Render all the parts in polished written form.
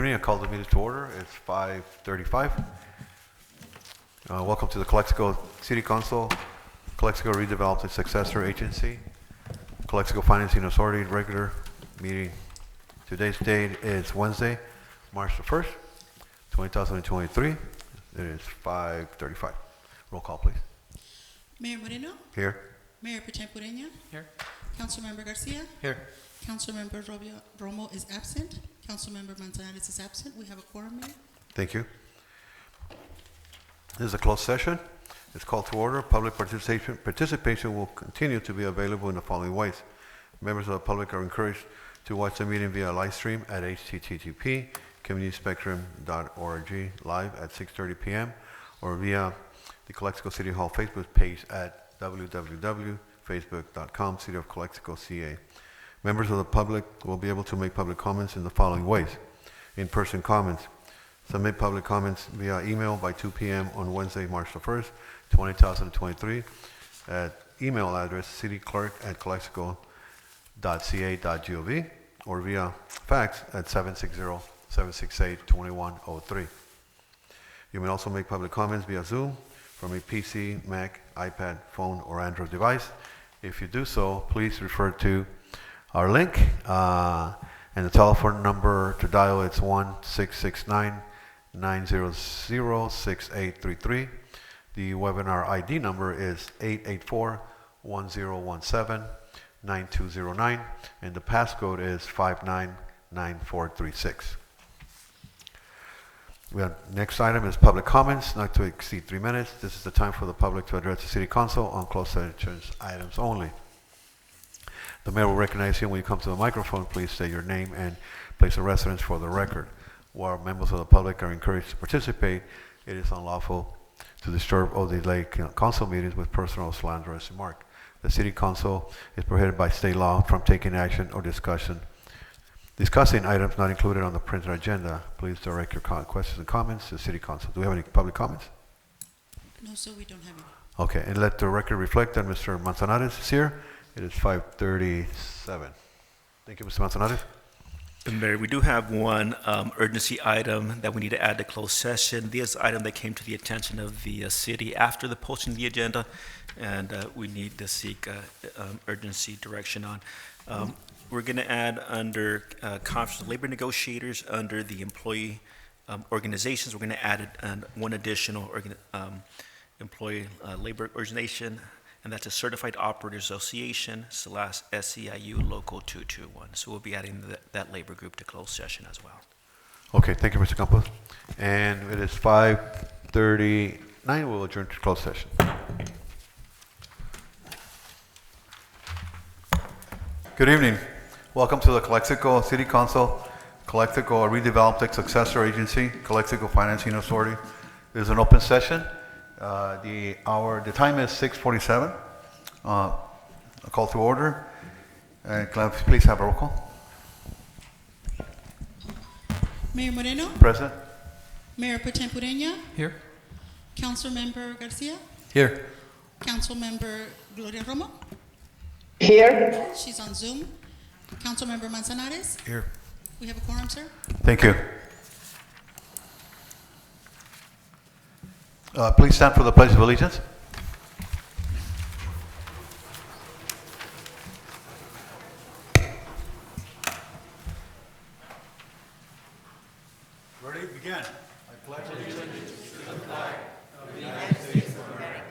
evening. I call the meeting to order. It's 5:35. Welcome to the Calexico City Council, Calexico Redevelopment Successor Agency, Calexico Financing Authority regular meeting. Today's date is Wednesday, March the 1st, 2023. It is 5:35. Roll call, please. Mayor Moreno? Here. Mayor Pro Tem Ureña? Here. Councilmember Garcia? Here. Councilmember Romo is absent. Councilmember Manzanares is absent. We have a quorum, Mayor. Thank you. This is a closed session. It's called to order. Public participation will continue to be available in the following ways. Members of the public are encouraged to watch the meeting via live stream at http://communityspectrum.org live at 6:30 p.m. or via the Calexico City Hall Facebook page at www.facebook.com City of Calexico CA. Members of the public will be able to make public comments in the following ways. In-person comments. Submit public comments via email by 2 p.m. on Wednesday, March the 1st, 2023 at email address cityclerk@calexico.ca.gov or via fax at 760-768-2103. You may also make public comments via Zoom from a PC, Mac, iPad, phone, or Android device. If you do so, please refer to our link and the telephone number to dial. It's 1-669-900-6833. The webinar ID number is 884-1017-9209, and the passcode is 599436. Next item is public comments, not to exceed 3 minutes. This is the time for the public to address the City Council on closed session items only. The mayor will recognize you when you come to the microphone. Please state your name and place of residence for the record. While members of the public are encouraged to participate, it is unlawful to disturb or delay council meetings with personal or slanderous remark. The City Council is prohibited by state law from taking action or discussing items not included on the printed agenda. Please direct your questions and comments to the City Council. Do we have any public comments? No, sir, we don't have any. Okay, and let the record reflect that Mr. Manzanares is here. It is 5:37. Thank you, Mr. Manzanares. Mayor, we do have one urgency item that we need to add to closed session. This item that came to the attention of the city after the posting of the agenda, and we need to seek urgency direction on. We're going to add under Conference of Labor Negotiators, under the employee organizations, we're going to add one additional employee labor organization, and that's a Certified Operators Association / SEIU Local 221. So we'll be adding that labor group to closed session as well. Okay, thank you, Mr. Campos. And it is 5:39. We'll adjourn to closed session. Good evening. Welcome to the Calexico City Council, Calexico Redevelopment Successor Agency, Calexico Financing Authority. This is an open session. The time is 6:47. A call to order. Can I please have a roll call? Mayor Moreno? Present. Mayor Pro Tem Ureña? Here. Councilmember Garcia? Here. Councilmember Gloria Romo? Here. She's on Zoom. Councilmember Manzanares? Here. We have a quorum, sir. Thank you. Please stand for the Pledge of Allegiance. Ready? Begin. I pledge allegiance to the flag of the United States of America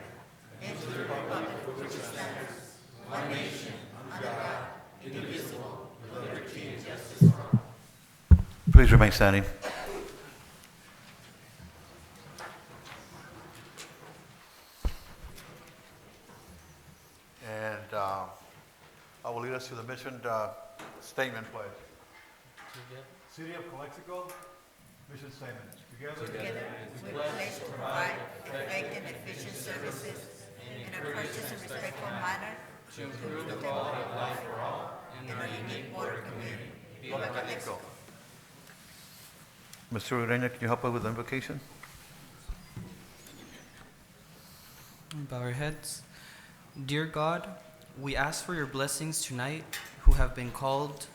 and to the republic for which it stands, one nation, under God, indivisible, with liberty and justice for all. Please remain standing. And I will lead us to the mission statement pledge. City of Calexico, mission statement. Together we pledge to provide effective and efficient services in a courteous and respectful manner to improve the quality of life for all in our unique border community. Viva Calexico. Mr. Ureña, can you help us with the invocation? Bow our heads. Dear God, we ask for your blessings tonight who have been called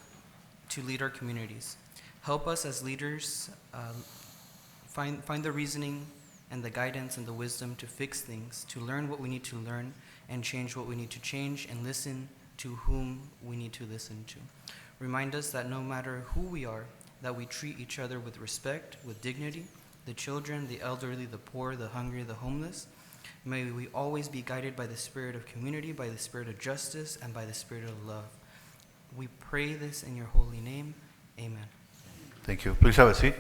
to lead our communities. Help us as leaders find the reasoning and the guidance and the wisdom to fix things, to learn what we need to learn, and change what we need to change, and listen to whom we need to listen to. Remind us that no matter who we are, that we treat each other with respect, with dignity, the children, the elderly, the poor, the hungry, the homeless. May we always be guided by the spirit of community, by the spirit of justice, and by the spirit of love. We pray this in your holy name. Amen. Thank you. Please have a seat.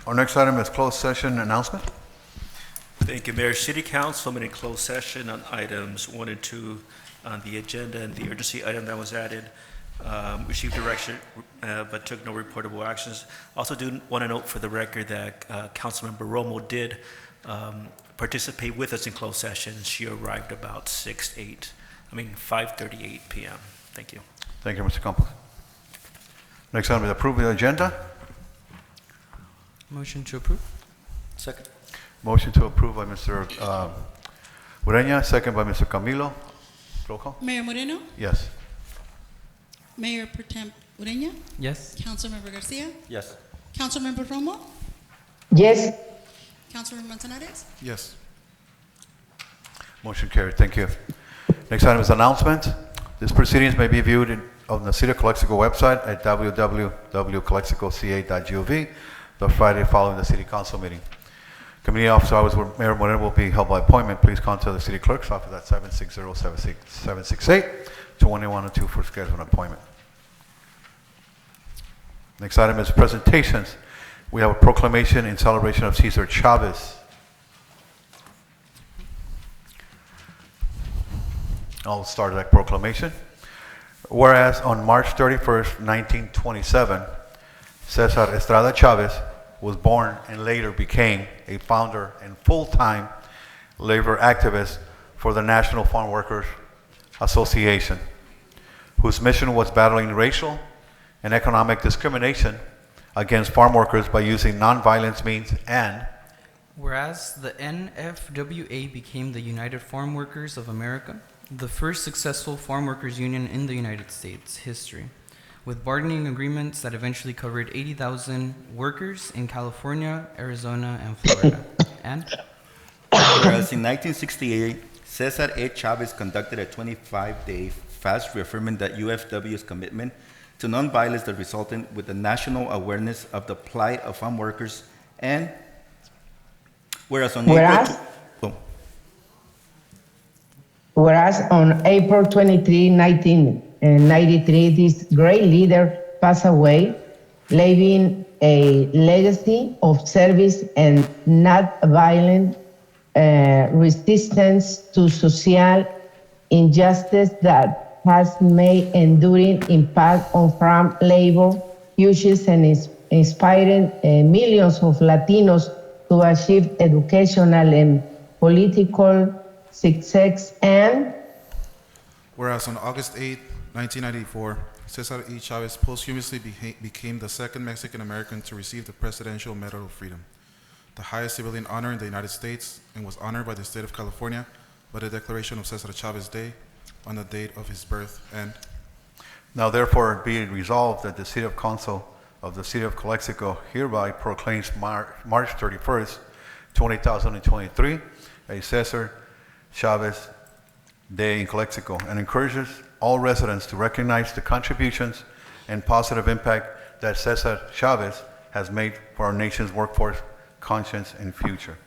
Our next item is closed session announcement. Thank you, Mayor. City Council met in closed session on items 1 and 2 on the agenda, and the urgency item that was added received direction but took no reportable actions. Also do want to note for the record that Councilmember Romo did participate with us in closed session. She arrived about 5:38 p.m. Thank you. Thank you, Mr. Campos. Next item is approval of the agenda. Motion to approve. Second. Motion to approve by Mr. Ureña, second by Mr. Camilo. Roll call. Mayor Moreno, Yes. Mayor Pro Tem Ureña, Yes. Councilmember Garcia, Yes. Councilmember Romo, Yes. Councilmember Manzanares. Yes. Motion carried. Thank you. Next item is announcement. These proceedings may be viewed on the City of Calexico website at www.calexicoca.gov the Friday following the City Council meeting. Committee office hours where Mayor Moreno will be held by appointment. Please contact the City Clerk's office at 760-768-2102 for scheduling an appointment. Next item is presentations. We have a proclamation in celebration of Cesar Chavez. I'll start that proclamation. Whereas on March 31st, 1927, Cesar Estrada Chavez was born and later became a founder and full-time labor activist for the National Farm Workers Association, whose mission was battling racial and economic discrimination against farm workers by using nonviolence means, and Whereas the NFWA became the United Farm Workers of America, the first successful farm workers union in the United States history, with bargaining agreements that eventually covered 80,000 workers in California, Arizona, and Florida. And Whereas in 1968, Cesar A. Chavez conducted a 25-day fast reaffirming that UFW's commitment to nonviolence that resulted with the national awareness of the plight of farm workers. And whereas on April 23, 1993, this great leader passed away, leaving a legacy of service and not violent resistance to social injustice that has made enduring impact on farm labor issues and is inspiring millions of Latinos to achieve educational and political success. And Whereas on August 8, 1994, Cesar E. Chavez posthumously became the second Mexican American to receive the Presidential Medal of Freedom, the highest civilian honor in the United States, and was honored by the state of California by the declaration of Cesar Chavez Day on the date of his birth. And now therefore be it resolved that the City of Council of the City of Calexico hereby proclaims March 31st, 2023 a Cesar Chavez Day in Calexico, and encourages all residents to recognize the contributions and positive impact that Cesar Chavez has made for our nation's workforce, conscience, and future.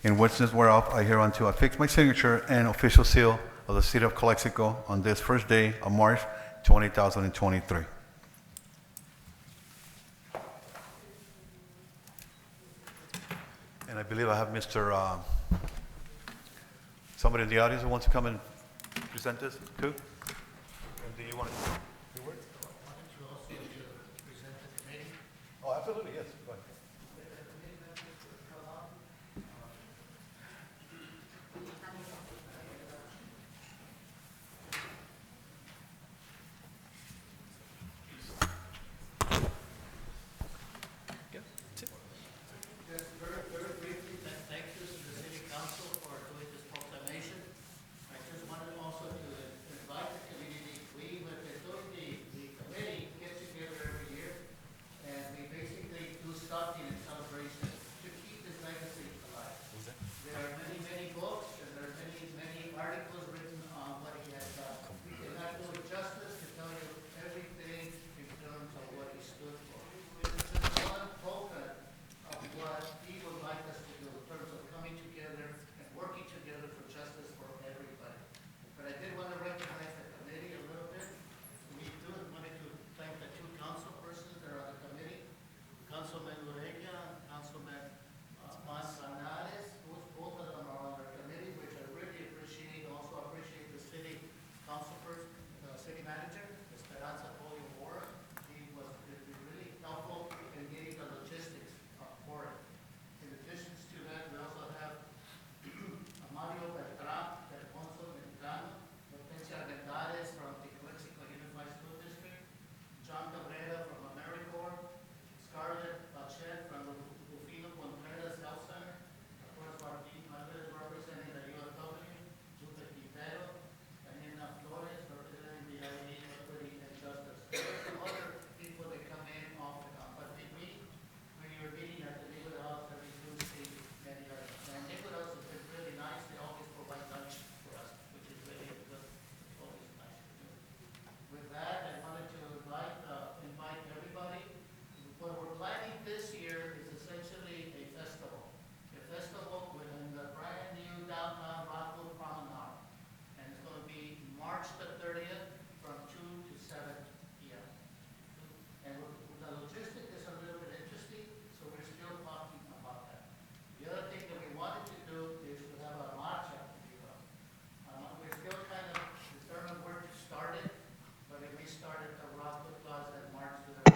In witness whereof, I hereunto affix my signature and official seal of the City of Calexico on this first day of March 2023. And I believe I have Mr. Somebody in the audience who wants to come and present this too? And do you want to say a few words? Oh, absolutely, yes. Go ahead. Thank you to the City Council for doing this proclamation. I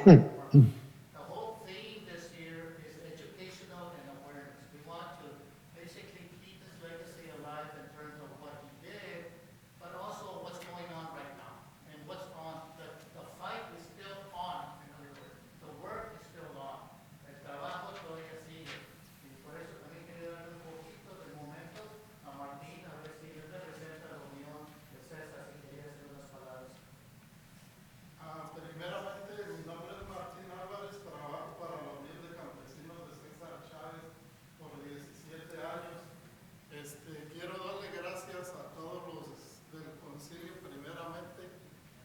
The whole theme this year is educational and awareness. We want to basically keep his legacy alive in terms of what he did, but also what's going on right now. And what's on, the fight is still on, in other words. The work is still on. El trabajo todavía sigue. Y por eso también quería darle un poquito de momento a Martín, a ver si él representa la unión de César, si quería hacer unas palabras. Primeramente, mi nombre es Martín Álvarez, trabajo para la Unión de Campesinos de César Chávez por 17 años. Quiero darle gracias a todos los del concilio primeramente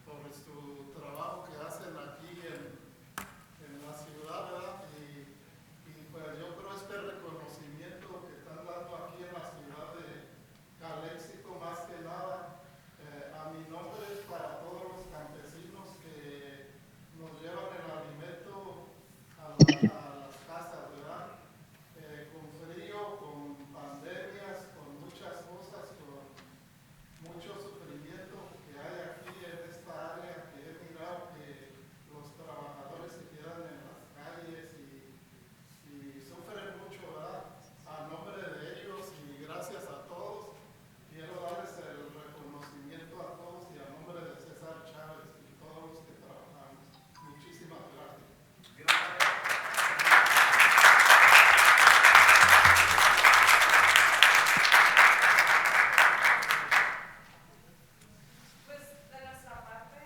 por su trabajo que hacen aquí en la ciudad, ¿verdad? Y pues yo creo este reconocimiento que están dando aquí en la ciudad de Calexico, más que nada, a mi nombre, para todos los campesinos que nos llevan el alimento a las casas, ¿verdad? Con frío, con pandemias, con muchas cosas, con mucho sufrimiento que hay aquí en esta área, que he mirado que los trabajadores se quedan en las calles y sufren mucho, ¿verdad? A nombre de ellos y gracias a todos, quiero darles el reconocimiento a todos y a nombre de César Chávez y todos los que trabajamos. Muchísimas gracias. Pues de nuestra parte,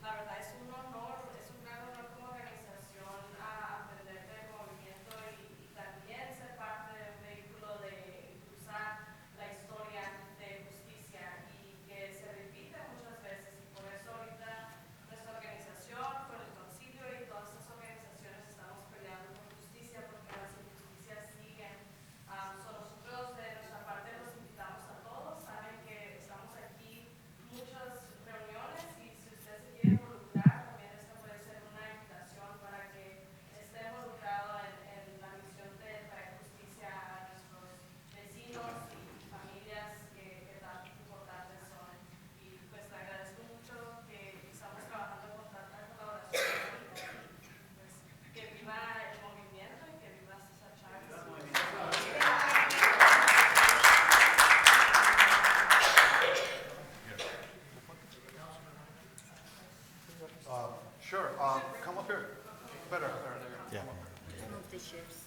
la verdad es un honor, es un gran honor como organización aprender del movimiento y también ser parte de un vehículo de cruzar la historia de justicia y que se repite muchas veces. Y por eso ahorita nuestra organización, con el concilio y todas estas organizaciones estamos peleando por justicia porque las injusticias siguen. Nosotros de nuestra parte los invitamos a todos, saben que estamos aquí muchas reuniones y si usted se quiere involucrar, también esta puede ser una invitación para que esté involucrado en la misión de traer justicia a nuestros vecinos y familias que tan importantes son. Y pues te agradezco mucho que estamos trabajando con tanta colaboración y pues que viva el movimiento y que viva César Chávez. Sure, come up here. Better. Yeah. Remove the chairs.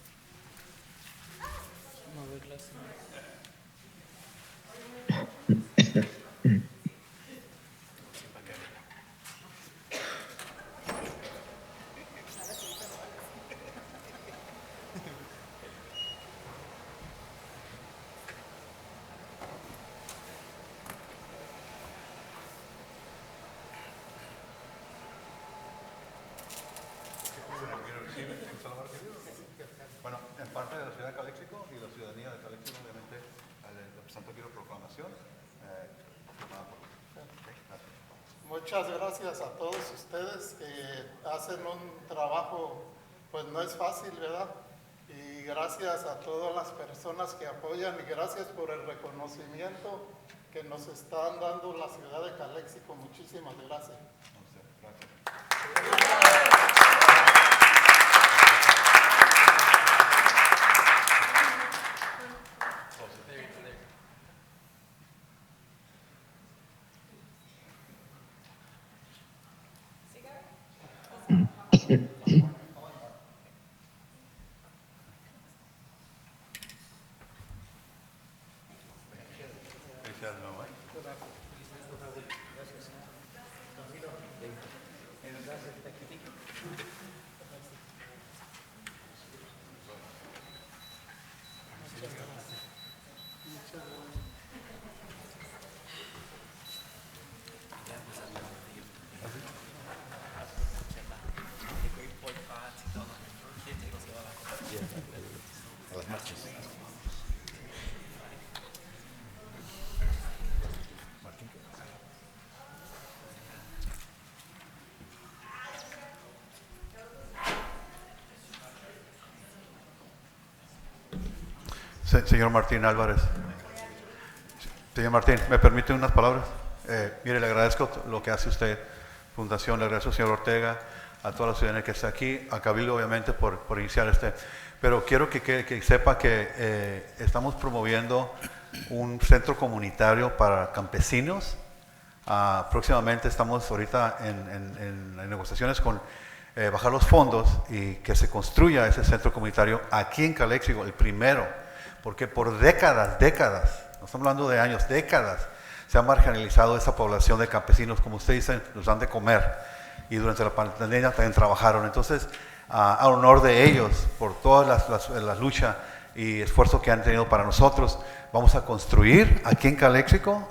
Bueno, en parte de la ciudad de Calexico y la ciudadanía de Calexico, obviamente, le presento aquí la proclamación. Muchas gracias a todos ustedes que hacen un trabajo, pues no es fácil, ¿verdad? Y gracias a todas las personas que apoyan y gracias por el reconocimiento que nos están dando la ciudad de Calexico. Muchísimas gracias. Señor Martín Álvarez. Señor Martín, ¿me permite unas palabras? Mire, le agradezco lo que hace usted, Fundación, le agradezco al señor Ortega, a toda la ciudadanía que está aquí, a Cabildo obviamente por iniciar pero quiero que sepa que estamos promoviendo un centro comunitario para campesinos. Próximamente estamos ahorita en negociaciones con bajar los fondos y que se construya ese centro comunitario aquí en Calexico, el primero, porque por décadas, no estamos hablando de años, décadas, se ha marginalizado esa población de campesinos, como ustedes dicen, nos dan de comer, y durante la pandemia también trabajaron. Entonces, a honor de ellos, por todas las luchas y esfuerzos que han tenido para nosotros, vamos a construir aquí en Calexico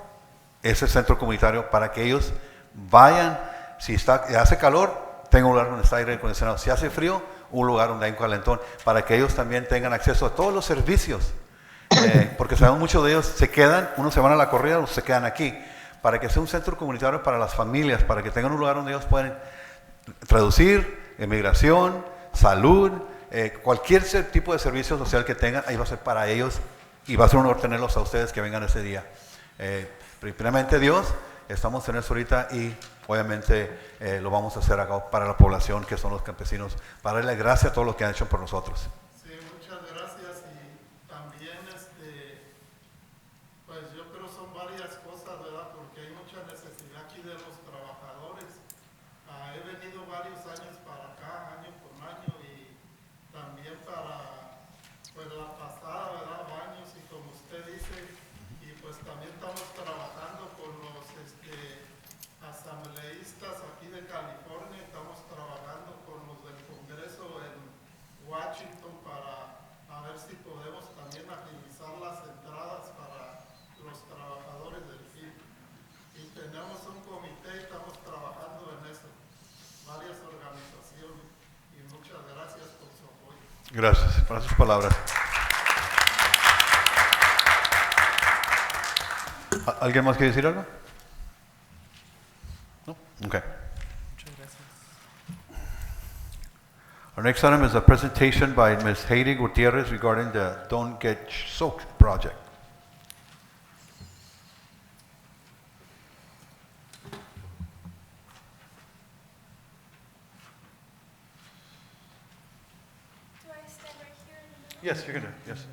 ese centro comunitario para que ellos vayan, si hace calor, tenga un lugar donde está aire acondicionado, si hace frío, un lugar donde hay un calentón, para que ellos también tengan acceso a todos los servicios, porque sabemos muchos de ellos se quedan, unos se van a la corrida, otros se quedan aquí, para que sea un centro comunitario para las familias, para que tengan un lugar donde ellos pueden traducir, emigración, salud, cualquier tipo de servicio social que tengan, ahí va a ser para ellos y va a ser un honor tenerlos a ustedes que vengan ese día. Primeramente Dios, estamos en eso ahorita y obviamente lo vamos a hacer acá para la población que son los campesinos, para darle gracias a todo lo que han hecho por nosotros. Sí, muchas gracias y también pues yo creo son varias cosas, ¿verdad? Porque hay mucha necesidad aquí de los trabajadores. He venido varios años para acá, año con año, y también para pues la pasada, ¿verdad? Baños y como usted dice, y pues también estamos trabajando con los asambleístas aquí de California, estamos trabajando con los del Congreso en Washington para a ver si podemos también agilizar las entradas para los trabajadores del FIL. Y tenemos un comité y estamos trabajando en eso, varias organizaciones, y muchas gracias por su apoyo. Gracias por sus palabras. ¿Alguien más quiere decir algo? No? Okay. Muchas gracias. Our next item is a presentation by Ms. Heidi Gutierrez regarding the Don't Get Soaked project. Do I stand right here in the middle? Yes, you're gonna. Yes.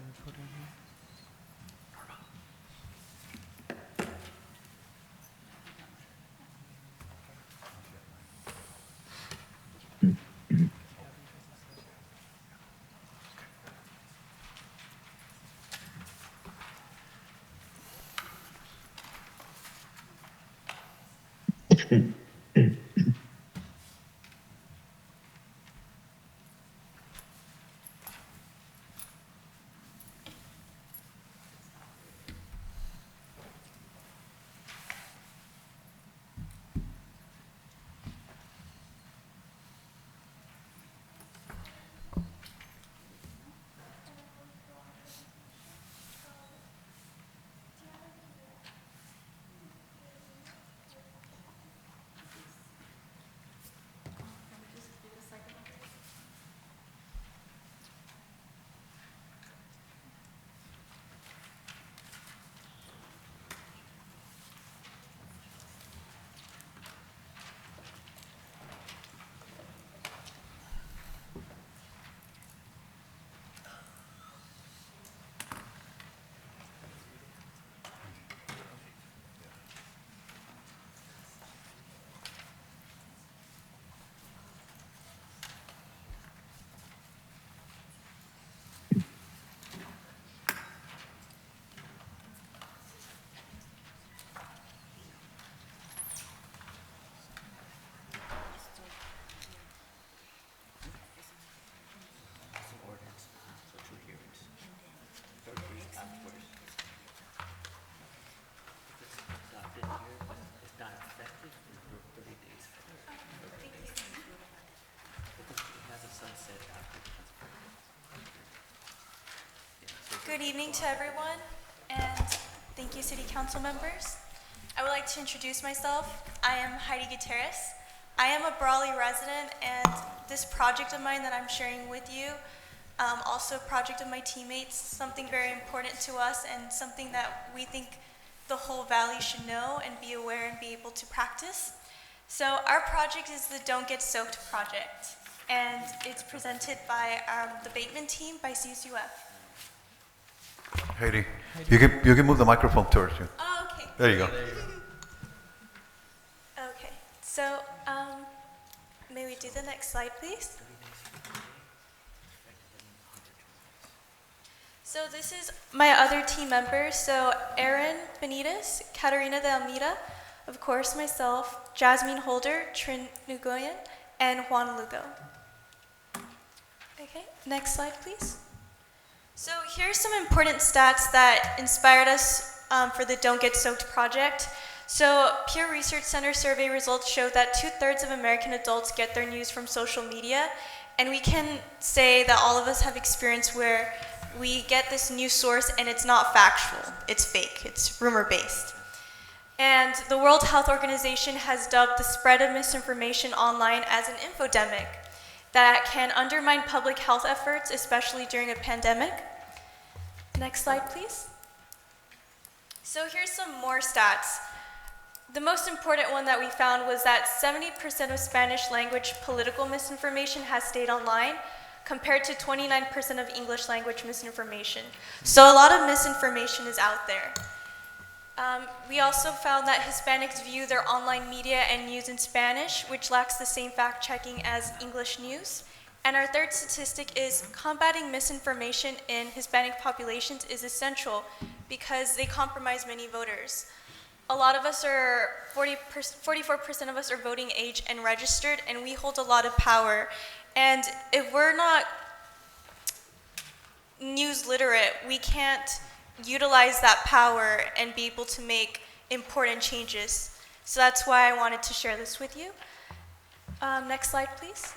Good evening to everyone, and thank you, City Council members. I would like to introduce myself. I am Heidi Gutierrez. I am a Brawley resident, and this project of mine that I'm sharing with you, also a project of my teammates, something very important to us and something that we think the whole valley should know and be aware and be able to practice. So our project is the Don't Get Soaked project, and it's presented by the Bateman team by CSUF. Heidi, you can move the microphone towards you. Oh, okay. There you go. Okay, so may we do the next slide, please? So this is my other team members. So Erin Benitez, Catarina de Almeida, of course myself, Jasmine Holder, Trin Nguyen, and Juan Lugo. Okay, next slide, please. So here's some important stats that inspired us for the Don't Get Soaked project. So Pew Research Center survey results show that 2/3 of American adults get their news from social media. And we can say that all of us have experience where we get this news source and it's not factual, it's fake, it's rumor-based. And the World Health Organization has dubbed the spread of misinformation online as an infodemic that can undermine public health efforts, especially during a pandemic. Next slide, please. So here's some more stats. The most important one that we found was that 70% of Spanish language political misinformation has stayed online, compared to 29% of English language misinformation. So a lot of misinformation is out there. We also found that Hispanics view their online media and news in Spanish, which lacks the same fact-checking as English news. And our third statistic is combating misinformation in Hispanic populations is essential because they compromise many voters. A lot of us are, 44% of us are voting age and registered, and we hold a lot of power. And if we're not news literate, we can't utilize that power and be able to make important changes. So that's why I wanted to share this with you. Next slide, please.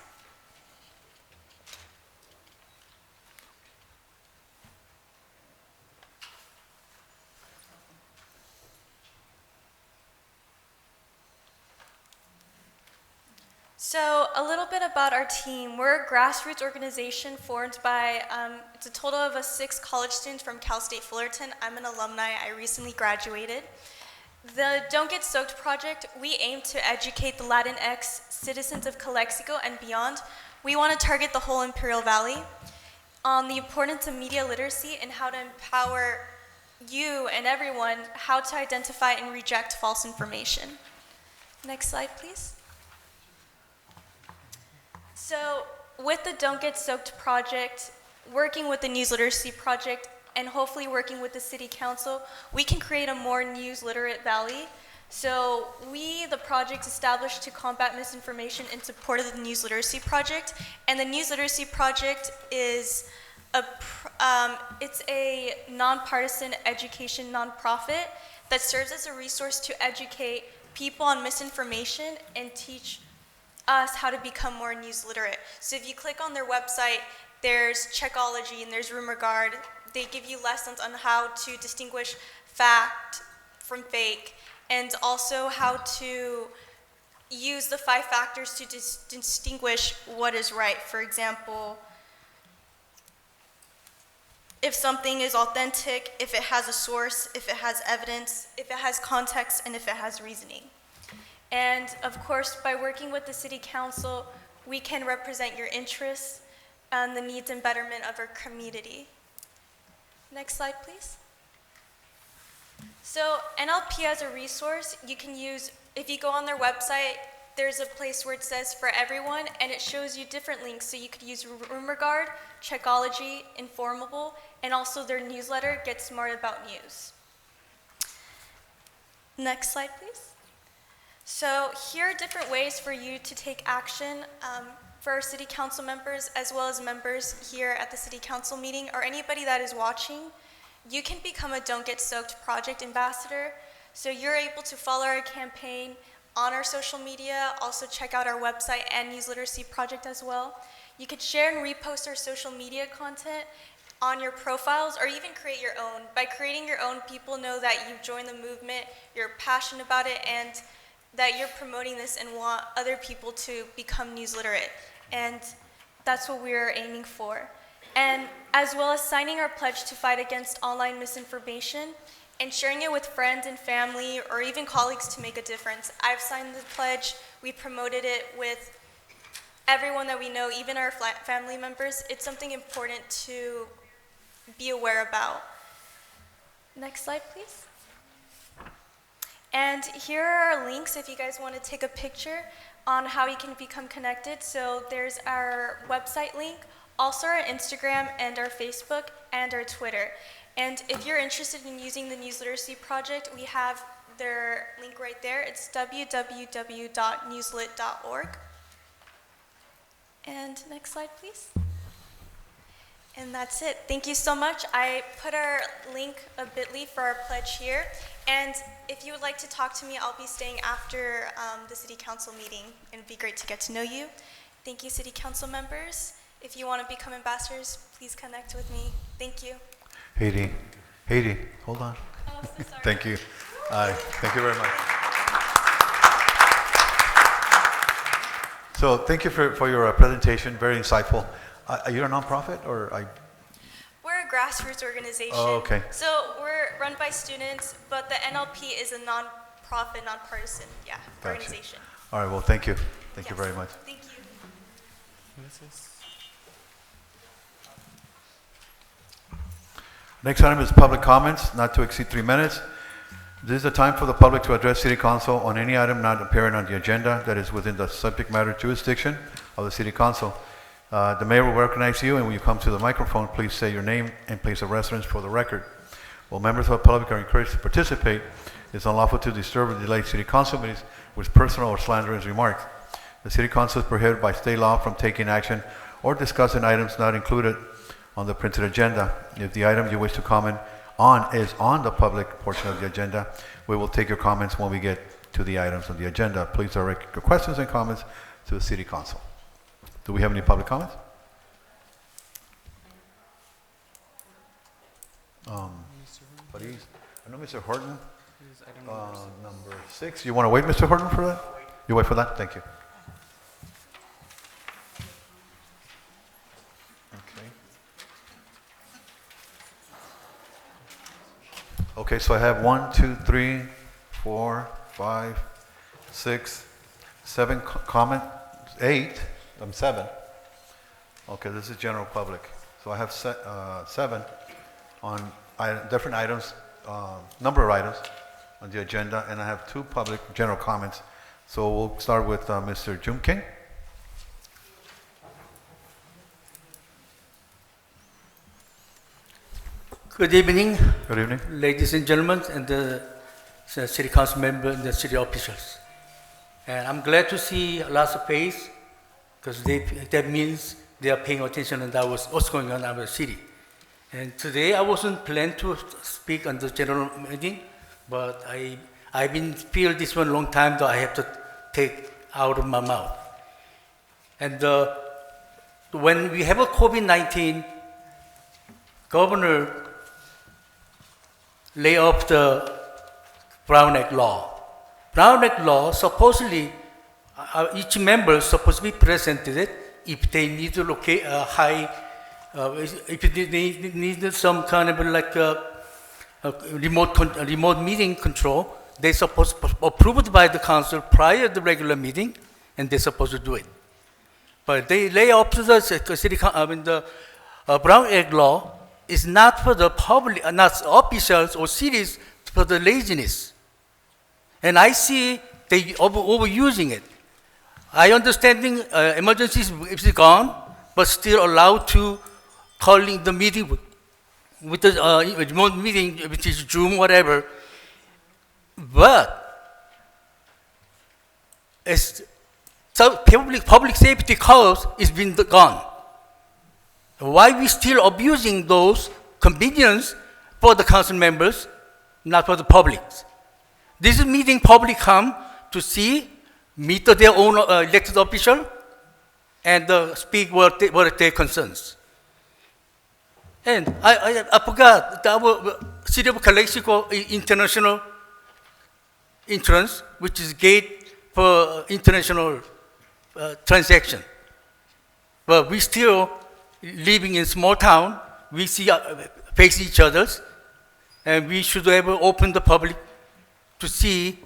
So a little bit about our team. We're a grassroots organization formed by, it's a total of 6 college students from Cal State Fullerton. I'm an alumni, I recently graduated. The Don't Get Soaked project, we aim to educate the Latinx citizens of Calexico and beyond. We want to target the whole Imperial Valley on the importance of media literacy and how to empower you and everyone how to identify and reject false information. Next slide, please. So with the Don't Get Soaked project, working with the News Literacy Project, and hopefully working with the City Council, we can create a more news literate valley. So the project established to combat misinformation in support of the News Literacy Project. And the News Literacy Project is it's a nonpartisan education nonprofit that serves as a resource to educate people on misinformation and teach us how to become more news literate. So if you click on their website, there's Checkology and there's Rumor Guard. They give you lessons on how to distinguish fact from fake, and also how to use the 5 factors to distinguish what is right. For example, if something is authentic, if it has a source, if it has evidence, if it has context, and if it has reasoning. And of course, by working with the City Council, we can represent your interests and the needs and betterment of our community. Next slide, please. So NLP as a resource, you can use, if you go on their website, there's a place where it says for everyone, and it shows you different links. So you could use Rumor Guard, Checkology, Informable, and also their newsletter, Get Smart About News. Next slide, please. So here are different ways for you to take action for our City Council members, as well as members here at the City Council meeting, or anybody that is watching. You can become a Don't Get Soaked project ambassador. So you're able to follow our campaign on our social media, also check out our website and News Literacy Project as well. You could share and repost our social media content on your profiles, or even create your own. By creating your own, people know that you've joined the movement, you're passionate about it, and that you're promoting this and want other people to become news literate. And that's what we're aiming for. and as well as signing our pledge to fight against online misinformation and sharing it with friends and family or even colleagues to make a difference. I've signed the pledge, we promoted it with everyone that we know, even our family members. It's something important to be aware about. Next slide, please. And here are our links if you guys want to take a picture on how you can become connected. So there's our website link, also our Instagram and our Facebook and our Twitter. And if you're interested in using the News Literacy Project, we have their link right there. It's www.newslit.org. And next slide, please. And that's it. Thank you so much. I put our link, a bit.ly, for our pledge here. And if you would like to talk to me, I'll be staying after the City Council meeting, and it'd be great to get to know you. Thank you, City Council members. If you want to become ambassadors, please connect with me. Thank you. Haiti, hold on. Oh, so sorry. Thank you. Thank you very much. So thank you for your presentation, very insightful. You're a nonprofit or We're a grassroots organization. Oh, okay. So we're run by students, but the NLP is a non-profit, non-partisan, Gotcha. organization. All right, well, thank you. Thank you Yes. very much. Thank you. Next item is public comments, not to exceed 3 minutes. This is the time for the public to address City Council on any item not appearing on the agenda that is within the subject matter jurisdiction of the City Council. The mayor will recognize you, and when you come to the microphone, please say your name and place of residence for the record. While members of the public are encouraged to participate, it's unlawful to disturb or delay City Council meetings with personal or slanderous remarks. The City Council is prohibited by state law from taking action or discussing items not included on the printed agenda. If the item you wish to comment on is on the public portion of the agenda, we will take your comments when we get to the items on the agenda. Please direct your questions and comments to the City Council. Do we have any public comments? Please. I know Mr. Horton, number 6. You want to wait, Mr. Horton, for that? You wait for that? Thank you. Okay, so I have 1, 2, 3, 4, 5, 6, 7 comment, 8. I'm 7. Okay, this is general public. So I have 7 on different items, number of items on the agenda, and I have 2 public general comments. So we'll start with Mr. Jum King. Good evening. Good evening. Ladies and gentlemen, and the City Council members and the city officials. And I'm glad to see lots of faces, because that means they are paying attention to what's going on in our city. And today I wasn't planned to speak on the general meeting, but I've been feeling this one a long time, that I have to take out of my mouth. And when we have a COVID-19, Governor lay off the Brown Act law. Brown Act law, supposedly, each member is supposed to be presented it if they need to locate a high, if they need some kind of like a remote meeting control, they're supposed to approve it by the council prior to the regular meeting, and they're supposed to do it. But they lay off to the city, the Brown Act law is not for the public, not officials or cities, for the laziness. And I see they overusing it. I understanding emergencies is gone, but still allowed to calling the meeting with the remote meeting, which is Zoom, whatever. But it's, so public safety cause is been gone. Why we still abusing those convenience for the council members, not for the public? This is meeting public come to see, meet their own elected official, and speak what their concerns. And I forgot our City of Calexico International entrance, which is gate for international transaction. But we still living in small town, we see face each other's, and we should ever open the public to see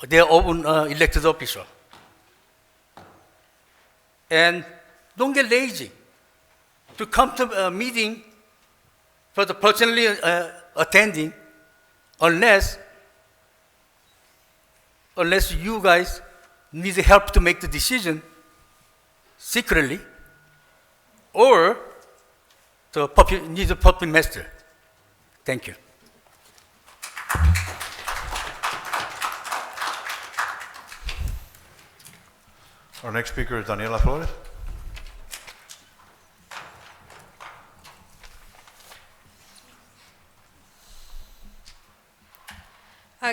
their own elected official. And don't get lazy to come to a meeting for the personally attending unless you guys need help to make the decision secretly, or the puppet needs a puppet master. Thank you. Our next speaker is Daniela Flores.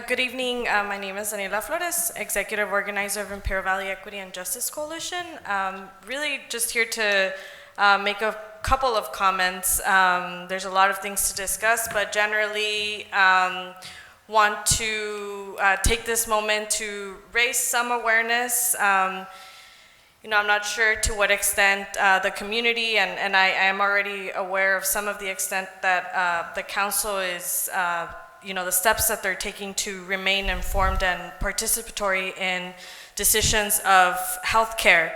Good evening. My name is Daniela Flores, Executive Organizer of Imperial Valley Equity and Justice Coalition. Really just here to make a couple of comments. There's a lot of things to discuss, but generally want to take this moment to raise some awareness. You know, I'm not sure to what extent the community, and I am already aware of some of the extent that the council is you know, the steps that they're taking to remain informed and participatory in decisions of healthcare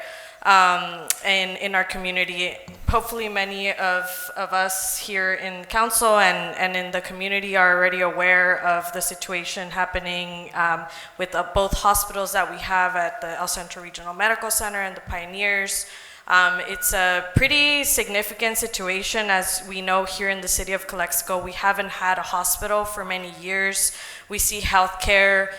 in our community. Hopefully many of us here in council and in the community are already aware of the situation happening with both hospitals that we have at the El Centro Regional Medical Center and the Pioneers. It's a pretty significant situation. As we know, here in the city of Calexico, we haven't had a hospital for many years. We see healthcare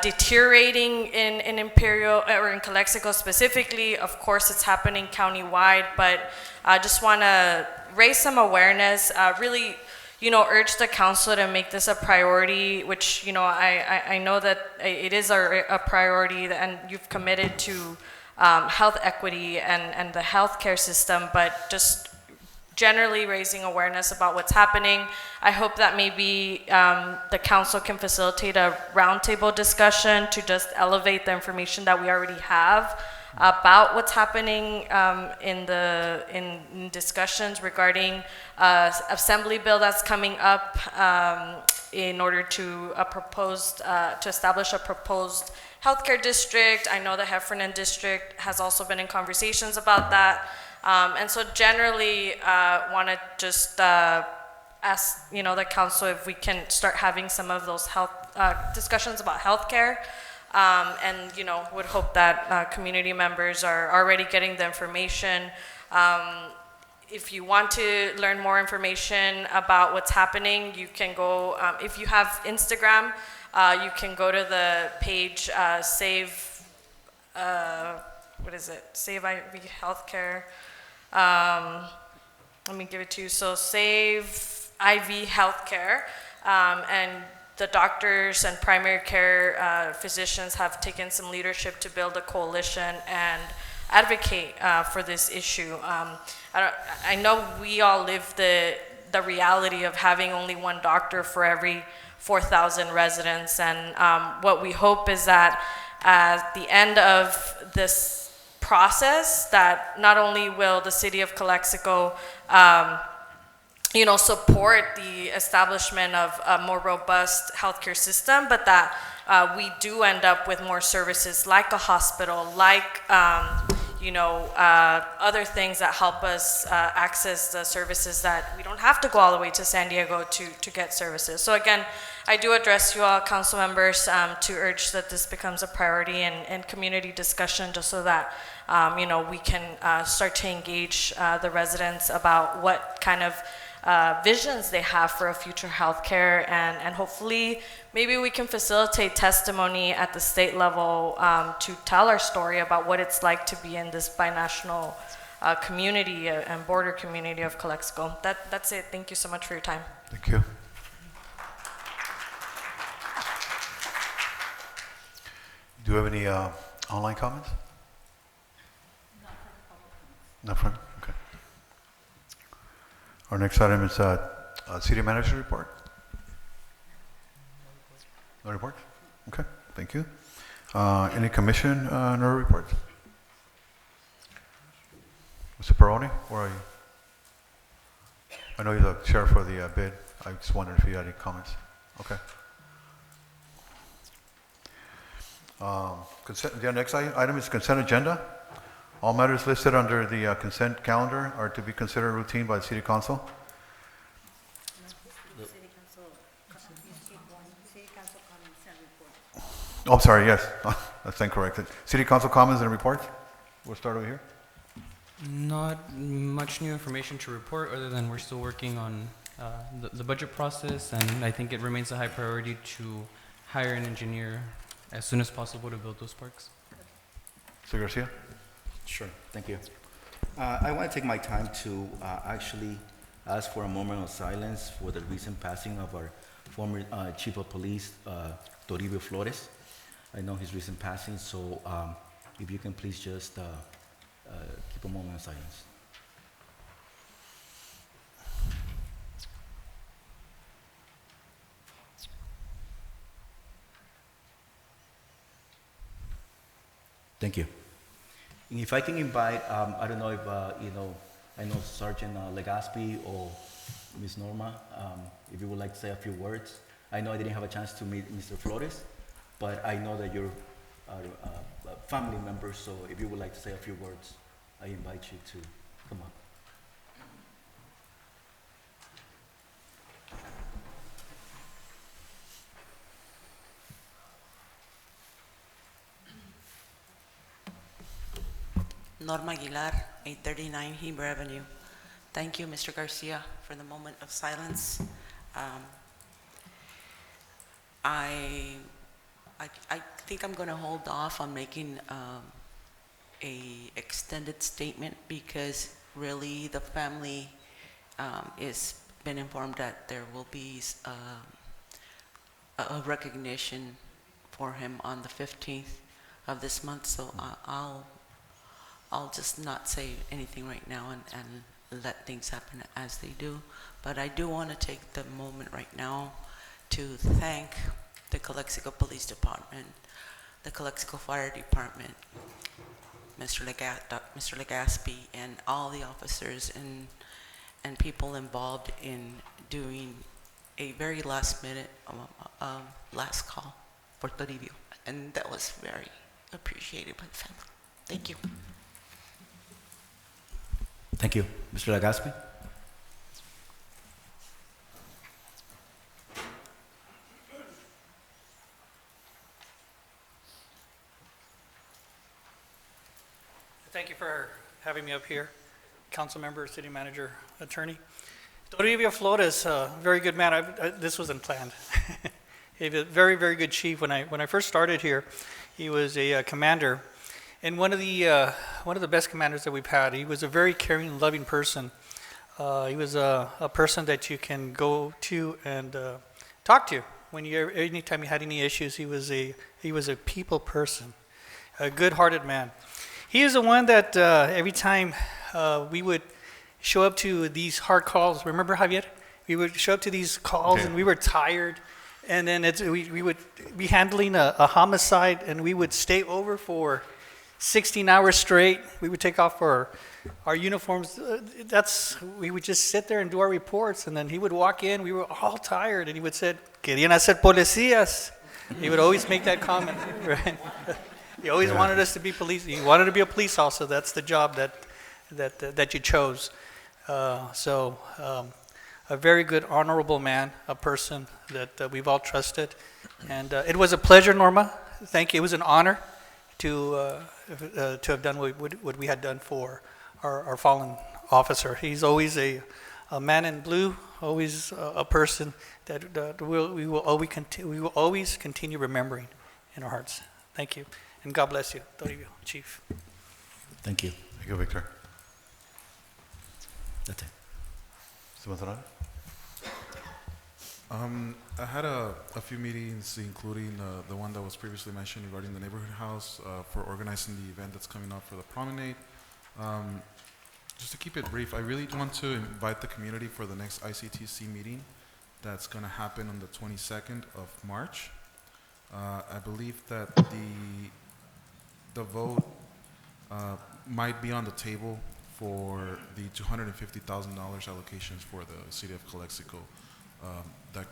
deteriorating in Imperial, or in Calexico specifically. Of course, it's happening countywide, but I just want to raise some awareness, really, you know, urge the council to make this a priority, which, you know, I know that it is a priority, and you've committed to health equity and the healthcare system, but just generally raising awareness about what's happening. I hope that maybe the council can facilitate a roundtable discussion to just elevate the information that we already have about what's happening in discussions regarding assembly bill that's coming up in order to establish a proposed healthcare district. I know the Heffernan district has also been in conversations about that. And so generally want to just ask, you know, the council if we can start having some of those health discussions about healthcare. And, you know, would hope that community members are already getting the information. If you want to learn more information about what's happening, you can go, if you have Instagram, you can go to the page Save Save IV Healthcare. Let me give it to you. So Save IV Healthcare, and the doctors and primary care physicians have taken some leadership to build a coalition and advocate for this issue. I know we all live the reality of having only one doctor for every 4,000 residents, and what we hope is that at the end of this process, that not only will the city of Calexico you know, support the establishment of a more robust healthcare system, but that we do end up with more services like a hospital, like you know, other things that help us access the services that we don't have to go all the way to San Diego to get services. So again, I do address you all, council members, to urge that this becomes a priority in community discussion, just so that you know, we can start to engage the residents about what kind of visions they have for a future healthcare, and hopefully maybe we can facilitate testimony at the state level to tell our story about what it's like to be in this binational community and border community of Calexico. That's it. Thank you so much for your time. Thank you. Do you have any online comments? Not from, okay. Our next item is city manager report. No report? Okay, thank you. Any commission no reports? Mr. Peroni, where are you? I know you're the chair for the bid. I just wondered if you had any comments. Okay. The next item is consent agenda. All matters listed under the consent calendar are to be considered routine by the City Council. City Council comments and report. Oh, I'm sorry, yes, that's incorrect. City Council comments and reports. We'll start over here. Not much new information to report other than we're still working on the budget process, and I think it remains a high priority to hire an engineer as soon as possible to build those parks. Mr. Garcia? Sure, thank you. I want to take my time to actually ask for a moment of silence for the recent passing of our former Chief of Police, Toribio Flores. I know his recent passing, so if you can please just keep a moment of silence. Thank you. And if I can invite, I don't know if, I know Sergeant Legaspi or Ms. Norma, if you would like to say a few words. I know I didn't have a chance to meet Mr. Flores, but I know that you're family members, so if you would like to say a few words, I invite you to come up. Norma Aguilar, 839 Heber Avenue. Thank you, Mr. Garcia, for the moment of silence. I think I'm going to hold off on making a extended statement because really the family is been informed that there will be a recognition for him on the 15th of this month. So I'll just not say anything right now and let things happen as they do. But I do want to take the moment right now to thank the Calexico Police Department, the Calexico Fire Department, Mr. Legaspi, and all the officers and people involved in doing a very last minute last call for Toribio. And that was very appreciated by the family. Thank you. Thank you. Mr. Legaspi? Thank you for having me up here, council member, city manager, attorney. Toribio Flores, very good man. This wasn't planned. He's a very, very good chief. When I first started here, he was a commander, and one of the best commanders that we've had. He was a very caring, loving person. He was a person that you can go to and talk to anytime you had any issues. He was a people person, a good-hearted man. He is the one that every time we would show up to these hard calls, remember Javier? We would show up to these calls and we were tired, and then we would be handling a homicide, and we would stay over for 16 hours straight. We would take off our uniforms. We would just sit there and do our reports, and then he would walk in. We were all tired, and he would say, "Querían hacer policías." He would always make that comment, right? He always wanted us to be police. He wanted to be a police officer. That's the job that you chose. A very good, honorable man, a person that we've all trusted. And it was a pleasure, Norma. Thank you. It was an honor to have done what we had done for our fallen officer. He's always a man in blue, always a person that we will always continue remembering in our hearts. Thank you. And God bless you, Toribio, Chief. Thank you. Thank you, Victor. That's it. Mr. Montanaro? I had a few meetings, including the one that was previously mentioned regarding the neighborhood house for organizing the event that's coming up for the promenade. Just to keep it brief, I really want to invite the community for the next ICTC meeting that's going to happen on the 22nd of March. I believe that the vote might be on the table for the $250,000 allocations for the city of Calexico. That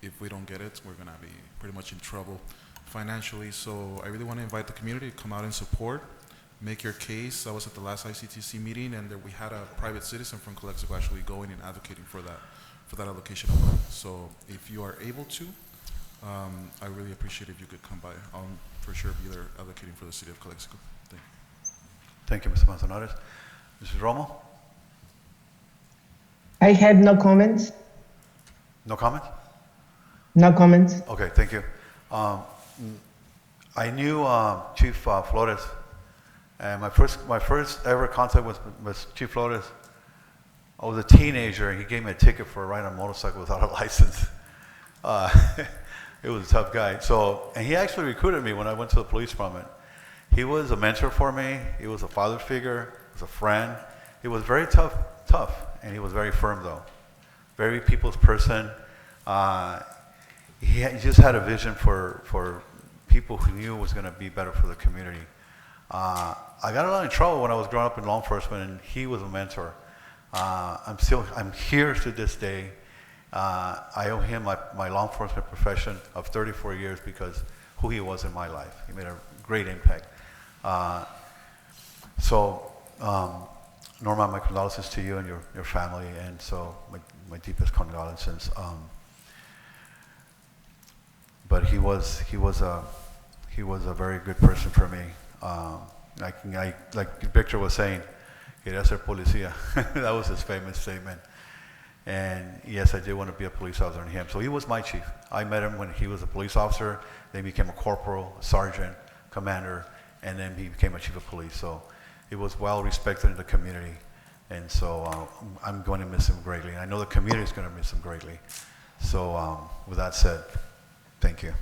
if we don't get it, we're gonna be pretty much in trouble financially. So I really want to invite the community to come out and support, make your case. I was at the last ICTC meeting, and there we had a private citizen from Calexico actually going and advocating for that allocation of money. So if you are able to, I really appreciate if you could come by. I'll for sure be there advocating for the city of Calexico. Thank you. Thank you, Mr. Manzanares. Mrs. Romo? I have no comments. No comment? No comments. Okay, thank you. I knew Chief Flores, and my first ever contact with Chief Flores. I was a teenager, and he gave me a ticket for a ride on a motorcycle without a license. It was a tough guy. So, and he actually recruited me when I went to the police department. He was a mentor for me. He was a father figure. He was a friend. He was very tough, and he was very firm though. Very people's person. He just had a vision for people who knew it was going to be better for the community. I got a lot in trouble when I was growing up in law enforcement, and he was a mentor. I'm here to this day. I owe him my law enforcement profession of 34 years because who he was in my life. He made a great impact. Norma, my condolences to you and your family, and so my deepest condolences. But he was a very good person for me. Like Victor was saying, quería ser policía. That was his famous statement. And yes, I did want to be a police officer in him. So he was my chief. I met him when he was a police officer. Then he became a corporal, a sergeant, commander, and then he became a chief of police. So he was well respected in the community. And so I'm going to miss him greatly. And I know the community is going to miss him greatly. So with that said, thank you.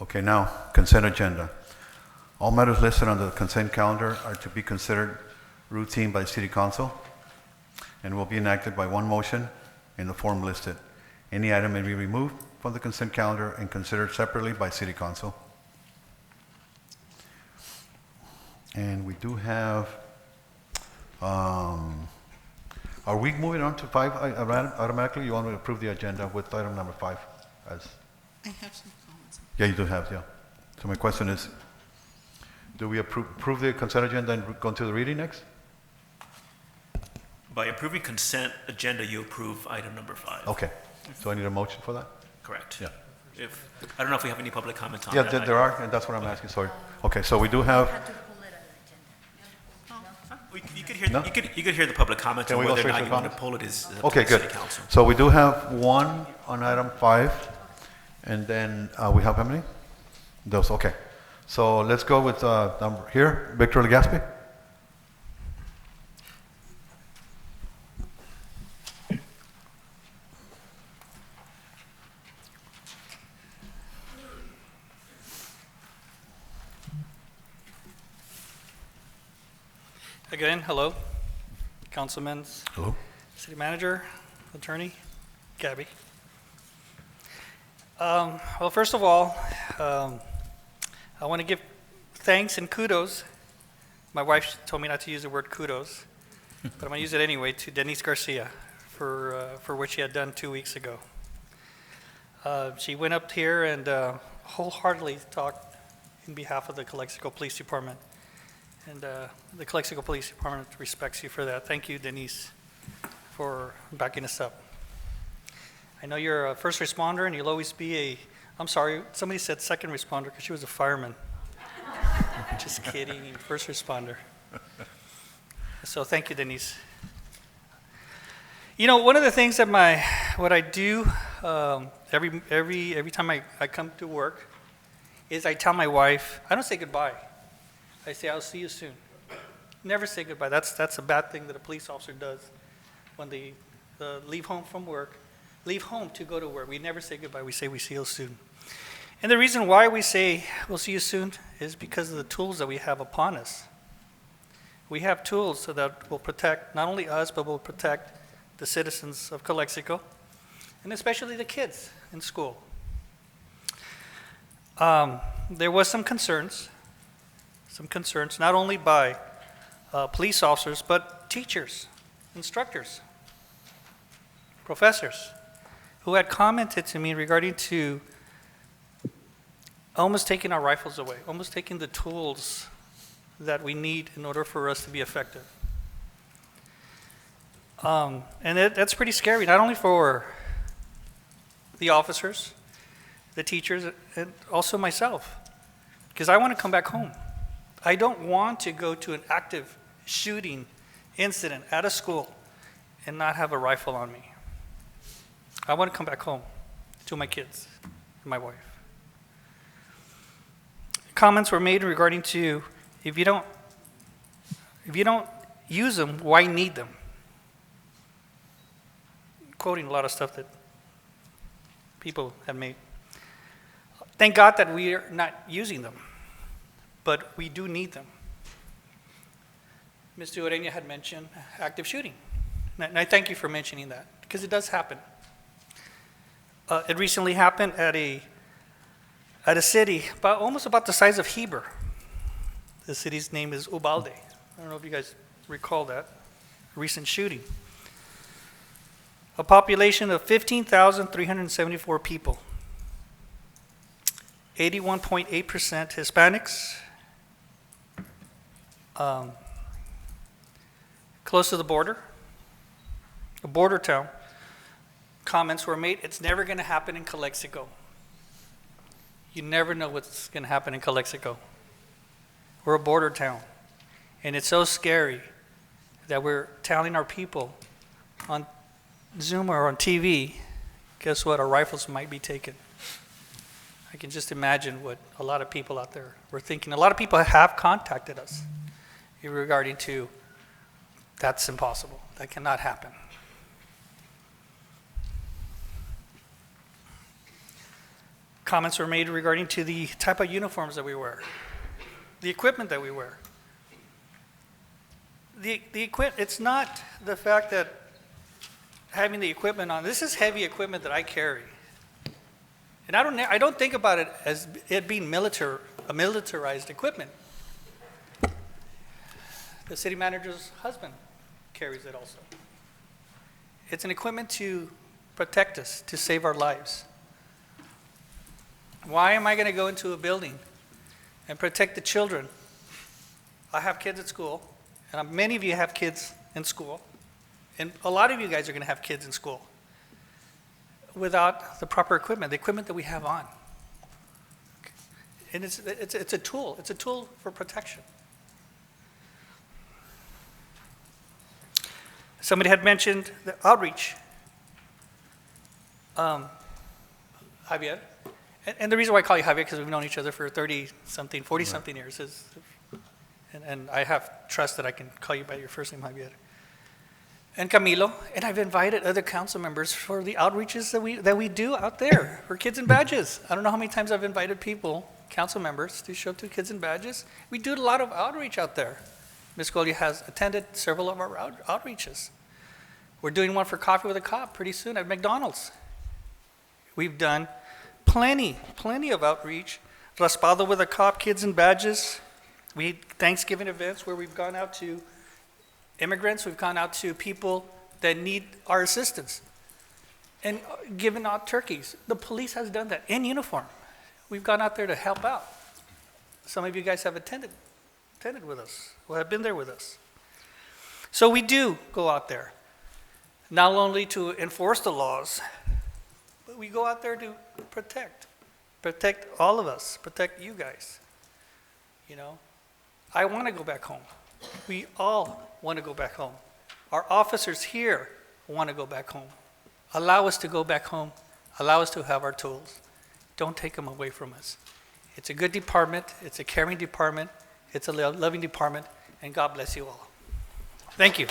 Okay, now, consent agenda. All matters listed on the consent calendar are to be considered routine by City Council and will be enacted by one motion in the form listed. Any item may be removed from the consent calendar and considered separately by City Council. And we do have, are we moving on to 5 automatically? You want to approve the agenda with item number 5? I have some comments. Yeah, you do have, yeah. So my question is, do we approve the consent agenda and go to the reading next? By approving consent agenda, you approve item number 5. Okay. So I need a motion for that? Correct. Yeah. I don't know if we have any public comments on Yeah, that. there are, and that's what I'm asking, sorry. Okay, so we do have, You could hear the public comments Can on we go whether or straight not to you the want to comments? pull it as okay, to good. City Council. So we do have one on item 5, and then we have how many? Those, okay. So let's go with number here, Victor Legaspi. Again, hello, councilmen, Hello. city manager, attorney, Gabby. Well, first of all, I want to give thanks and kudos. My wife told me not to use the word kudos, but I'm going to use it anyway, to Denise Garcia for what she had done 2 weeks ago. She went up here and wholeheartedly talked in behalf of the Calexico Police Department. And the Calexico Police Department respects you for that. Thank you, Denise, for backing us up. I know you're a first responder, and you'll always be I'm sorry, somebody said second responder because she was a fireman. Just kidding, first responder. So thank you, Denise. You know, one of the things that what I do every time I come to work is I tell my wife, I don't say goodbye. I say, I'll see you soon. Never say goodbye. That's a bad thing that a police officer does when they leave home from work, leave home to go to work. We never say goodbye. We say, we see you soon. And the reason why we say, we'll see you soon, is because of the tools that we have upon us. We have tools so that will protect not only us, but will protect the citizens of Calexico, and especially the kids in school. there was some concerns, not only by police officers, but teachers, instructors, professors, who had commented to me regarding to almost taking our rifles away, almost taking the tools that we need in order for us to be effective. And that's pretty scary, not only for the officers, the teachers, and also myself, because I want to come back home. I don't want to go to an active shooting incident at a school and not have a rifle on me. I want to come back home to my kids and my wife. Comments were made regarding to if you don't use them, why need them? Quoting a lot of stuff that people have made. Thank God that we are not using them, but we do need them. Mr. Ureña had mentioned active shooting, and I thank you for mentioning that, because it does happen. It recently happened at a city almost about the size of Heber. The city's name is Ubalde. I don't know if you guys recall that recent shooting. A population of 15,374 people. 81.8% Hispanics. Close to the border. A border town. Comments were made, it's never going to happen in Calexico. You never know what's going to happen in Calexico. We're a border town. And it's so scary that we're telling our people on Zoom or on TV, guess what, our rifles might be taken. I can just imagine what a lot of people out there were thinking. A lot of people have contacted us regarding to, that's impossible. That cannot happen. Comments were made regarding to the type of uniforms that we wear, the equipment that we wear. It's not the fact that having the equipment on. This is heavy equipment that I carry. And I don't think about it as it being a militarized equipment. The city manager's husband carries it also. It's an equipment to protect us, to save our lives. Why am I going to go into a building and protect the children? I have kids at school, and many of you have kids in school, and a lot of you guys are going to have kids in school without the proper equipment, the equipment that we have on. And it's a tool. It's a tool for protection. Somebody had mentioned the outreach. Javier. And the reason why I call you Javier, because we've known each other for 30-something, 40-something years. And I have trust that I can call you by your first name, Javier. And Camilo, and I've invited other council members for the outreaches that we do out there for Kids and Badges. I don't know how many times I've invited people, council members, to show up to Kids and Badges. We do a lot of outreach out there. Ms. Golia has attended several of our outreaches. We're doing one for Coffee with a Cop pretty soon at McDonald's. We've done plenty of outreach. Raspado with a Cop, Kids and Badges. We had Thanksgiving events where we've gone out to immigrants, we've gone out to people that need our assistance and given out turkeys. The police has done that in uniform. We've gone out there to help out. Some of you guys have attended with us, or have been there with us. So we do go out there, not only to enforce the laws, but we go out there to protect all of us, protect you guys. You know, I want to go back home. We all want to go back home. Our officers here want to go back home. Allow us to go back home. Allow us to have our tools. Don't take them away from us. It's a good department. It's a caring department. It's a loving department. And God bless you all. Thank you.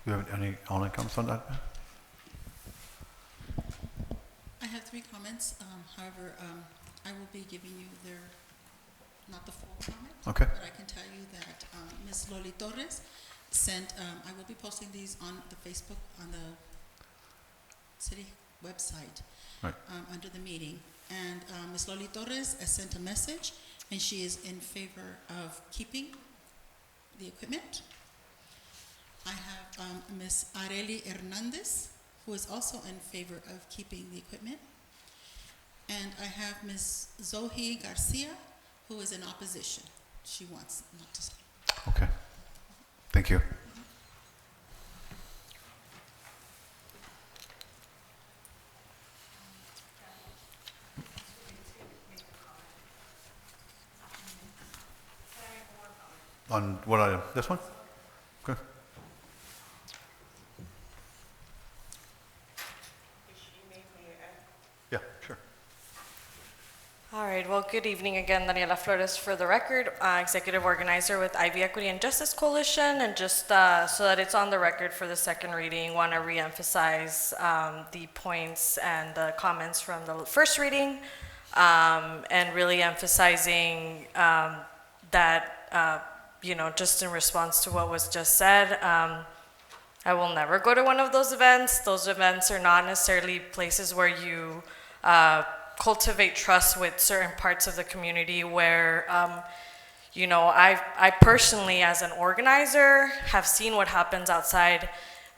Do you have any online comments on that? I have 3 comments. However, I will be giving you their not the full comment. Okay. But I can tell you that Ms. Loli Torres sent, I will be posting these on the Facebook, on the city website. Right. Under the meeting. And Ms. Loli Torres has sent a message, and she is in favor of keeping the equipment. I have Ms. Areli Hernandez, who is also in favor of keeping the equipment. And I have Ms. Zoe Garcia, who is in opposition. She wants not to stay. Okay. Thank you. On what item? This one? Okay. Yeah, sure. All right, well, good evening again. Daniela Flores for the record, executive organizer with Ivy Equity and Justice Coalition. And just so that it's on the record for the second reading, want to reemphasize the points and the comments from the first reading, and really emphasizing that, you know, just in response to what was just said, I will never go to one of those events. Those events are not necessarily places where you cultivate trust with certain parts of the community where, you know, I personally, as an organizer, have seen what happens outside,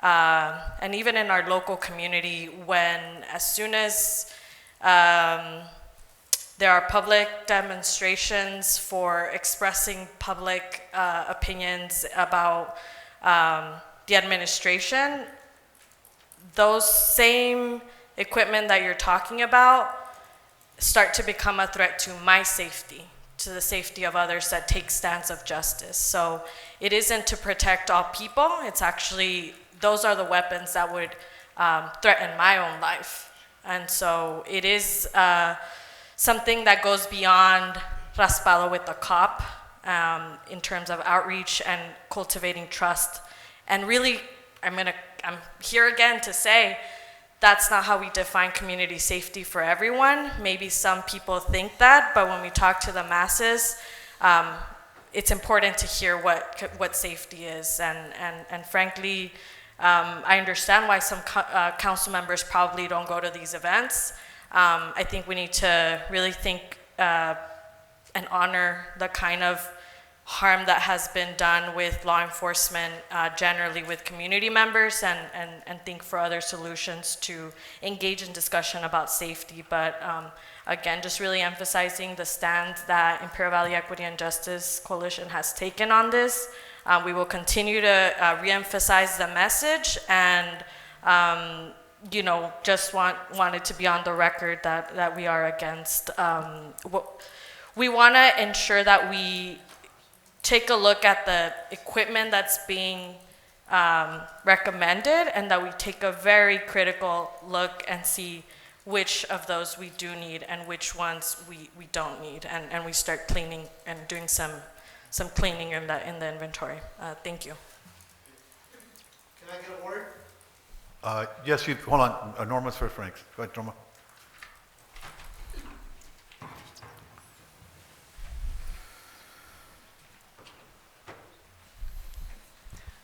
and even in our local community, when as soon as there are public demonstrations for expressing public opinions about the administration, those same equipment that you're talking about start to become a threat to my safety, to the safety of others that take stands of justice. So it isn't to protect all people, it's actually, those are the weapons that would threaten my own life. And so it is something that goes beyond raspado with the cop in terms of outreach and cultivating trust. And really, I'm here again to say that's not how we define community safety for everyone. Maybe some people think that, but when we talk to the masses, it's important to hear what safety is. And frankly, I understand why some council members probably don't go to these events. I think we need to really think and honor the kind of harm that has been done with law enforcement, generally with community members, and think for other solutions to engage in discussion about safety. But again, just really emphasizing the stand that Imperial Valley Equity and Justice Coalition has taken on this. We will continue to reemphasize the message, and you know, just wanted to be on the record that we are against. We want to ensure that we take a look at the equipment that's being recommended, and that we take a very critical look and see which of those we do need and which ones we don't need, and we start cleaning and doing some cleaning in the inventory. Thank you. Can I get a word? Yes, hold on. Norma's first, Franks. Go ahead, Norma.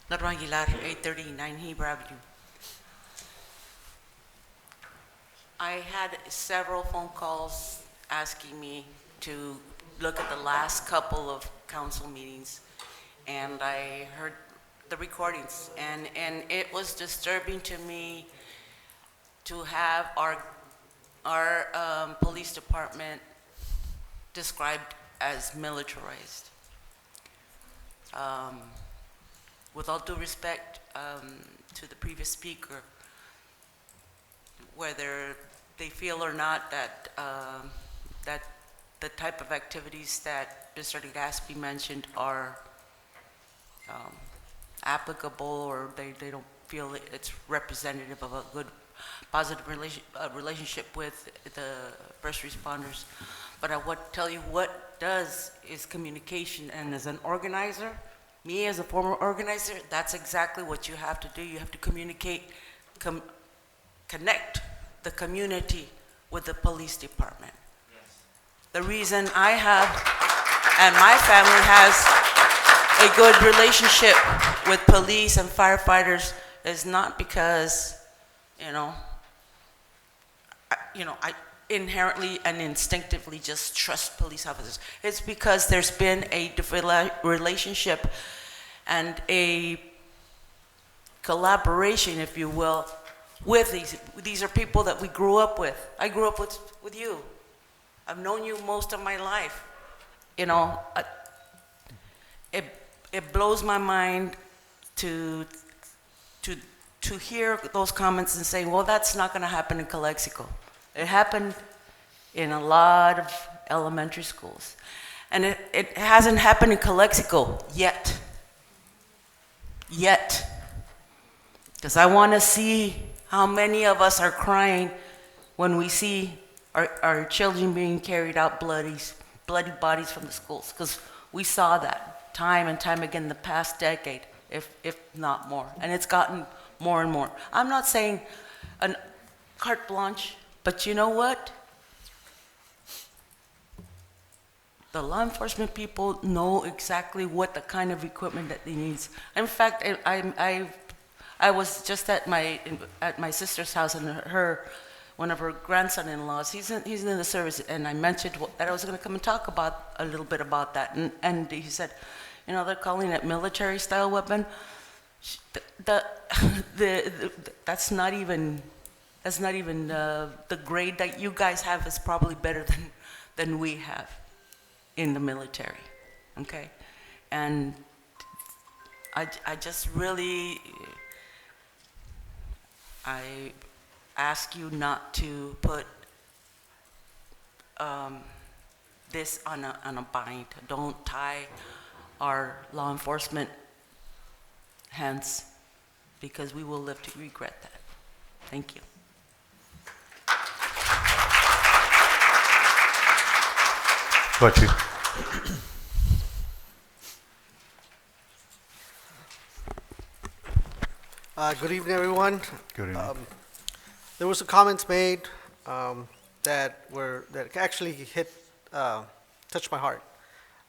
Norma Aguilar, 839 Heber Avenue. I had several phone calls asking me to look at the last couple of council meetings, and I heard the recordings, and it was disturbing to me to have our police department described as militarized. With all due respect to the previous speaker, whether they feel or not that that the type of activities that Mr. Legaspi mentioned are applicable, or they don't feel it's representative of a good, positive relationship with the first responders. But I would tell you what does is communication, and as an organizer, me as a former organizer, that's exactly what you have to do. You have to communicate, connect the community with the police department. Yes. The reason I have And my family has a good relationship with police and firefighters is not because, I inherently and instinctively just trust police officers. It's because there's been a relationship and a collaboration, if you will, with these. These are people that we grew up with. I grew up with you. I've known you most of my life. It blows my mind to hear those comments and say, well, that's not going to happen in Calexico. It happened in a lot of elementary schools. And it hasn't happened in Calexico yet. Yet. Because I want to see how many of us are crying when we see our children being carried out bloody bodies from the schools. Because we saw that time and time again the past decade, if not more. And it's gotten more and more. I'm not saying a carte blanche, but you know what? The law enforcement people know exactly what the kind of equipment that they need. In fact, I was just at my sister's house, and one of her grandson-in-laws, he's in the service, and I mentioned that I was going to come and talk about a little bit about that, and he said, they're calling it military-style weapon. That's not even the grade that you guys have is probably better than we have in the military, okay? And I just really, I ask you not to put this on a bind. Don't tie our law enforcement hands, because we will live to regret that. Thank you. Got you. Good evening, everyone. Good evening. There were some comments made that actually touched my heart.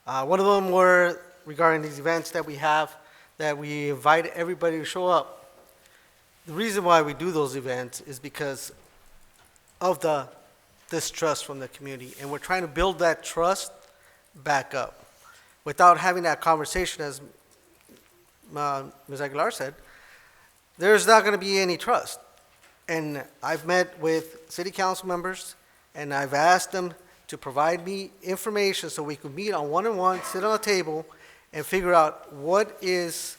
One of them were regarding these events that we have, that we invite everybody to show up. The reason why we do those events is because of the distrust from the community, and we're trying to build that trust back up. Without having that conversation, as Ms. Aguilar said, there's not going to be any trust. And I've met with city council members, and I've asked them to provide me information so we could meet on one-on-one, sit on a table, and figure out what is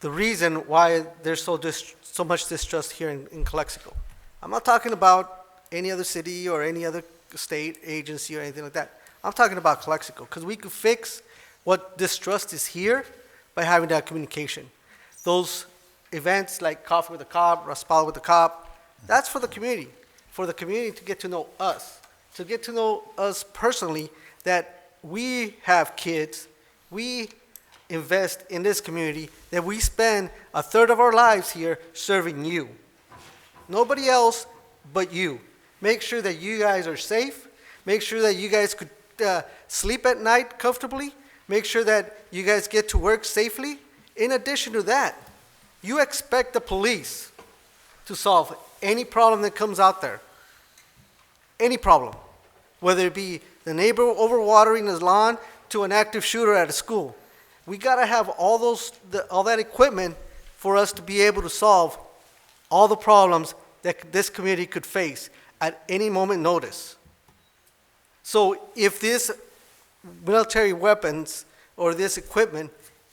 the reason why there's so much distrust here in Calexico. I'm not talking about any other city or any other state agency or anything like that. I'm talking about Calexico, because we could fix what distrust is here by having that communication. Those events like Coffee with the Cop, Raspal with the Cop, that's for the community to get to know us, to get to know us personally, that we have kids, we invest in this community, that we spend a third of our lives here serving you. Nobody else but you. Make sure that you guys are safe. Make sure that you guys could sleep at night comfortably. Make sure that you guys get to work safely. In addition to that, you expect the police to solve any problem that comes out there. Any problem. Whether it be the neighbor overwatering his lawn to an active shooter at a school. We got to have all that equipment for us to be able to solve all the problems that this community could face at any moment notice. So if this military weapons or this equipment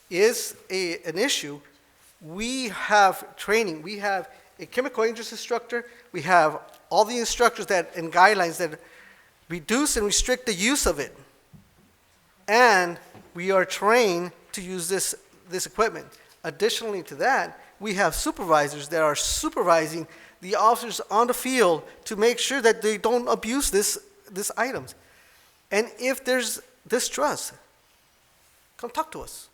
is an issue, we have training. We have a chemical agents instructor. We have all the instructors and guidelines that reduce and restrict the use of it. And we are trained to use this equipment. Additionally to that, we have supervisors that are supervising the officers on the field to make sure that they don't abuse these items. And if there's distrust, come talk to us.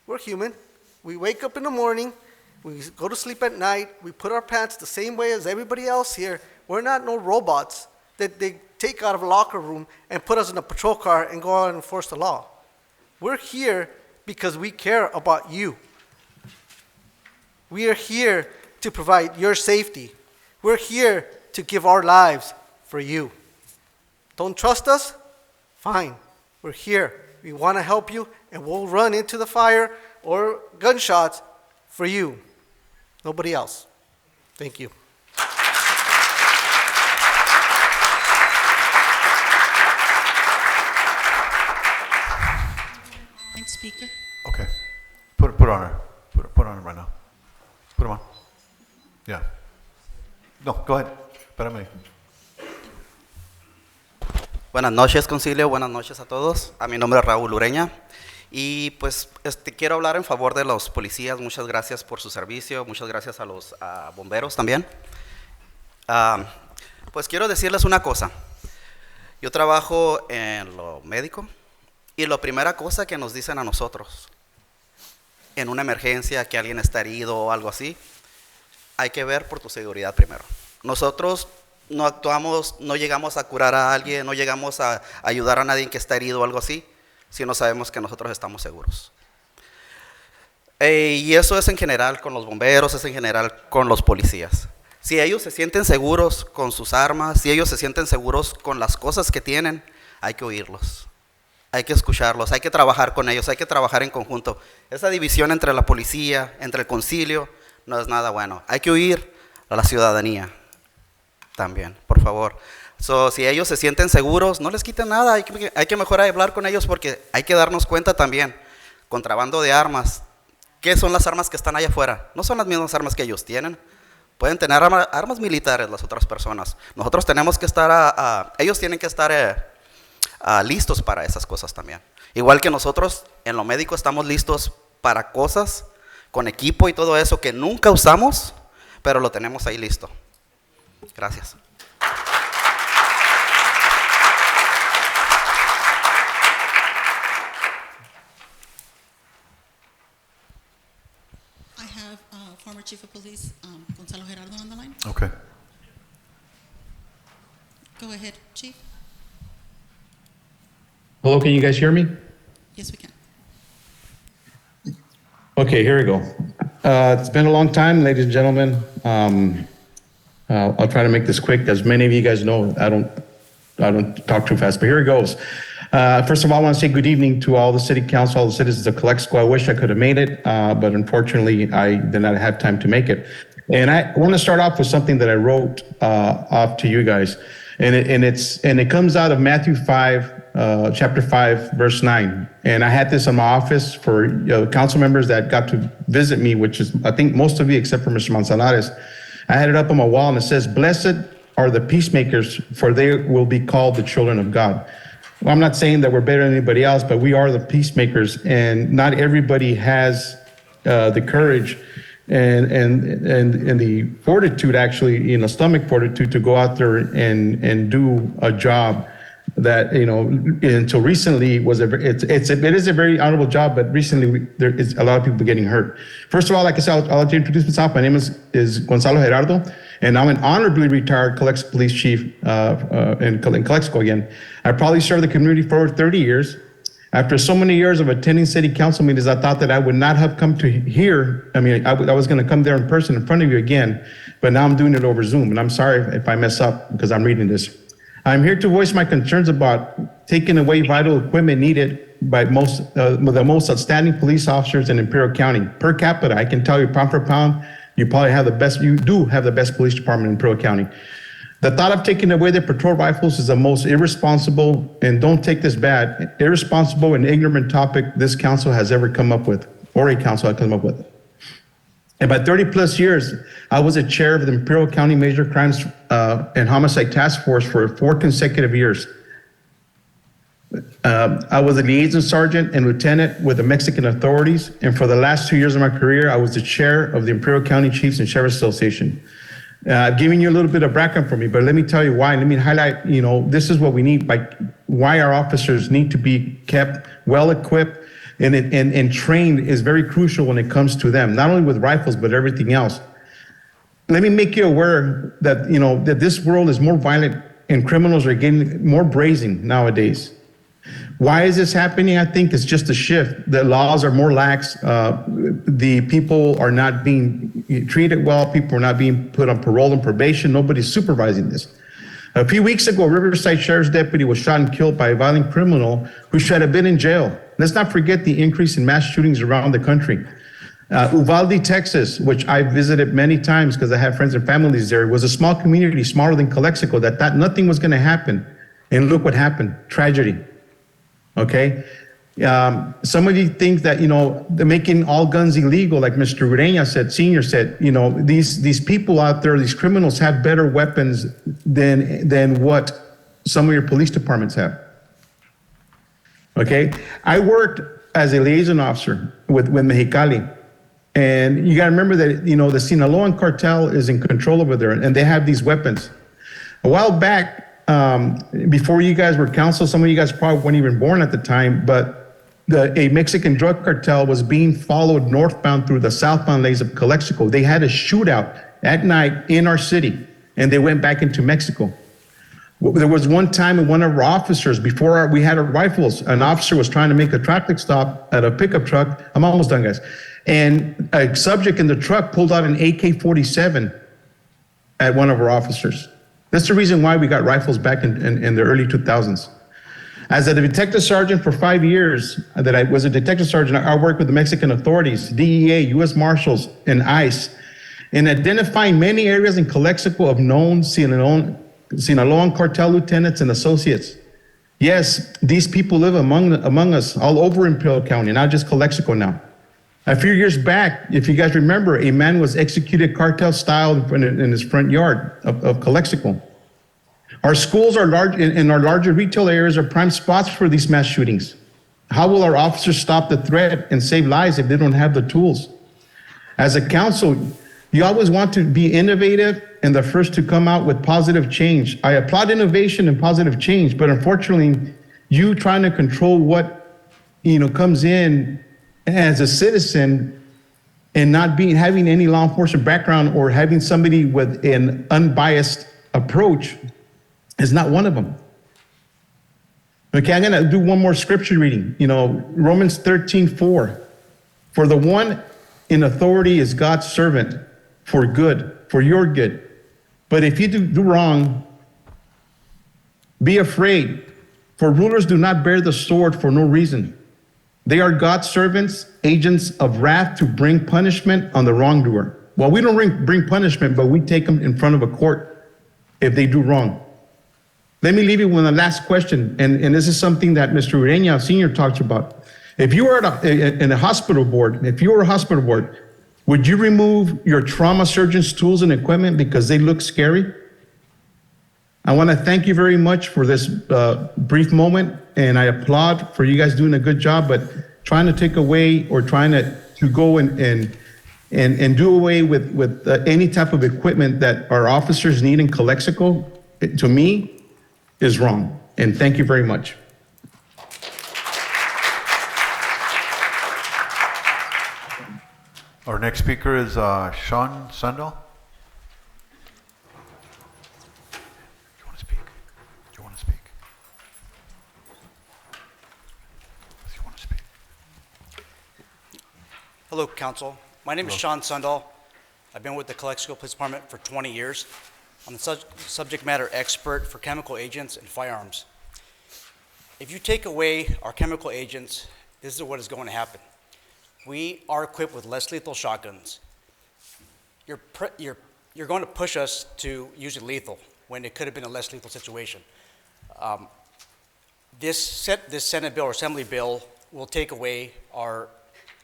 We're human. We wake up in the morning, we go to sleep at night, we put our pants the same way as everybody else here. We're not no robots that they take out of a locker room and put us in a patrol car and go out and enforce the law. We're here because we care about you. We are here to provide your safety. We're here to give our lives for you. Don't trust us? Fine. We're here. We want to help you, and we'll run into the fire or gunshots for you. Nobody else. Thank you. Next speaker. Okay. Put on her. Put on her right now. Put them on. Yeah. No, go ahead. Espérame. Buenas noches, Concilio. Buenas noches a todos. A mi nombre es Raúl Ureña. Y pues quiero hablar en favor de los policías. Muchas gracias por su servicio. Muchas gracias a los bomberos también. Pues quiero decirles una cosa. Yo trabajo en lo médico y la primera cosa que nos dicen a nosotros en una emergencia, que alguien está herido o algo así, hay que ver por tu seguridad primero. Nosotros no actuamos, no llegamos a curar a alguien, no llegamos a ayudar a nadie que está herido o algo así, si no sabemos que nosotros estamos seguros. Y eso es en general con los bomberos, es en general con los policías. Si ellos se sienten seguros con sus armas, si ellos se sienten seguros con las cosas que tienen, hay que oírlos. Hay que escucharlos, hay que trabajar con ellos, hay que trabajar en conjunto. Esa división entre la policía, entre el concilio, no es nada bueno. Hay que oír a la ciudadanía también, por favor. Si ellos se sienten seguros, no les quiten nada, hay que mejor hablar con ellos porque hay que darnos cuenta también, contrabando de armas, ¿qué son las armas que están allá afuera? No son las mismas armas que ellos tienen. Pueden tener armas militares las otras personas. Nosotros tenemos que estar, ellos tienen que estar listos para esas cosas también. Igual que nosotros en lo médico estamos listos para cosas con equipo y todo eso que nunca usamos, pero lo tenemos ahí listo. Gracias. I have former Chief of Police Gonzalo Gerardo on the line. Okay. Go ahead, Chief. Hello, can you guys hear me? Yes, we can. Okay, here we go. It's been a long time, ladies and gentlemen. I'll try to make this quick. As many of you guys know, I don't talk too fast, but here it goes. First of all, I want to say good evening to all the city council, all the citizens of Calexico. I wish I could have made it, but unfortunately, I did not have time to make it. And I want to start off with something that I wrote off to you guys, and it comes out of Matthew 5. Chapter 5, verse 9. And I had this in my office for council members that got to visit me, which is, I think, most of you except for Mr. Manzanares. I had it up on my wall and it says, "Blessed are the peacemakers, for they will be called the children of God." Well, I'm not saying that we're better than anybody else, but we are the peacemakers, and not everybody has the courage and the fortitude, actually, stomach fortitude to go out there and do a job that, until recently it is a very honorable job, but recently there is a lot of people getting hurt. First of all, like I said, I'll introduce myself. My name is Gonzalo Gerardo, and I'm an honorably retired Calexico police chief in Calexico again. I probably served the community for over 30 years. After so many years of attending city council meetings, I thought that I would not have come to here. I mean, I was going to come there in person in front of you again, but now I'm doing it over Zoom, and I'm sorry if I mess up because I'm reading this. I'm here to voice my concerns about taking away vital equipment needed by the most outstanding police officers in Imperial County. Per capita, I can tell you, pound for pound, you do have the best police department in Imperial County. The thought of taking away the patrol rifles is the most irresponsible, and don't take this bad, irresponsible and ignorant topic this council has ever come up with, or a council has come up with. And by 30 plus years, I was a chair of the Imperial County Major Crimes and Homicide Task Force for 4 consecutive years. I was a liaison sergeant and lieutenant with the Mexican authorities. And for the last 2 years of my career, I was the chair of the Imperial County Chiefs and Sheriffs Association. I've given you a little bit of background for me, but let me tell you why. Let me highlight, this is what we need, why our officers need to be kept well equipped. And trained is very crucial when it comes to them, not only with rifles, but everything else. Let me make you aware that, that this world is more violent and criminals are getting more brazen nowadays. Why is this happening? I think it's just a shift. The laws are more lax. The people are not being treated well. People are not being put on parole and probation. Nobody's supervising this. A few weeks ago, a Riverside Sheriff's deputy was shot and killed by a violent criminal who should have been in jail. Let's not forget the increase in mass shootings around the country. Uvalde, Texas, which I visited many times because I have friends and families there, was a small community, smaller than Calexico, that thought nothing was going to happen. And look what happened, tragedy. Okay? Some of you think that, they're making all guns illegal, like Mr. Ureña said, Senior said, these people out there, these criminals have better weapons than what some of your police departments have. Okay? I worked as a liaison officer with Mexicali. And you got to remember that, the Sinaloan cartel is in control over there, and they have these weapons. A while back, before you guys were counsel, some of you guys probably weren't even born at the time, but a Mexican drug cartel was being followed northbound through the southbound lanes of Calexico. They had a shootout at night in our city, and they went back into Mexico. There was one time when one of our officers, before we had our rifles, an officer was trying to make a traffic stop at a pickup truck. I'm almost done, guys. And a subject in the truck pulled out an AK-47 at one of our officers. That's the reason why we got rifles back in the early 2000s. As a detective sergeant for 5 years, that I was a detective sergeant, I worked with the Mexican authorities, DEA, U.S. Marshals, and ICE, in identifying many areas in Calexico of known Sinaloan cartel lieutenants and associates. Yes, these people live among us all over Imperial County, not just Calexico now. A few years back, if you guys remember, a man was executed cartel style in his front yard of Calexico. Our schools are large, and our larger retail areas are prime spots for these mass shootings. How will our officers stop the threat and save lives if they don't have the tools? As a council, you always want to be innovative and the first to come out with positive change. I applaud innovation and positive change, but unfortunately, you trying to control what comes in as a citizen and not having any law enforcement background or having somebody with an unbiased approach is not one of them. Okay, I'm gonna do one more scripture reading. Romans 13:4. For the one in authority is God's servant for good, for your good. But if you do wrong, be afraid, for rulers do not bear the sword for no reason. They are God's servants, agents of wrath to bring punishment on the wrongdoer. Well, we don't bring punishment, but we take them in front of a court if they do wrong. Let me leave you with a last question, and this is something that Mr. Ureña Sr. talks about. If you were in a hospital board, would you remove your trauma surgeon's tools and equipment because they look scary? I want to thank you very much for this brief moment, and I applaud for you guys doing a good job, but trying to take away or trying to go and do away with any type of equipment that our officers need in Calexico, to me, is wrong. And thank you very much. Our next speaker is Sean Sundell. Hello, Council. My name is Sean Sundell. I've been with the Calexico Police Department for 20 years. I'm the subject matter expert for chemical agents and firearms. If you take away our chemical agents, this is what is going to happen. We are equipped with less lethal shotguns. You're going to push us to use it lethal when it could have been a less lethal situation. This Senate bill or Assembly bill will take away our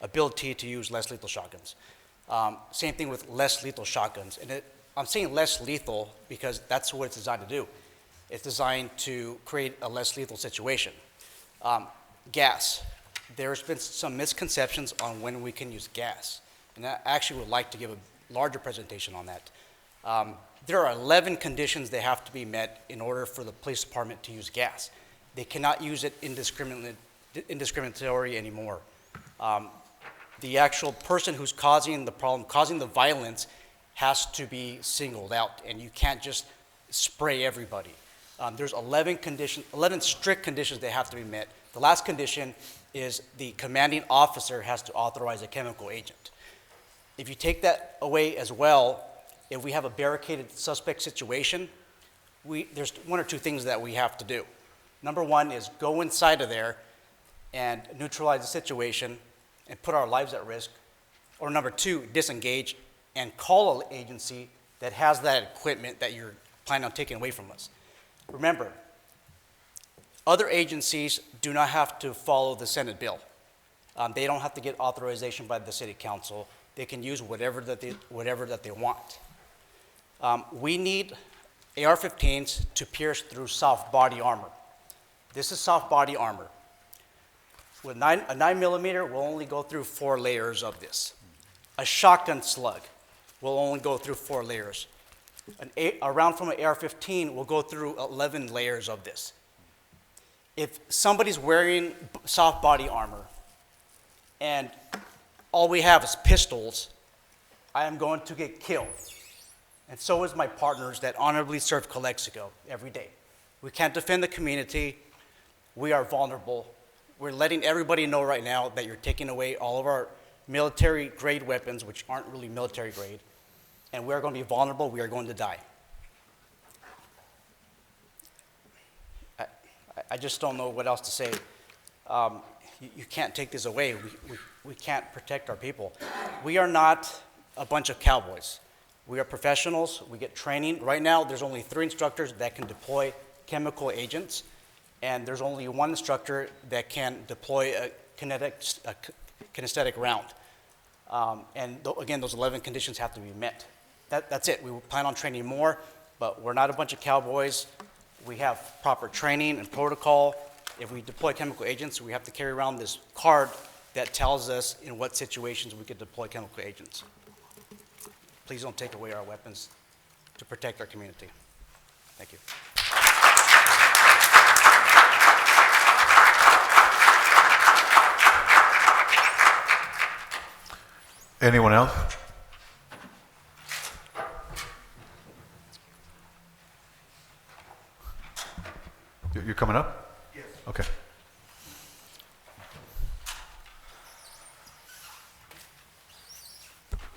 ability to use less lethal shotguns. Same thing with less lethal shotguns. And I'm saying less lethal because that's what it's designed to do. It's designed to create a less lethal situation. Gas. There's been some misconceptions on when we can use gas. And I actually would like to give a larger presentation on that. There are 11 conditions that have to be met in order for the police department to use gas. They cannot use it indiscriminatory anymore. The actual person who's causing the problem, causing the violence, has to be singled out, and you can't just spray everybody. There's 11 strict conditions that have to be met. The last condition is the commanding officer has to authorize a chemical agent. If you take that away as well, if we have a barricaded suspect situation, there's one or two things that we have to do. Number one is go inside of there and neutralize the situation and put our lives at risk. Or number two, disengage and call an agency that has that equipment that you're planning on taking away from us. Remember, other agencies do not have to follow the Senate bill. They don't have to get authorization by the City Council. They can use whatever that they want. We need AR-15s to pierce through soft body armor. This is soft body armor. With a 9mm, we'll only go through 4 layers of this. A shotgun slug will only go through 4 layers. A round from an AR-15 will go through 11 layers of this. If somebody's wearing soft body armor and all we have is pistols, I am going to get killed. And so is my partners that honorably serve Calexico every day. We can't defend the community. We are vulnerable. We're letting everybody know right now that you're taking away all of our military-grade weapons, which aren't really military-grade, and we are going to be vulnerable. We are going to die. I just don't know what else to say. You can't take this away. We can't protect our people. We are not a bunch of cowboys. We are professionals. We get training. Right now, there's only 3 instructors that can deploy chemical agents, and there's only 1 instructor that can deploy a kinesthetic round. Again, those 11 conditions have to be met. That's it. We plan on training more, but we're not a bunch of cowboys. We have proper training and protocol. If we deploy chemical agents, we have to carry around this card that tells us in what situations we could deploy chemical agents. Please don't take away our weapons to protect our community. Thank you. Anyone else? You're coming up? Yes. Okay.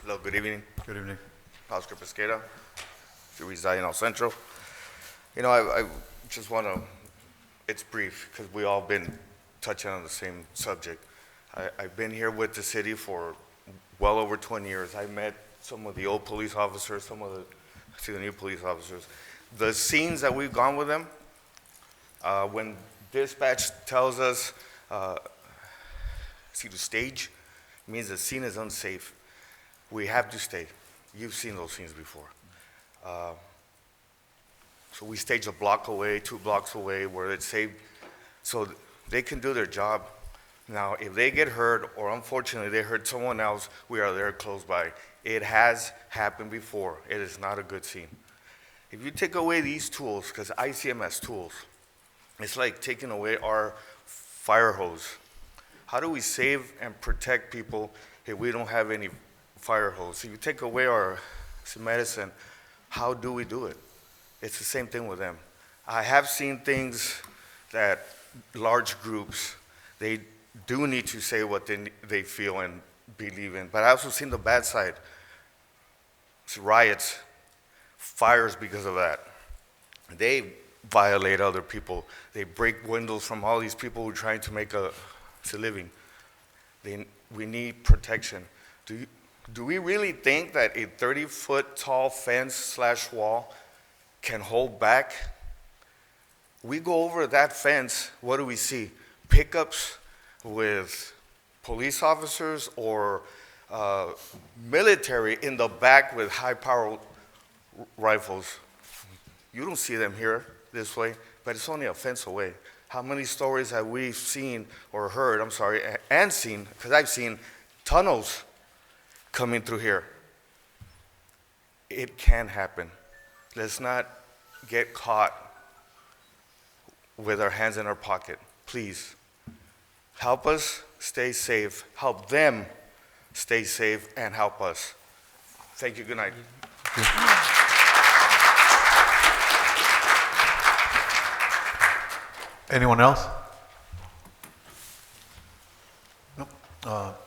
Hello, good evening. Good evening. Oscar Pesquera, if you reside in El Centro. You know, I just want to, it's brief, because we all been touching on the same subject. I've been here with the city for well over 20 years. I met some of the old police officers, some of the new police officers. The scenes that we've gone with them, when dispatch tells us, see the stage, means the scene is unsafe. We have to stay. You've seen those scenes before. So we stage a block away, 2 blocks away, where it's safe, so they can do their job. Now, if they get hurt, or unfortunately they hurt someone else, we are there close by. It has happened before. It is not a good scene. If you take away these tools, because I see them as tools, it's like taking away our fire hose. How do we save and protect people if we don't have any fire hose? If you take away our medicine, how do we do it? It's the same thing with them. I have seen things that large groups, they do need to say what they feel and believe in, but I also seen the bad side. It's riots, fires because of that. They violate other people. They break windows from all these people who are trying to make a living. We need protection. Do we really think that a 30-foot tall fence/wall can hold back? We go over that fence, what do we see? Pickups with police officers or military in the back with high-powered rifles. You don't see them here this way, but it's only a fence away. How many stories have we seen or heard, and seen, because I've seen tunnels coming through here. It can happen. Let's not get caught with our hands in our pocket. Please, help us stay safe. Help them stay safe and help us. Thank you. Good night. Anyone else? Nope.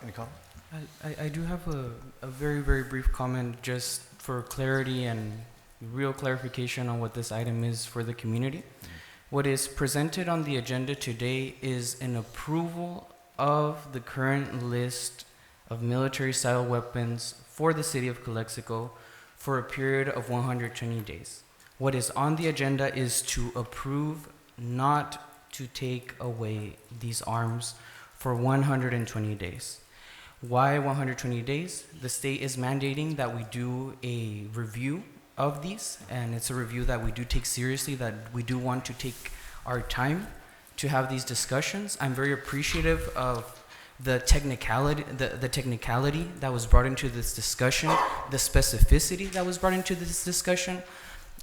Any comment? I do have a very, very brief comment just for clarity and real clarification on what this item is for the community. What is presented on the agenda today is an approval of the current list of military-style weapons for the city of Calexico for a period of 120 days. What is on the agenda is to approve not to take away these arms for 120 days. Why 120 days? The state is mandating that we do a review of these, and it's a review that we do take seriously, that we do want to take our time to have these discussions. I'm very appreciative of the technicality that was brought into this discussion, the specificity that was brought into this discussion.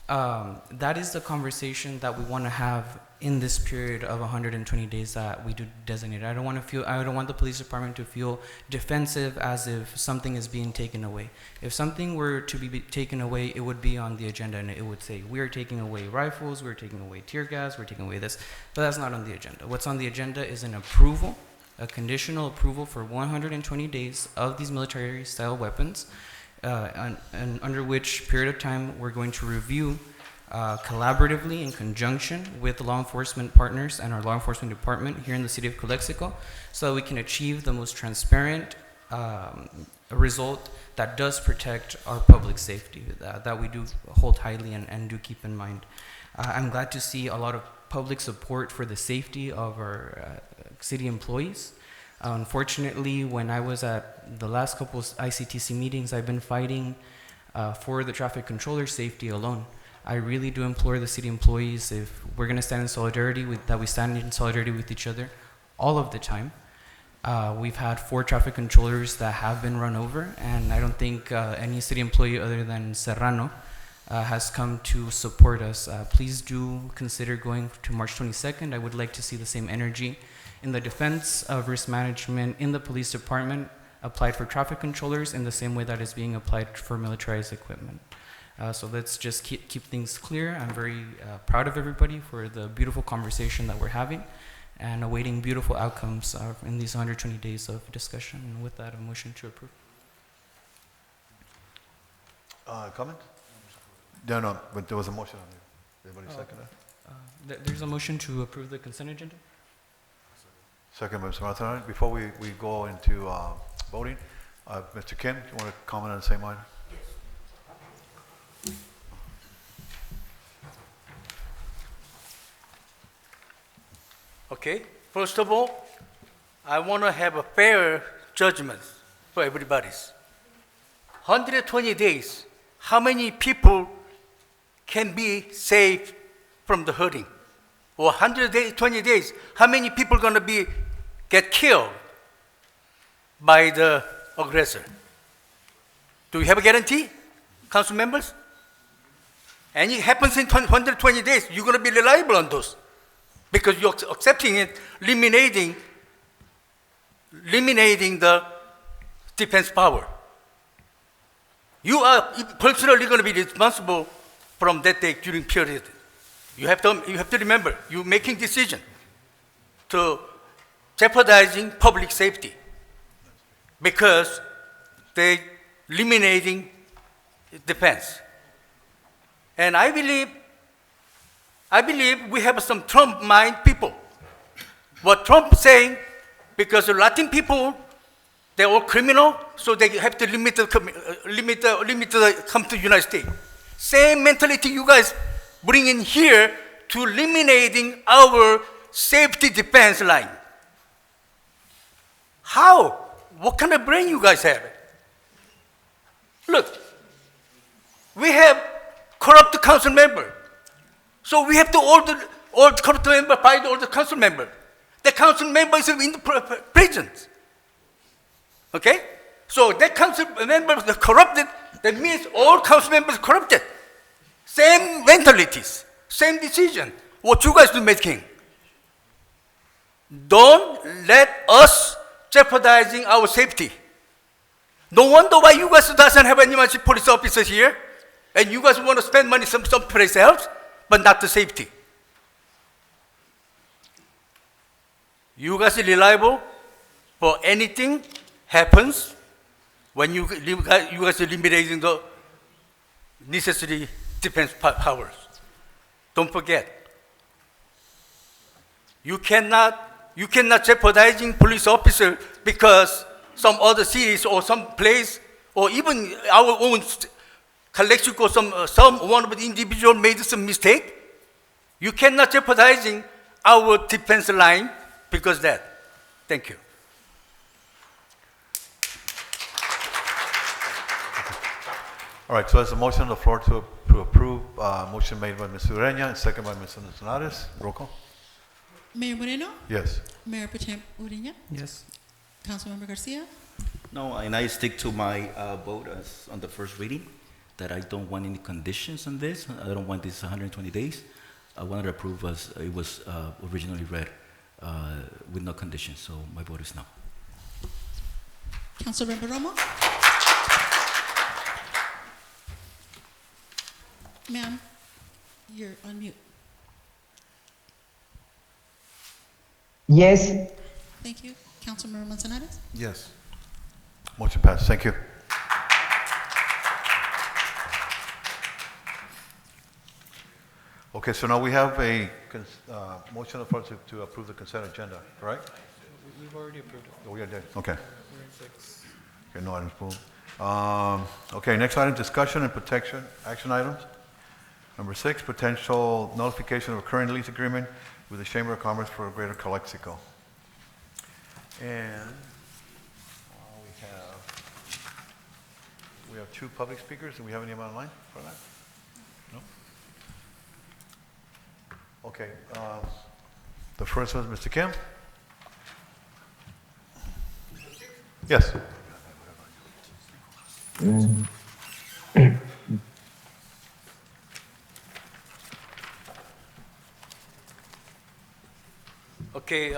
That is the conversation that we want to have in this period of 120 days that we do designate. I don't want the police department to feel defensive as if something is being taken away. If something were to be taken away, it would be on the agenda and it would say, we're taking away rifles, we're taking away tear gas, we're taking away this, but that's not on the agenda. What's on the agenda is an approval, a conditional approval for 120 days of these military-style weapons, and under which period of time we're going to review collaboratively in conjunction with the law enforcement partners and our law enforcement department here in the city of Calexico so that we can achieve the most transparent result that does protect our public safety, that we do hold highly and do keep in mind. I'm glad to see a lot of public support for the safety of our city employees. Unfortunately, when I was at the last couple of ICTC meetings, I've been fighting for the traffic controller safety alone. I really do implore the city employees, if we're going to stand in solidarity, that we stand in solidarity with each other all of the time. We've had 4 traffic controllers that have been run over, and I don't think any city employee other than Serrano has come to support us. Please do consider going to March 22nd. I would like to see the same energy in the defense of risk management in the police department applied for traffic controllers in the same way that is being applied for militarized equipment. So let's just keep things clear. I'm very proud of everybody for the beautiful conversation that we're having and awaiting beautiful outcomes in these 120 days of discussion. And with that, a motion to approve. Comment? No, but there was a motion on there. Everybody second that? There's a motion to approve the consent agenda. Second by Mr. Martinez. Before we go into voting, Mr. Kim, do you want to comment on the same item? Okay, first of all, I want to have a fair judgment for everybody's. 120 days, how many people can be saved from the hurting? Or 120 days, how many people are going to get killed by the aggressor? Do we have a guarantee, council members? And it happens in 120 days, you're going to be reliable on those. Because you're accepting it, eliminating the defense power. You are personally going to be responsible from that day during period. You have to remember, you're making decision to jeopardizing public safety because they eliminating defense. And I believe we have some Trump mind people. What Trump is saying, because the Latin people, they're all criminal, so they have to limit the come to the United States. Same mentality you guys bring in here to eliminating our safety defense line. How? What kind of brain you guys have? Look, we have corrupt council member. So we have to order all the council member, find all the council member. The council member is in the prisons. Okay? So that council member is corrupted, that means all council members are corrupted. Same mentalities, same decision. What you guys are making. Don't let us jeopardizing our safety. No wonder why you guys doesn't have any much police officers here, and you guys want to spend money someplace else, but not the safety. You guys are reliable for anything happens when you guys are eliminating the necessary defense powers. Don't forget. You cannot jeopardizing police officer because some other cities or some place or even our own Calexico, some one of the individual made some mistake. You cannot jeopardizing our defense line because that. Thank you. All right, so there's a motion on the floor to approve, motion made by Ms. Ureña and second by Ms. Nacionales. Roll call. Mayor Moreno? Yes. Mayor Potem Ureña? Yes. Councilmember Garcia? No, and I stick to my vote as on the first reading, that I don't want any conditions on this. I don't want this 120 days. I wanted to approve as it was originally read with no conditions, so my vote is no. Councilmember Romo? Ma'am, you're on mute. Yes. Thank you. Councilmember Manzanares? Yes. Motion passed. Thank you. Okay, so now we have a motion on the floor to approve the consent agenda, right? We've already approved it. Oh, we did. Okay. We're in 6. Okay, no items pulled. Okay, next item, discussion and protection, action items. Number 6, potential notification of a current lease agreement with the Chamber of Commerce for Greater Calexico. And we have 2 public speakers. Do we have any online for that? No? Okay, the first one is Mr. Kim. Yes. Okay,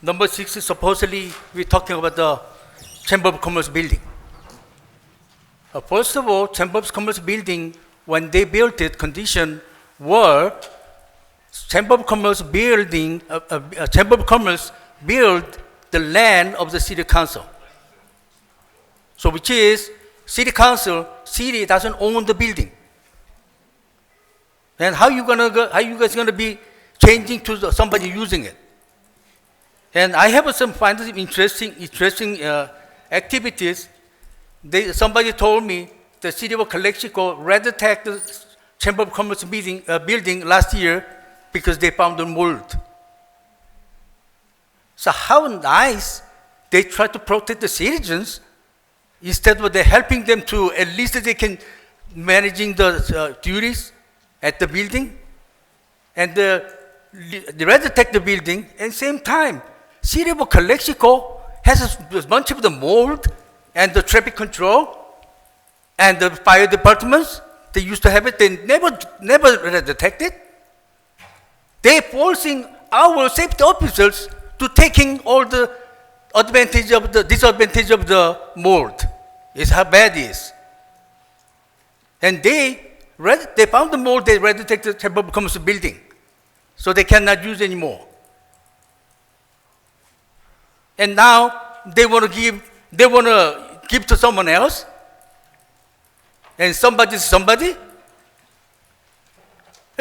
number 6 is supposedly we're talking about the Chamber of Commerce building. First of all, Chamber of Commerce building, when they built it, condition were Chamber of Commerce building, Chamber of Commerce built the land of the city council. So which is city council, city doesn't own the building. And how you guys gonna be changing to somebody using it? And I have some find interesting activities. Somebody told me the city of Calexico rather take the Chamber of Commerce building last year because they found the mold. So how nice they try to protect the citizens instead of they helping them to at least they can managing the duties at the building, and they rather take the building. And same time, city of Calexico has a bunch of the mold and the traffic control and the fire departments. They used to have it. They never detect it. They're forcing our safety officers to taking all the disadvantage of the mold. It's how bad it is. And they found the mold. They rather take the Chamber of Commerce building, so they cannot use anymore. And now they want to give to someone else, and somebody.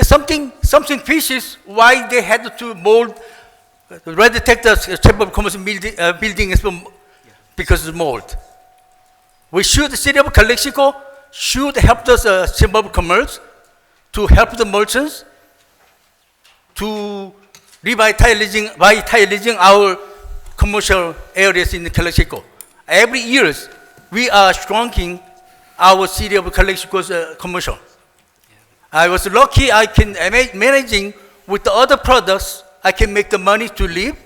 Something fishes why they had to mold, rather take the Chamber of Commerce building because of mold. The city of Calexico should help the Chamber of Commerce to help the merchants to revitalizing our commercial areas in Calexico. Every year, we are strengthening our city of Calexico's commercial. I was lucky I can managing with the other products, I can make the money to live,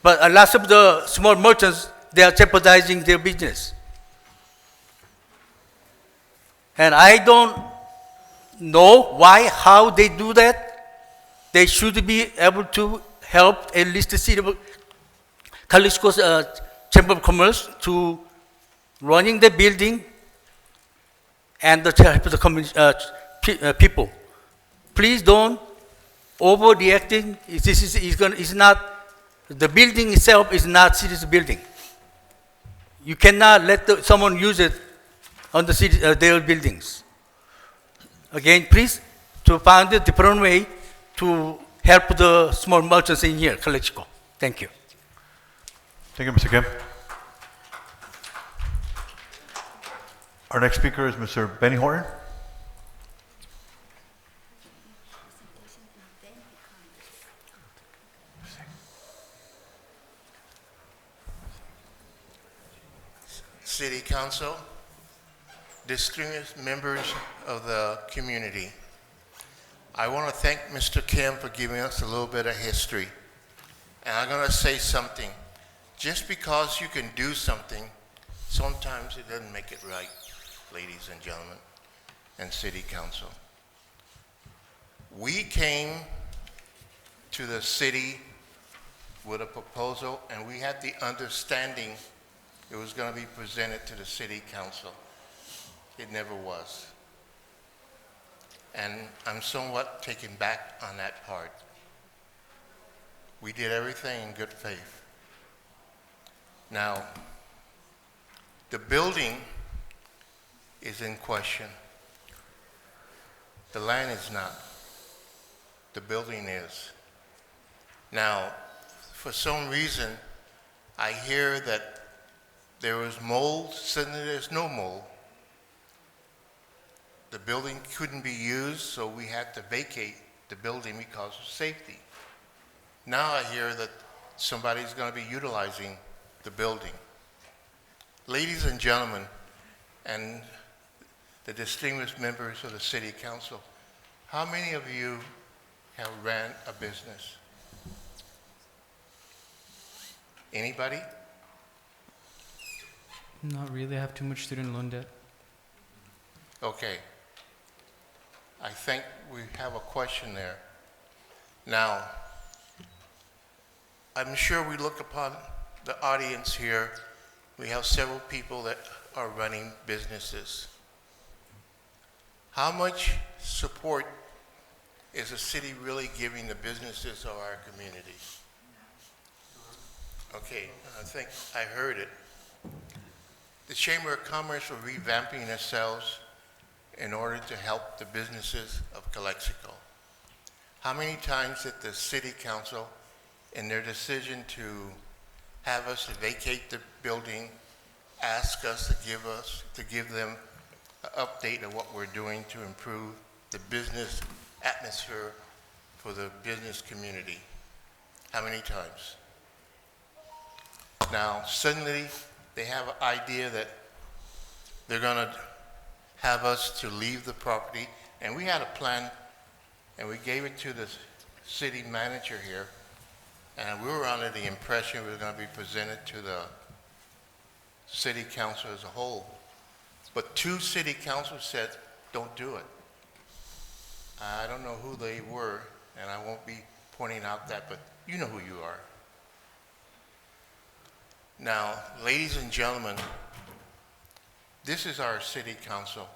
but a lot of the small merchants, they are jeopardizing their business. And I don't know how they do that. They should be able to help at least the city of Calexico's Chamber of Commerce to running the building and to help the people. Please don't overreacting. This is not The building itself is not city's building. You cannot let someone use it on the city, their buildings. Again, please, to find a different way to help the small merchants in here, Calexico. Thank you. Thank you, Mr. Kim. Our next speaker is Mr. Benny Horton. City Council, distinguished members of the community. I want to thank Mr. Kim for giving us a little bit of history. And I'm going to say something. Just because you can do something, sometimes it doesn't make it right, ladies and gentlemen, and City Council. We came to the city with a proposal, and we had the understanding it was going to be presented to the City Council. It never was. And I'm somewhat taken back on that part. We did everything in good faith. Now, the building is in question. The land is not. The building is. Now, for some reason, I hear that there was mold, suddenly there's no mold. The building couldn't be used, so we had to vacate the building because of safety. Now I hear that somebody's going to be utilizing the building. Ladies and gentlemen, and the distinguished members of the City Council, how many of you have ran a business? Anybody? Not really. I have too much student loan debt. Okay. I think we have a question there. Now, I'm sure we look upon the audience here. We have several people that are running businesses. How much support is the city really giving the businesses of our community? Okay, I think I heard it. The Chamber of Commerce are revamping themselves in order to help the businesses of Calexico. How many times did the City Council, in their decision to have us vacate the building, ask us to give them an update of what we're doing to improve the business atmosphere for the business community? How many times? Now, suddenly, they have an idea that they're going to have us to leave the property, and we had a plan, and we gave it to the city manager here, and we were under the impression we were going to be presented to the City Council as a whole. But 2 city councils said, don't do it. I don't know who they were, and I won't be pointing out that, but you know who you are. Now, ladies and gentlemen, this is our City Council.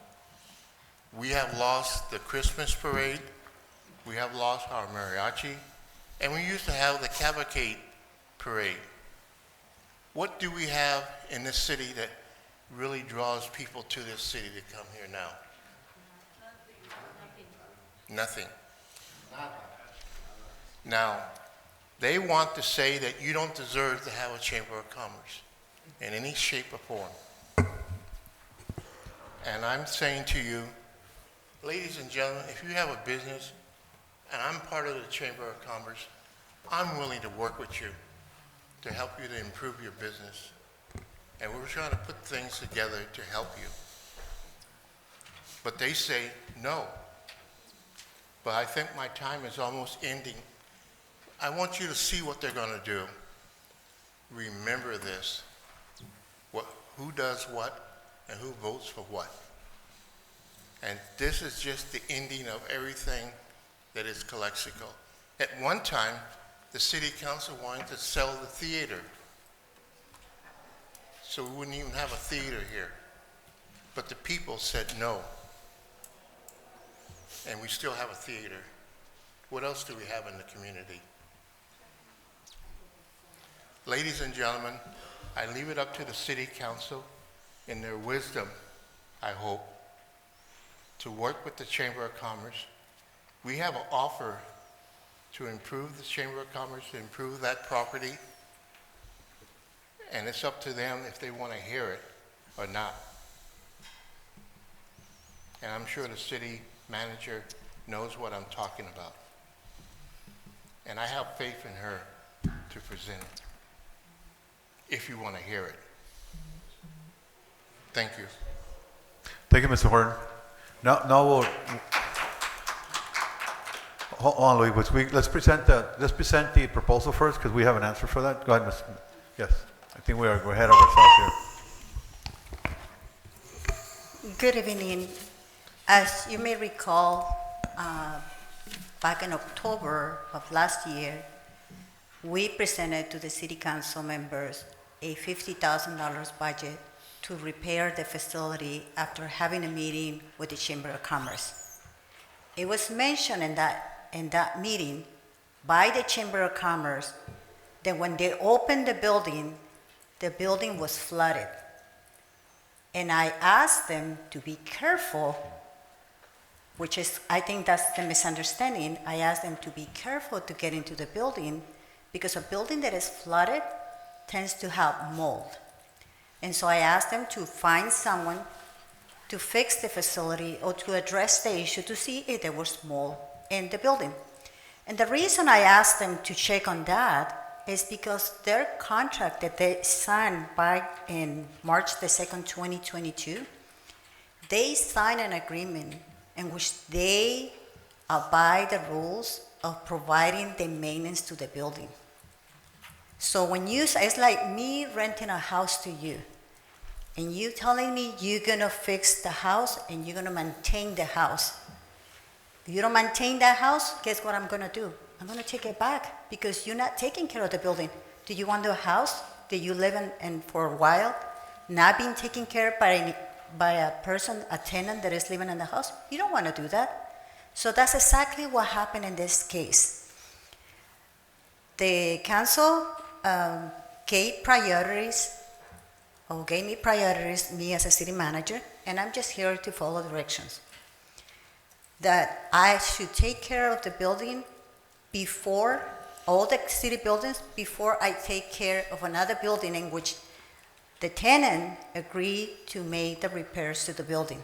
We have lost the Christmas parade. We have lost our mariachi. And we used to have the cavalcade parade. What do we have in this city that really draws people to this city to come here now? Nothing. Now, they want to say that you don't deserve to have a Chamber of Commerce in any shape or form. And I'm saying to you, ladies and gentlemen, if you have a business and I'm part of the Chamber of Commerce, I'm willing to work with you to help you to improve your business. And we're trying to put things together to help you. But they say no. But I think my time is almost ending. I want you to see what they're going to do. Remember this. Who does what and who votes for what. And this is just the ending of everything that is Calexico. At one time, the City Council wanted to sell the theater. So we wouldn't even have a theater here. But the people said no. And we still have a theater. What else do we have in the community? Ladies and gentlemen, I leave it up to the city council in their wisdom, I hope, to work with the Chamber of Commerce. We have an offer to improve the Chamber of Commerce, to improve that property, and it's up to them if they want to hear it or not. And I'm sure the city manager knows what I'm talking about. And I have faith in her to present it, if you want to hear it. Thank you. Thank you, Mr. Horton. Now we'll hold on, Louis. Let's present the proposal first because we have an answer for that. Go ahead, Ms. Yes, I think we're ahead of ourselves here. Good evening. As you may recall, back in October of last year, we presented to the city council members a $50,000 budget to repair the facility after having a meeting with the Chamber of Commerce. It was mentioned in that meeting by the Chamber of Commerce that when they opened the building was flooded. And I asked them to be careful, which is, I think that's the misunderstanding. I asked them to be careful to get into the building because a building that is flooded tends to have mold. And so I asked them to find someone to fix the facility or to address the issue to see if there was mold in the building. And the reason I asked them to check on that is because their contract that they signed back in March the 2nd, 2022, they signed an agreement in which they abide the rules of providing the maintenance to the building. So when it's like me renting a house to you, and you telling me you're gonna fix the house and you're gonna maintain the house. If you don't maintain that house, guess what I'm gonna do? I'm gonna take it back because you're not taking care of the building. Do you want the house that you live in for a while not being taken care of by a person, a tenant that is living in the house? You don't want to do that. So that's exactly what happened in this case. The council gave me priorities, me as a city manager, and I'm just here to follow directions. That I should take care of the building before, all the city buildings, before I take care of another building in which the tenant agreed to make the repairs to the building.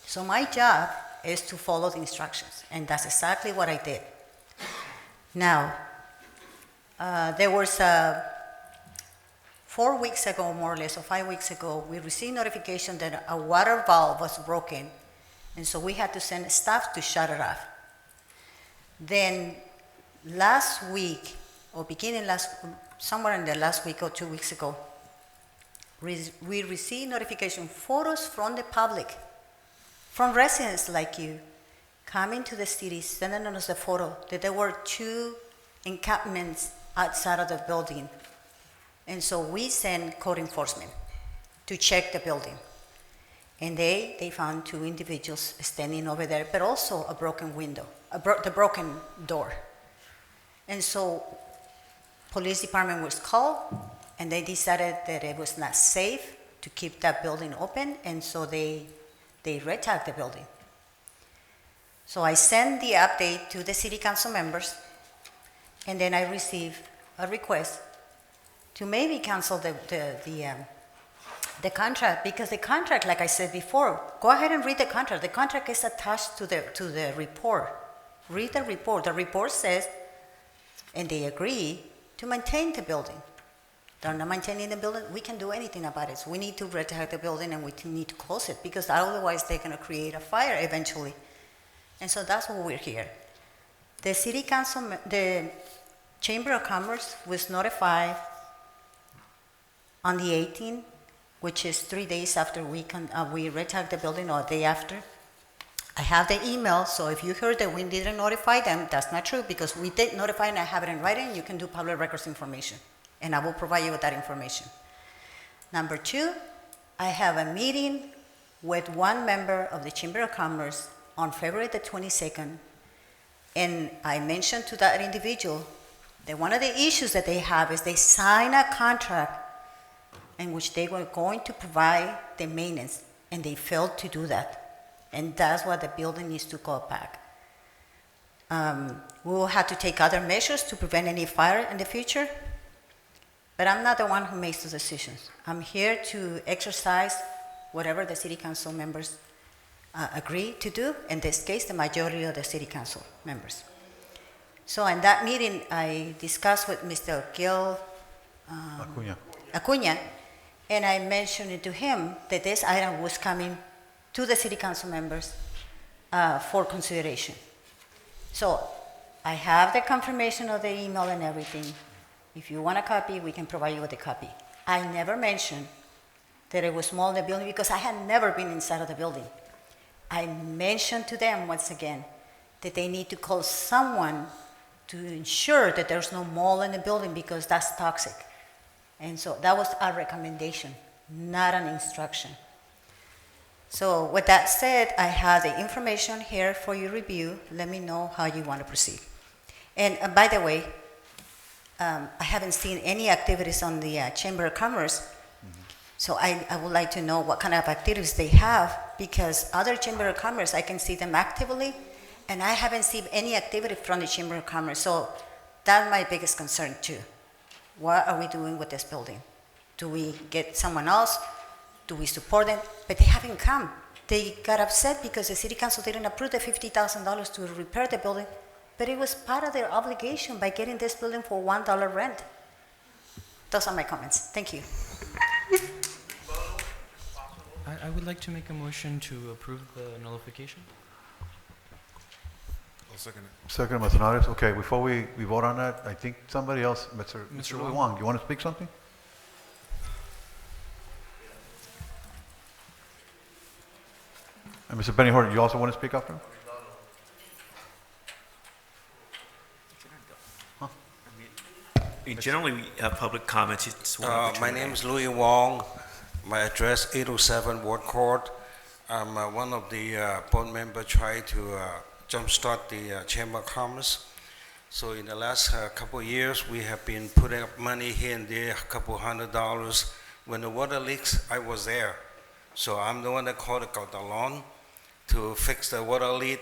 So my job is to follow the instructions, and that's exactly what I did. Now, there was 4 weeks ago, more or less, or 5 weeks ago, we received notification that a water valve was broken, and so we had to send staff to shut it off. Then last week, or somewhere in the last week or 2 weeks ago, we received notification, photos from the public, from residents like you, coming to the city, sending us a photo that there were 2 encampments outside of the building. And so we sent code enforcement to check the building. And they found 2 individuals standing over there, but also a broken window, the broken door. And so police department was called, and they decided that it was not safe to keep that building open, and so they red-tagged the building. So I sent the update to the city council members, and then I received a request to maybe cancel the contract, because the contract, like I said before, go ahead and read the contract. The contract is attached to the report. Read the report. The report says, and they agree to maintain the building. They're not maintaining the building, we can't do anything about it. So we need to red-tag the building and we need to close it because otherwise they're gonna create a fire eventually. And so that's why we're here. The city council, the Chamber of Commerce was notified on the 18th, which is 3 days after we red-tagged the building, or a day after. I have the email, so if you heard that we didn't notify them, that's not true because we did notify and I have it in writing. You can do public records information, and I will provide you with that information. Number 2, I have a meeting with one member of the Chamber of Commerce on February the 22nd, and I mentioned to that individual One of the issues that they have is they sign a contract in which they were going to provide the maintenance, and they failed to do that. And that's why the building needs to go back. We will have to take other measures to prevent any fire in the future, but I'm not the one who makes the decisions. I'm here to exercise whatever the city council members agree to do, in this case, the majority of the city council members. So in that meeting, I discussed with Mr. Gil Acuna, and I mentioned it to him that this item was coming to the city council members for consideration. So I have the confirmation of the email and everything. If you want a copy, we can provide you with a copy. I never mentioned that it was small in the building because I had never been inside of the building. I mentioned to them once again that they need to call someone to ensure that there's no mold in the building because that's toxic. And so that was our recommendation, not an instruction. So with that said, I have the information here for your review. Let me know how you want to proceed. And by the way, I haven't seen any activities on the Chamber of Commerce. So I would like to know what kind of activities they have, because other Chamber of Commerce, I can see them actively, and I haven't seen any activity from the Chamber of Commerce. So that's my biggest concern too. What are we doing with this building? Do we get someone else? Do we support them? But they haven't come. They got upset because the city council didn't approve the $50,000 to repair the building, but it was part of their obligation by getting this building for $1 rent. Those are my comments. Thank you. I would like to make a motion to approve the nullification. I'll second it. Second, Mr. Nares. Okay, before we vote on that, I think somebody else, Mr. Louis Wong. Wong, you want to speak something? And Mr. Benny Horton, you also want to speak after him? Generally, we have public comments. It's one My opportunity. name is Louis Wong. My address 807 Ward Court. I'm one of the board members trying to jumpstart the Chamber of Commerce. So in the last couple of years, we have been putting up money here and there, a couple $100. When the water leaks, I was there. So I'm the one that called the Calderon to fix the water leak,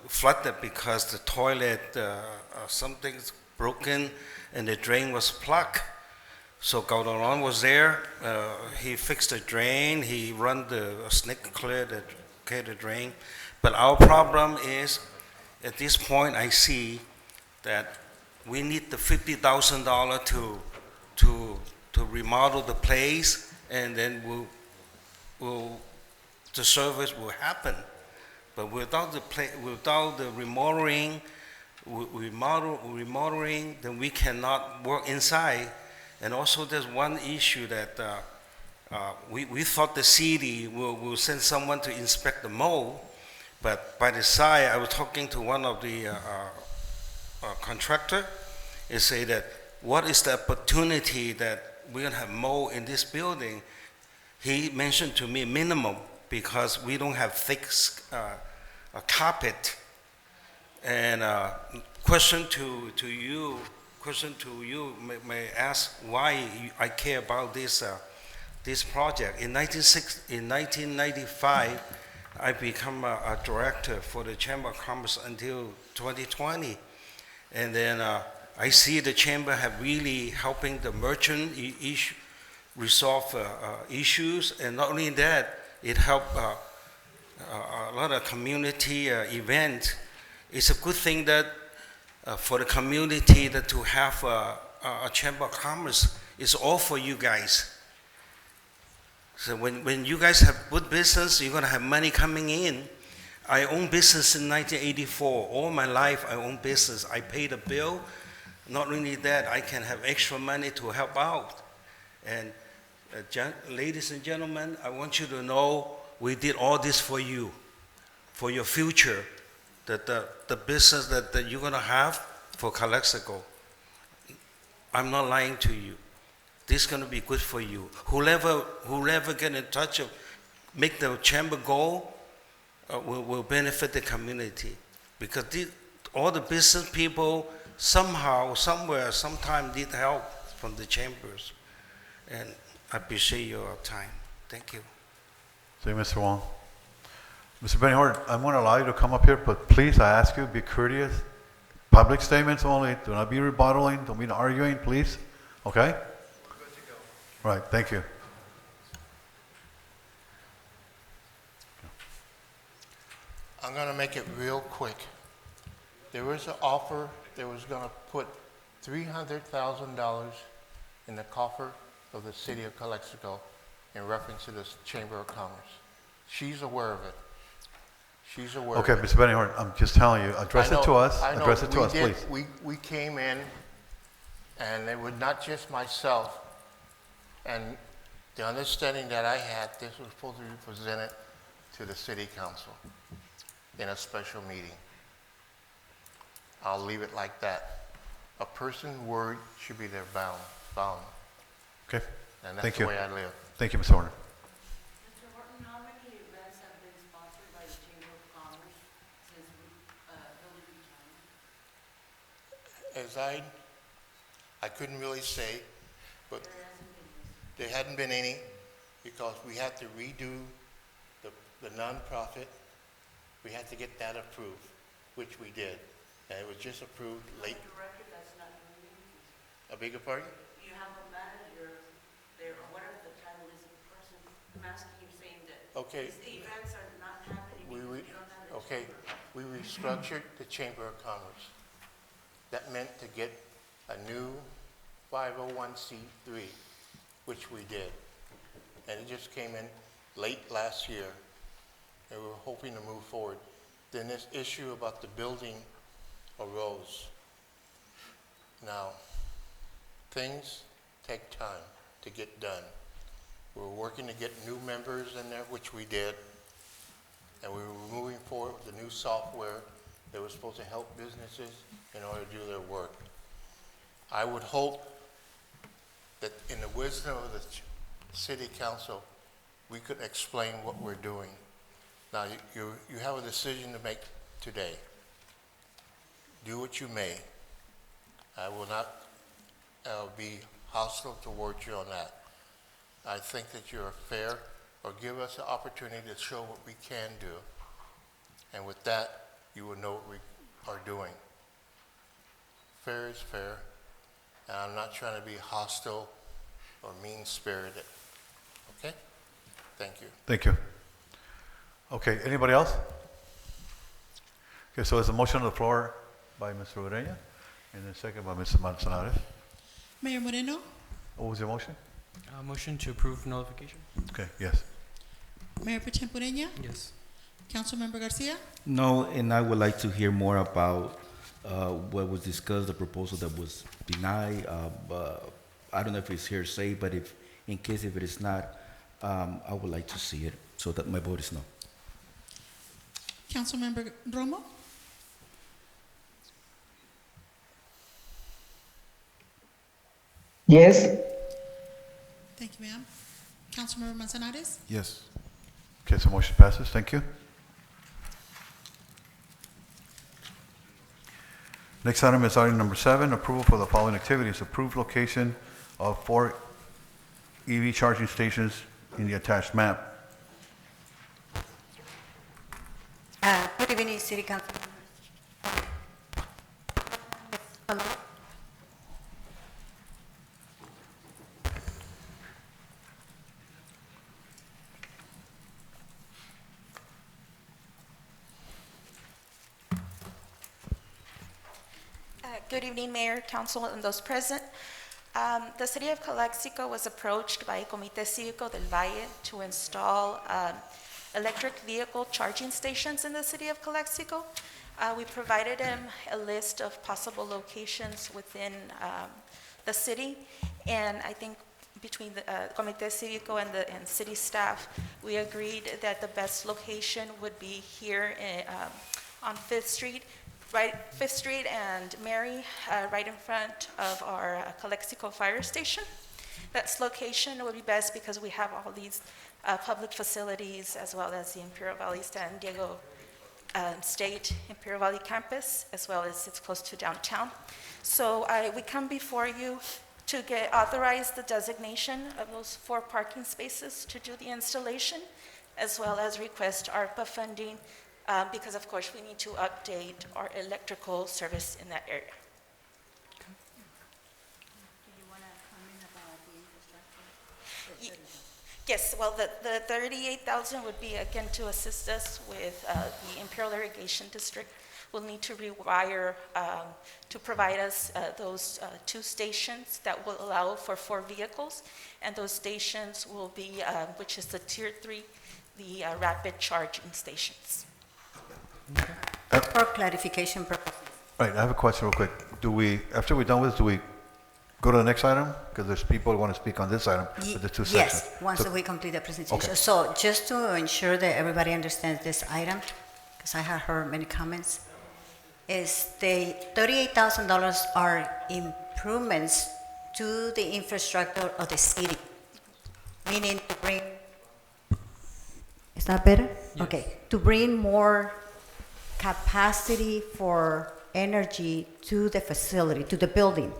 flooded because the toilet, something's broken and the drain was plugged. So Calderon was there, he fixed the drain, he run the snake clear the drain. But our problem is, at this point I see that we need the $50,000 to remodel the place, and then the service will happen. But without the remodeling, then we cannot work inside. And also there's one issue that we thought the city will send someone to inspect the mold, but by the side, I was talking to one of the contractor, and say that what is the opportunity that we're gonna have mold in this building? He mentioned to me minimum, because we don't have thick carpet. And question to you may ask why I care about this project. In 1995, I become a director for the Chamber of Commerce until 2020, and then I see the chamber have really helping the merchant resolve issues, and not only that, it helped a lot of community event. It's a good thing that for the community that to have a Chamber of Commerce is all for you guys. So when you guys have good business, you're gonna have money coming in. I own business in 1984. All my life I own business. I pay the bill. Not only that, I can have extra money to help out. And ladies and gentlemen, I want you to know we did all this for you, for your future, that the business that you're gonna have for Calexico. I'm not lying to you. This is gonna be good for you. Whoever get in touch, make the chamber go, will benefit the community. Because all the business people somehow, somewhere, sometime need help from the chambers. And I appreciate your time. Thank you. Thank you, Mr. Wong. Mr. Benny-Hort, I'm going to allow you to come up here, but please, I ask you, be courteous. Public statements only. Do not be rebuttaling. Don't be arguing, please. Okay? Right, thank you. I'm going to make it real quick. There was an offer that was going to put $300,000 in the coffer of the city of Calexico in reference to the Chamber of Commerce. She's aware of it. She's aware Okay, of it. Mr. Benny-Hort, I'm just telling you, address it to us. I know. Address it to We us, did- please. We came in, and it was not just myself, and the understanding that I had, this was supposed to be presented to the city council in a special meeting. I'll leave it like that. A person's word should be their bound. Okay, And that's thank the you. way I live. Thank you, Mr. Horner. Mr. Horton, how many events have been sponsored by the Chamber of Commerce since Billy retired? I couldn't really say, but there hadn't been any because we had to redo the nonprofit. We had to get that approved, which we did. And it was just approved late. Director that's not doing anything. I beg your pardon? You have a manager there, or whatever the title is of the person. I'm asking you, saying that Okay. these events are not happening because you don't have the Okay, we restructured the Chamber of Commerce. That meant to get a new 501c3, which we did. And it just came in late last year, and we were hoping to move forward. Then this issue about the building arose. Now, things take time to get done. We were working to get new members in there, which we did, and we were moving forward with the new software that was supposed to help businesses in order to do their work. I would hope that in the wisdom of the city council, we could explain what we're doing. Now, you have a decision to make today. Do what you may. I will not be hostile towards you on that. I think that you're fair, or give us an opportunity to show what we can do. And with that, you will know what we are doing. Fair is fair, and I'm not trying to be hostile or mean-spirited. Okay? Thank you. Thank you. Okay, anybody else? Okay, so there's a motion on the floor by Mr. Ureña, and then second by Mr. Manzanares. Mayor Moreno, What was your motion? Motion to approve nullification? Okay, yes. Mayor Pro Tem Ureña, Yes. Councilmember Garcia, No, and I would like to hear more about what was discussed, the proposal that was denied. I don't know if it's hearsay, but if it is not, I would like to see it, so that my vote is no. Councilmember Romo, Yes. thank you, ma'am. Councilmember Manzanares, Yes. Okay, so motion passes. Thank you. Next item is item number 7, approval for the following activities. Approved location of 4 EV charging stations in the attached map. Good evening, City Council. Good evening, Mayor, Council, and those present. The City of Calexico was approached by Comité Cívico del Valle to install electric vehicle charging stations in the City of Calexico. We provided them a list of possible locations within the city, and I think between the Comité Cívico and city staff, we agreed that the best location would be here on 5th Street, right, 5th Street and Mary, right in front of our Calexico Fire Station. That location would be best because we have all these public facilities, as well as the Imperial Valley San Diego State Imperial Valley campus, as well as it's close to downtown. So we come before you to get authorized the designation of those 4 parking spaces to do the installation, as well as request ARPA funding, because of course we need to update our electrical service in that area. Yes, well, the 38,000 would be, again, to assist us with the Imperial Irrigation District. We'll need to rewire to provide us those 2 stations that will allow for 4 vehicles, and those stations will be, which is the Tier 3, the rapid charging stations. For clarification purposes. Right, I have a question real quick. Do we, after we're done with this, do we go to the next item? Because there's people who want to speak on this item with the 2 sections. Yes, once So- we complete the presentation. Okay. So just to ensure that everybody understands this item, because I have heard many comments, is the $38,000 are improvements to the infrastructure of the city, meaning to bring, is that better? Yes. Okay, to bring more capacity for energy to the facility, to the building.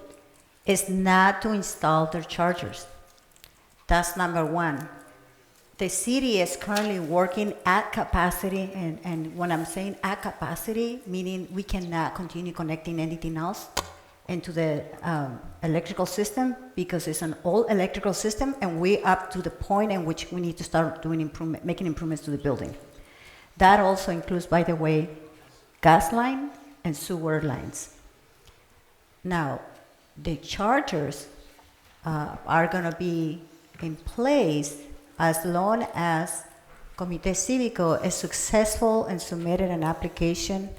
Is not to install their chargers. That's number 1. The city is currently working at capacity, and when I'm saying at capacity, meaning we cannot continue connecting anything else into the electrical system, because it's an old electrical system, and we're up to the point in which we need to start doing making improvements to the building. That also includes, by the way, gas line and sewer lines. Now, the chargers are going to be in place as long as Comité Cívico is successful and submitted an application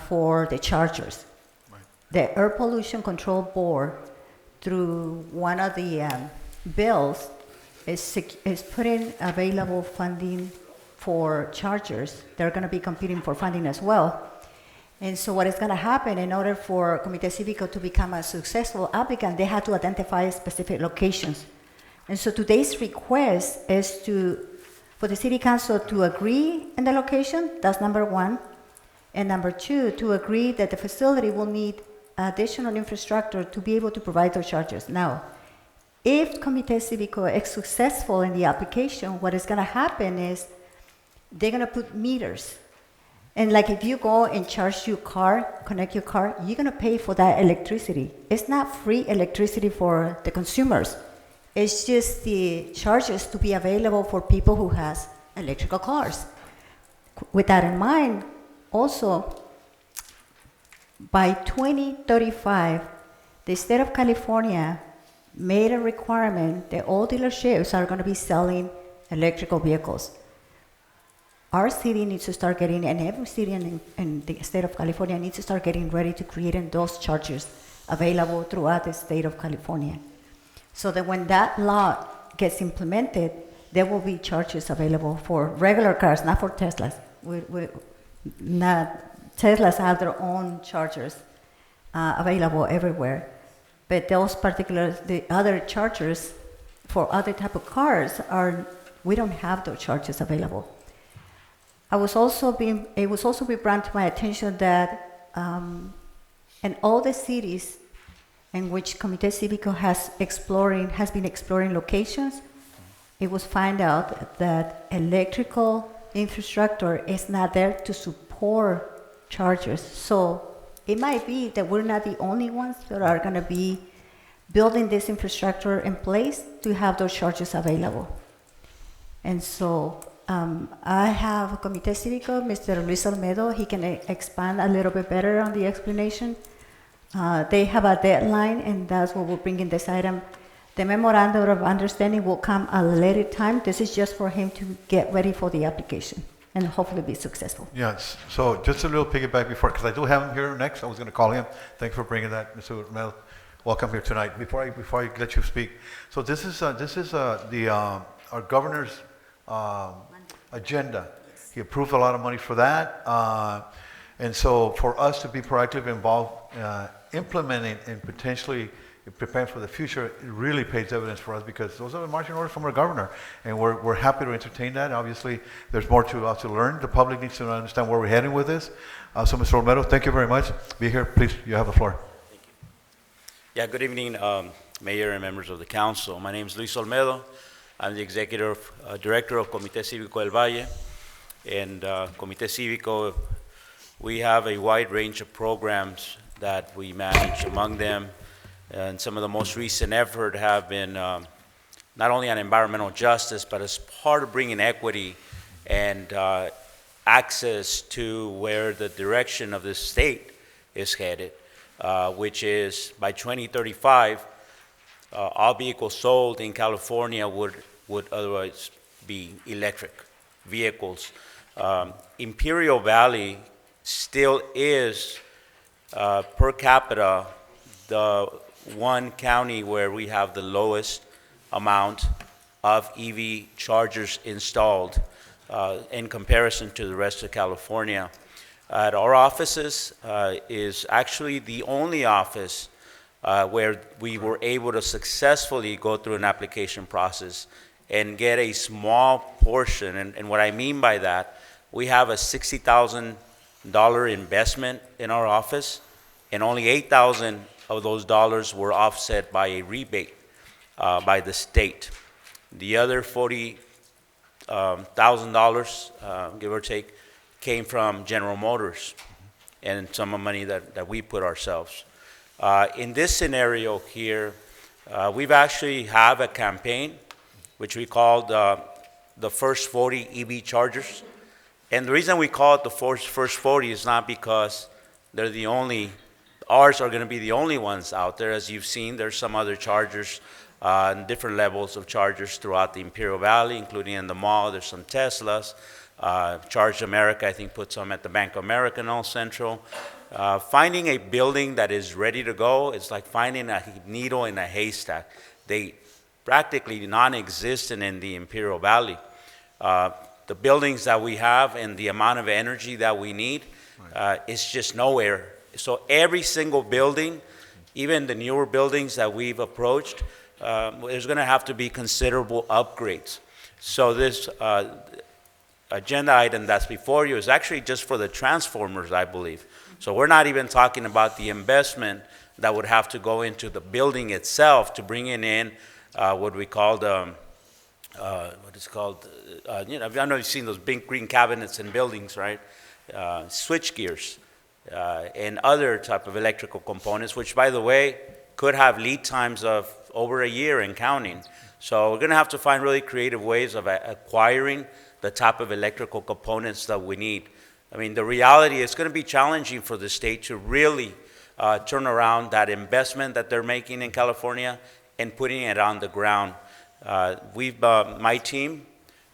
for the chargers. Right. The Air Pollution Control Board, through one of the bills, is putting available funding for chargers. They're going to be competing for funding as well. And so what is going to happen, in order for Comité Cívico to become a successful applicant, they have to identify specific locations. And so today's request is for the City Council to agree in the location, that's number 1. And number 2, to agree that the facility will need additional infrastructure to be able to provide those chargers. Now, if Comité Cívico is successful in the application, what is going to happen is they're going to put meters. And like if you go and charge your car, connect your car, you're going to pay for that electricity. It's not free electricity for the consumers. It's just the charges to be available for people who has electrical cars. With that in mind, also, by 2035, the state of California made a requirement that all dealerships are going to be selling electrical vehicles. Our city needs to start getting, and every city in the state of California needs to start getting ready to create those chargers available throughout the state of California. So that when that law gets implemented, there will be chargers available for regular cars, not for Teslas. Teslas have their own chargers available everywhere. But the other chargers for other type of cars we don't have those chargers available. It was also been brought to my attention that in all the cities in which Comité Cívico has been exploring locations, it was found out that electrical infrastructure is not there to support chargers. So it might be that we're not the only ones that are going to be building this infrastructure in place to have those chargers available. And so I have Comité Cívico, Mr. Luis Olmedo. He can expand a little bit better on the explanation. They have a deadline, and that's what we'll bring in this item. The memorandum of understanding will come at a later time. This is just for him to get ready for the application and hopefully be successful. Yes, so just a little piggyback before, because I do have him here next. I was going to call him. Thanks for bringing that, Mr. Mel. Welcome here tonight. Before I let you speak, so this is our governor's agenda. He approved a lot of money for that, and so for us to be proactive involved, implementing and potentially preparing for the future, it really pays dividends for us because those are the marching orders from our governor, and we're happy to entertain that. Obviously, there's more to learn. The public needs to understand where we're heading with this. So, Mr. Romero, thank you very much. Be here, please. You have the floor. Yeah, good evening, Mayor and members of the council. My name is Luis Olmedo. I'm the executive director of Comité Cívico del Valle. And Comité Cívico, we have a wide range of programs that we manage. Among them, and some of the most recent effort have been not only on environmental justice, but as part of bringing equity and access to where the direction of this state is headed, which is by 2035, all vehicles sold in California would otherwise be electric vehicles. Imperial Valley still is per capita the one county where we have the lowest amount of EV chargers installed in comparison to the rest of California. At our offices is actually the only office where we were able to successfully go through an application process and get a small portion. And what I mean by that, we have a $60,000 investment in our office, and only $8,000 of those dollars were offset by a rebate by the state. The other $40,000, give or take, came from General Motors and some of the money that we put ourselves. In this scenario here, we've actually have a campaign which we called the First 40 EV Chargers. And the reason we call it the First 40 is not because they're the only, ours are going to be the only ones out there. As you've seen, there's some other chargers and different levels of chargers throughout the Imperial Valley, including in the mall. There's some Teslas. Charge America, I think, put some at the Bank of America in All Central. Finding a building that is ready to go is like finding a needle in a haystack. They practically non-existent in the Imperial Valley. The buildings that we have and the amount of energy that we need is just nowhere. So every single building, even the newer buildings that we've approached, there's going to have to be considerable upgrades. So this agenda item that's before you is actually just for the transformers, I believe. So we're not even talking about the investment that would have to go into the building itself to bring in what we call the, what is called, you know, I know you've seen those big green cabinets in buildings, right? Switch gears and other type of electrical components, which, by the way, could have lead times of over a year and counting. So we're going to have to find really creative ways of acquiring the type of electrical components that we need. I mean, the reality is going to be challenging for the state to really turn around that investment that they're making in California and putting it on the ground. My team,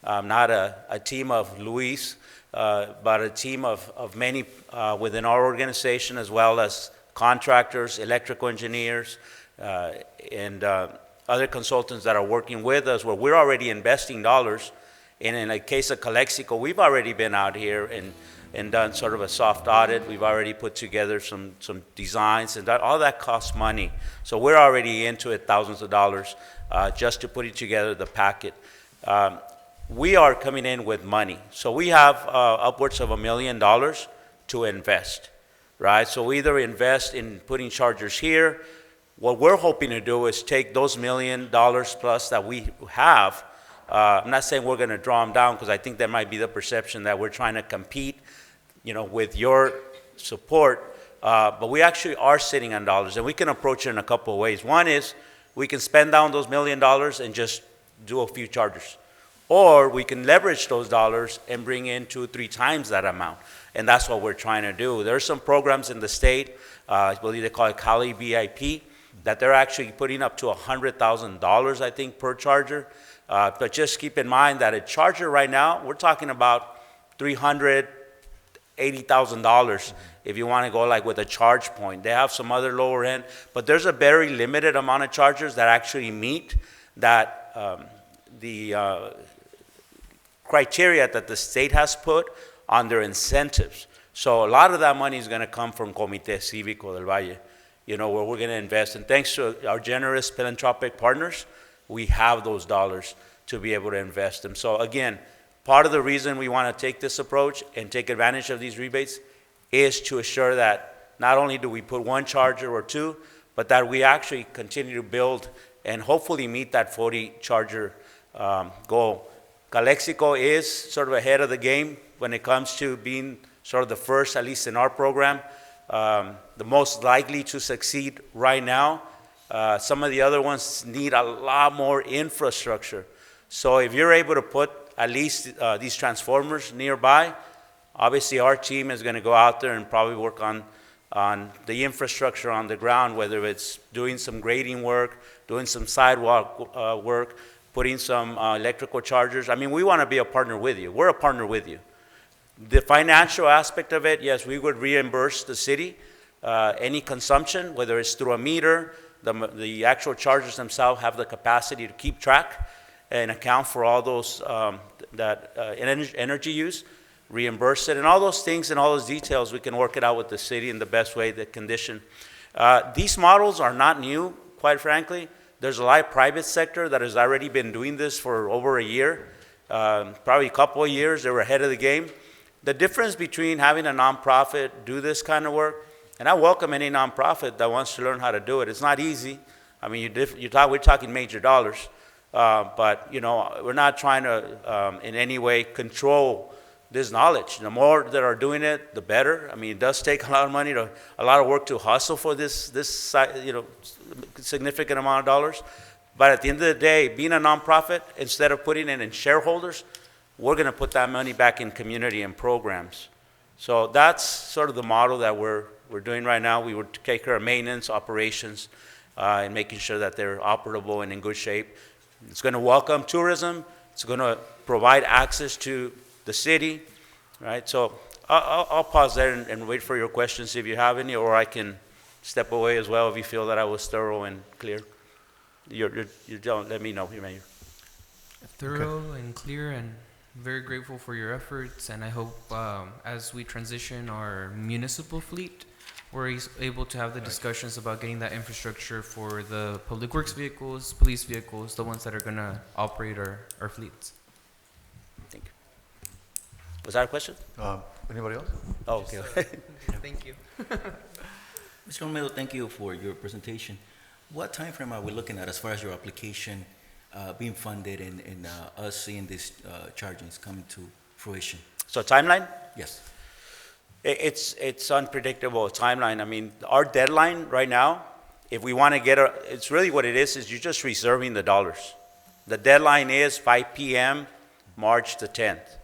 not a team of Luis, but a team of many within our organization, as well as contractors, electrical engineers, and other consultants that are working with us, where we're already investing dollars. And in the case of Calexico, we've already been out here and done sort of a soft audit. We've already put together some designs, and all that costs money. So we're already into it, thousands of dollars, just to putting together the packet. We are coming in with money. So we have upwards of $1 million to invest, right? So we either invest in putting chargers here. What we're hoping to do is take those $1 million plus that we have. I'm not saying we're going to draw them down, because I think there might be the perception that we're trying to compete, you know, with your support. But we actually are sitting on dollars, and we can approach it in a couple of ways. One is we can spend down those $1 million and just do a few chargers. Or we can leverage those dollars and bring in 2 or 3 times that amount. And that's what we're trying to do. There are some programs in the state, I believe they call it Cali VIP, that they're actually putting up to $100,000, I think, per charger. But just keep in mind that a charger right now, we're talking about $380,000 if you want to go like with a charge point. They have some other lower end, but there's a very limited amount of chargers that actually meet that the criteria that the state has put on their incentives. So a lot of that money is going to come from Comité Cívico del Valle. where we're going to invest. And thanks to our generous philanthropic partners, we have those dollars to be able to invest them. So again, part of the reason we want to take this approach and take advantage of these rebates is to assure that not only do we put one charger or two, but that we actually continue to build and hopefully meet that 40 charger goal. Calexico is sort of ahead of the game when it comes to being sort of the first, at least in our program, the most likely to succeed right now. Some of the other ones need a lot more infrastructure. So if you're able to put at least these transformers nearby, obviously our team is going to go out there and probably work on the infrastructure on the ground, whether it's doing some grading work, doing some sidewalk work, putting some electrical chargers. I mean, we want to be a partner with you. We're a partner with you. The financial aspect of it, yes, we would reimburse the city any consumption, whether it's through a meter. The actual chargers themselves have the capacity to keep track and account for all those energy use, reimburse it, and all those things and all those details, we can work it out with the city in the best way, the condition. These models are not new, quite frankly. There's a lot of private sector that has already been doing this for over a year, probably a couple of years. They were ahead of the game. The difference between having a nonprofit do this kind of work, and I welcome any nonprofit that wants to learn how to do it. It's not easy. I mean, we're talking major dollars, but we're not trying to in any way control this knowledge. The more that are doing it, the better. I mean, it does take a lot of money, a lot of work to hustle for this significant amount of dollars. But at the end of the day, being a nonprofit, instead of putting it in shareholders, we're going to put that money back in community and programs. So that's sort of the model that we're doing right now. We would take care of maintenance, operations, and making sure that they're operable and in good shape. It's going to welcome tourism. It's going to provide access to the city, right? So I'll pause there and wait for your questions if you have any, or I can step away as well if you feel that I was thorough and clear. You don't let me know, Mayor. Thorough and clear, and very grateful for your efforts. And I hope as we transition our municipal fleet, we're able to have the discussions about getting that infrastructure for the public works vehicles, police vehicles, the ones that are going to operate our fleets. Thank you. Was that a question? Anybody else? Oh, okay. Thank you. Mr. Romero, thank you for your presentation. What time frame are we looking at as far as your application being funded and us seeing these chargings coming to fruition? So timeline? Yes. It's unpredictable timeline. I mean, our deadline right now, if we want to get it's really what it is you're just reserving the dollars. The deadline is 5 p.m. March the 10th.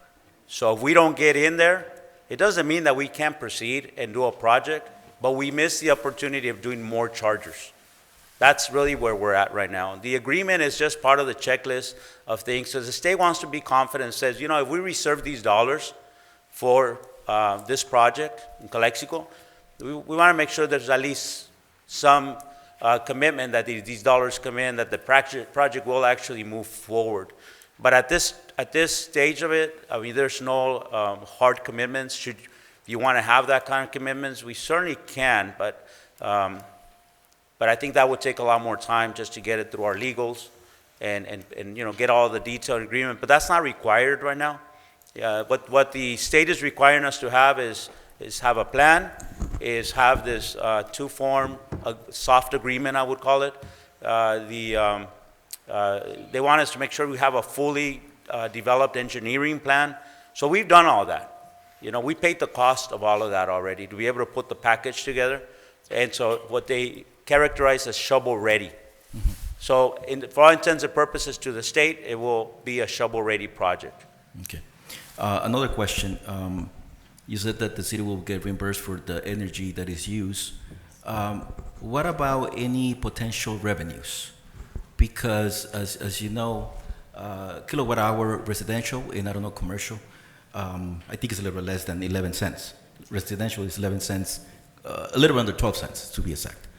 So if we don't get in there, it doesn't mean that we can't proceed and do a project, but we miss the opportunity of doing more chargers. That's really where we're at right now. The agreement is just part of the checklist of things. So the state wants to be confident and says, if we reserve these dollars for this project in Calexico, we want to make sure there's at least some commitment that these dollars come in, that the project will actually move forward. But at this stage of it, I mean, there's no hard commitments. Should you want to have that kind of commitments, we certainly can, but I think that would take a lot more time just to get it through our legals and get all the detailed agreement. But that's not required right now. What the state is requiring us to have is have a plan, is have this two-form soft agreement, I would call it. They want us to make sure we have a fully developed engineering plan. So we've done all that. We paid the cost of all of that already to be able to put the package together. And so what they characterize as shovel-ready. Mm-hmm. So for all intents and purposes to the state, it will be a shovel-ready project. Okay. Another question. You said that the city will get reimbursed for the energy that is used. What about any potential revenues? Because as you know, kilowatt hour residential and commercial, I think it's a little less than 11 cents. Residential is 11 cents, a little under 12 cents to be exact.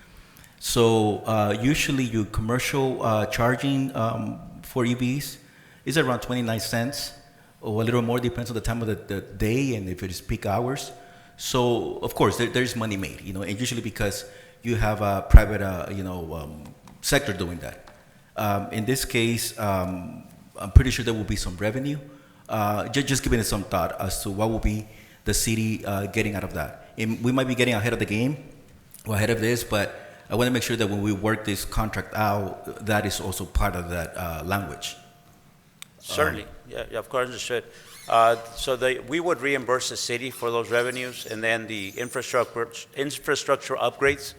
So usually your commercial charging for EVs is around 29 cents or a little more, depends on the time of the day and if it is peak hours. So of course there's money made, and usually because you have a private, sector doing that. In this case, I'm pretty sure there will be some revenue. Just giving it some thought as to what will be the city getting out of that. And we might be getting ahead of the game, or ahead of this, but I want to make sure that when we work this contract out, that is also part of that language. Certainly, yeah, of course, understood. We would reimburse the city for those revenues, and then the infrastructure upgrades,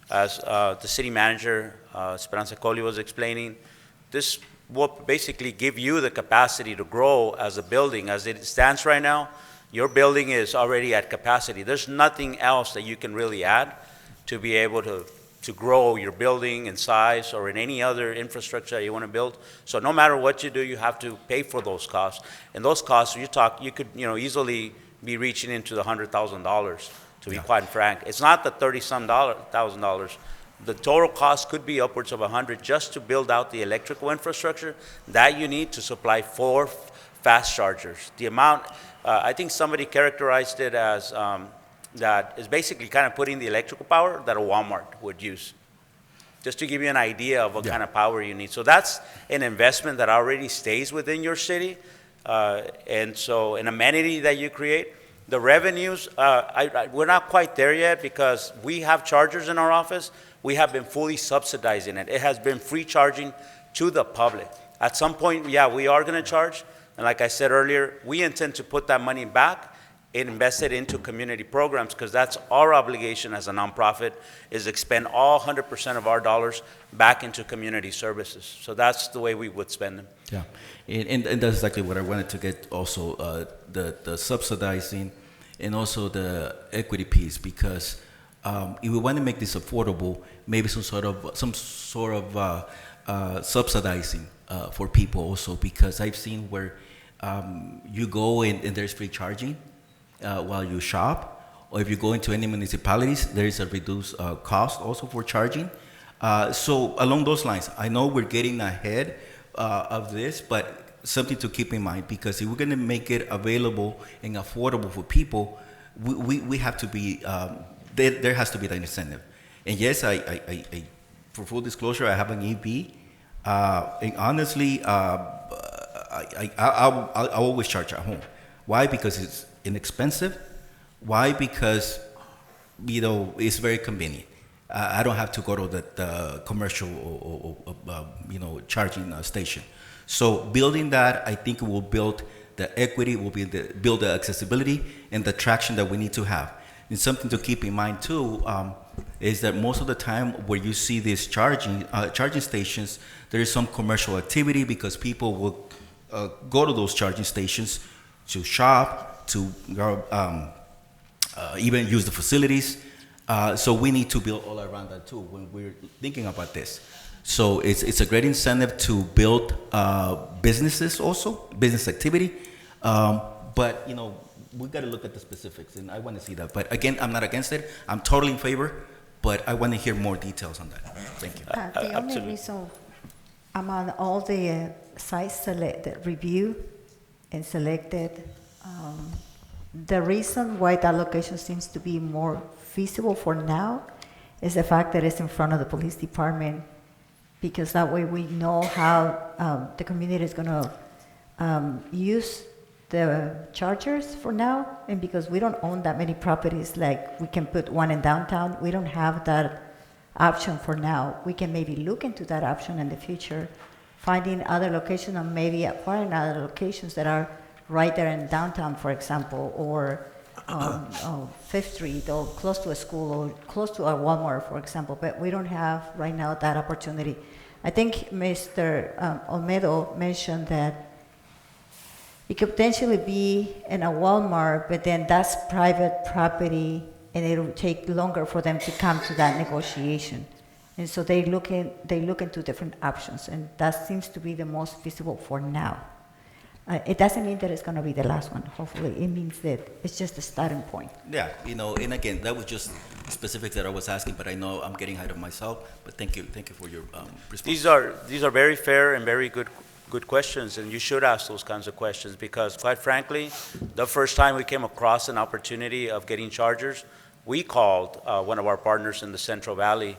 as the city manager, Esperanza Colli, was explaining. This will basically give you the capacity to grow as a building. As it stands right now, your building is already at capacity. There's nothing else that you can really add to be able to grow your building in size or in any other infrastructure that you want to build. So no matter what you do, you have to pay for those costs. And those costs, you could easily be reaching into the $100,000, to be quite frank. It's not the $30,000. The total cost could be upwards of $100 just to build out the electrical infrastructure that you need to supply 4 fast chargers. The amount, I think somebody characterized it as that is basically kind of putting the electrical power that a Walmart would use, just to give you an idea of what kind of power you need. So that's an investment that already stays within your city, and so an amenity that you create. The revenues, we're not quite there yet because we have chargers in our office. We have been fully subsidizing it. It has been free charging to the public. At some point, yeah, we are going to charge, and like I said earlier, we intend to put that money back and invest it into community programs, because that's our obligation as a nonprofit, is expend all 100% of our dollars back into community services. So that's the way we would spend them. Yeah, and that's exactly what I wanted to get also, the subsidizing and also the equity piece, because if we want to make this affordable, maybe some sort of subsidizing for people also, because I've seen where you go and there's free charging while you shop, or if you go into any municipalities, there is a reduced cost also for charging. So along those lines, I know we're getting ahead of this, but something to keep in mind, because if we're going to make it available and affordable for people, we have to be, there has to be that incentive. And yes, I for full disclosure, I have an EV, and honestly, I always charge at home. Why? Because it's inexpensive. Why? Because it's very convenient. I don't have to go to the commercial or charging station. So building that, I think it will build the equity, will build the accessibility and the traction that we need to have. And something to keep in mind too is that most of the time where you see these charging stations, there is some commercial activity, because people will go to those charging stations to shop, to even use the facilities. So we need to build all around that too when we're thinking about this. So it's a great incentive to build businesses also, business activity. But we got to look at the specifics, and I want to see that. But again, I'm not against it. I'm totally in favor, but I want to hear more details on that. Thank you. The only reason I'm on all the sites review and selected, the reason why that location seems to be more feasible for now is the fact that it's in front of the police department, because that way we know how the community is going to use the chargers for now, and because we don't own that many properties, like we can put one in downtown, we don't have that option for now. We can maybe look into that option in the future, finding other locations, or maybe acquiring other locations that are right there in downtown, for example, or Fifth Street, or close to a school, or close to a Walmart, for example. But we don't have right now that opportunity. I think Mr. Olmedo mentioned that it could potentially be in a Walmart, but then that's private property, and it will take longer for them to come to that negotiation. And so they look into different options, and that seems to be the most feasible for now. It doesn't mean that it's going to be the last one. Hopefully, it means that it's just a starting point. Yeah, and again, that was just specifics that I was asking, but I know I'm getting ahead of myself. But thank you for your response. These are very fair and very good questions, and you should ask those kinds of questions, because quite frankly, the first time we came across an opportunity of getting chargers, we called one of our partners in the Central Valley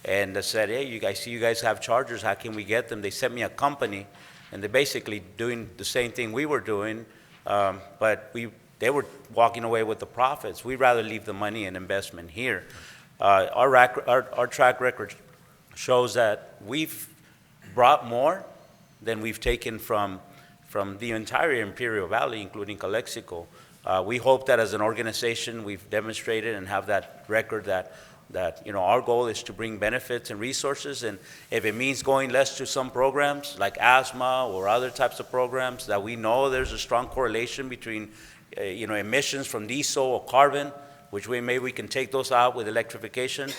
and said, hey, you guys have chargers, how can we get them? They sent me a company, and they're basically doing the same thing we were doing, but they were walking away with the profits. We'd rather leave the money in investment here. Our track record shows that we've brought more than we've taken from the entire Imperial Valley, including Calexico. We hope that as an organization we've demonstrated and have that record that our goal is to bring benefits and resources, and if it means going less to some programs like asthma or other types of programs that we know there's a strong correlation between emissions from diesel or carbon, which way maybe we can take those out with electrification.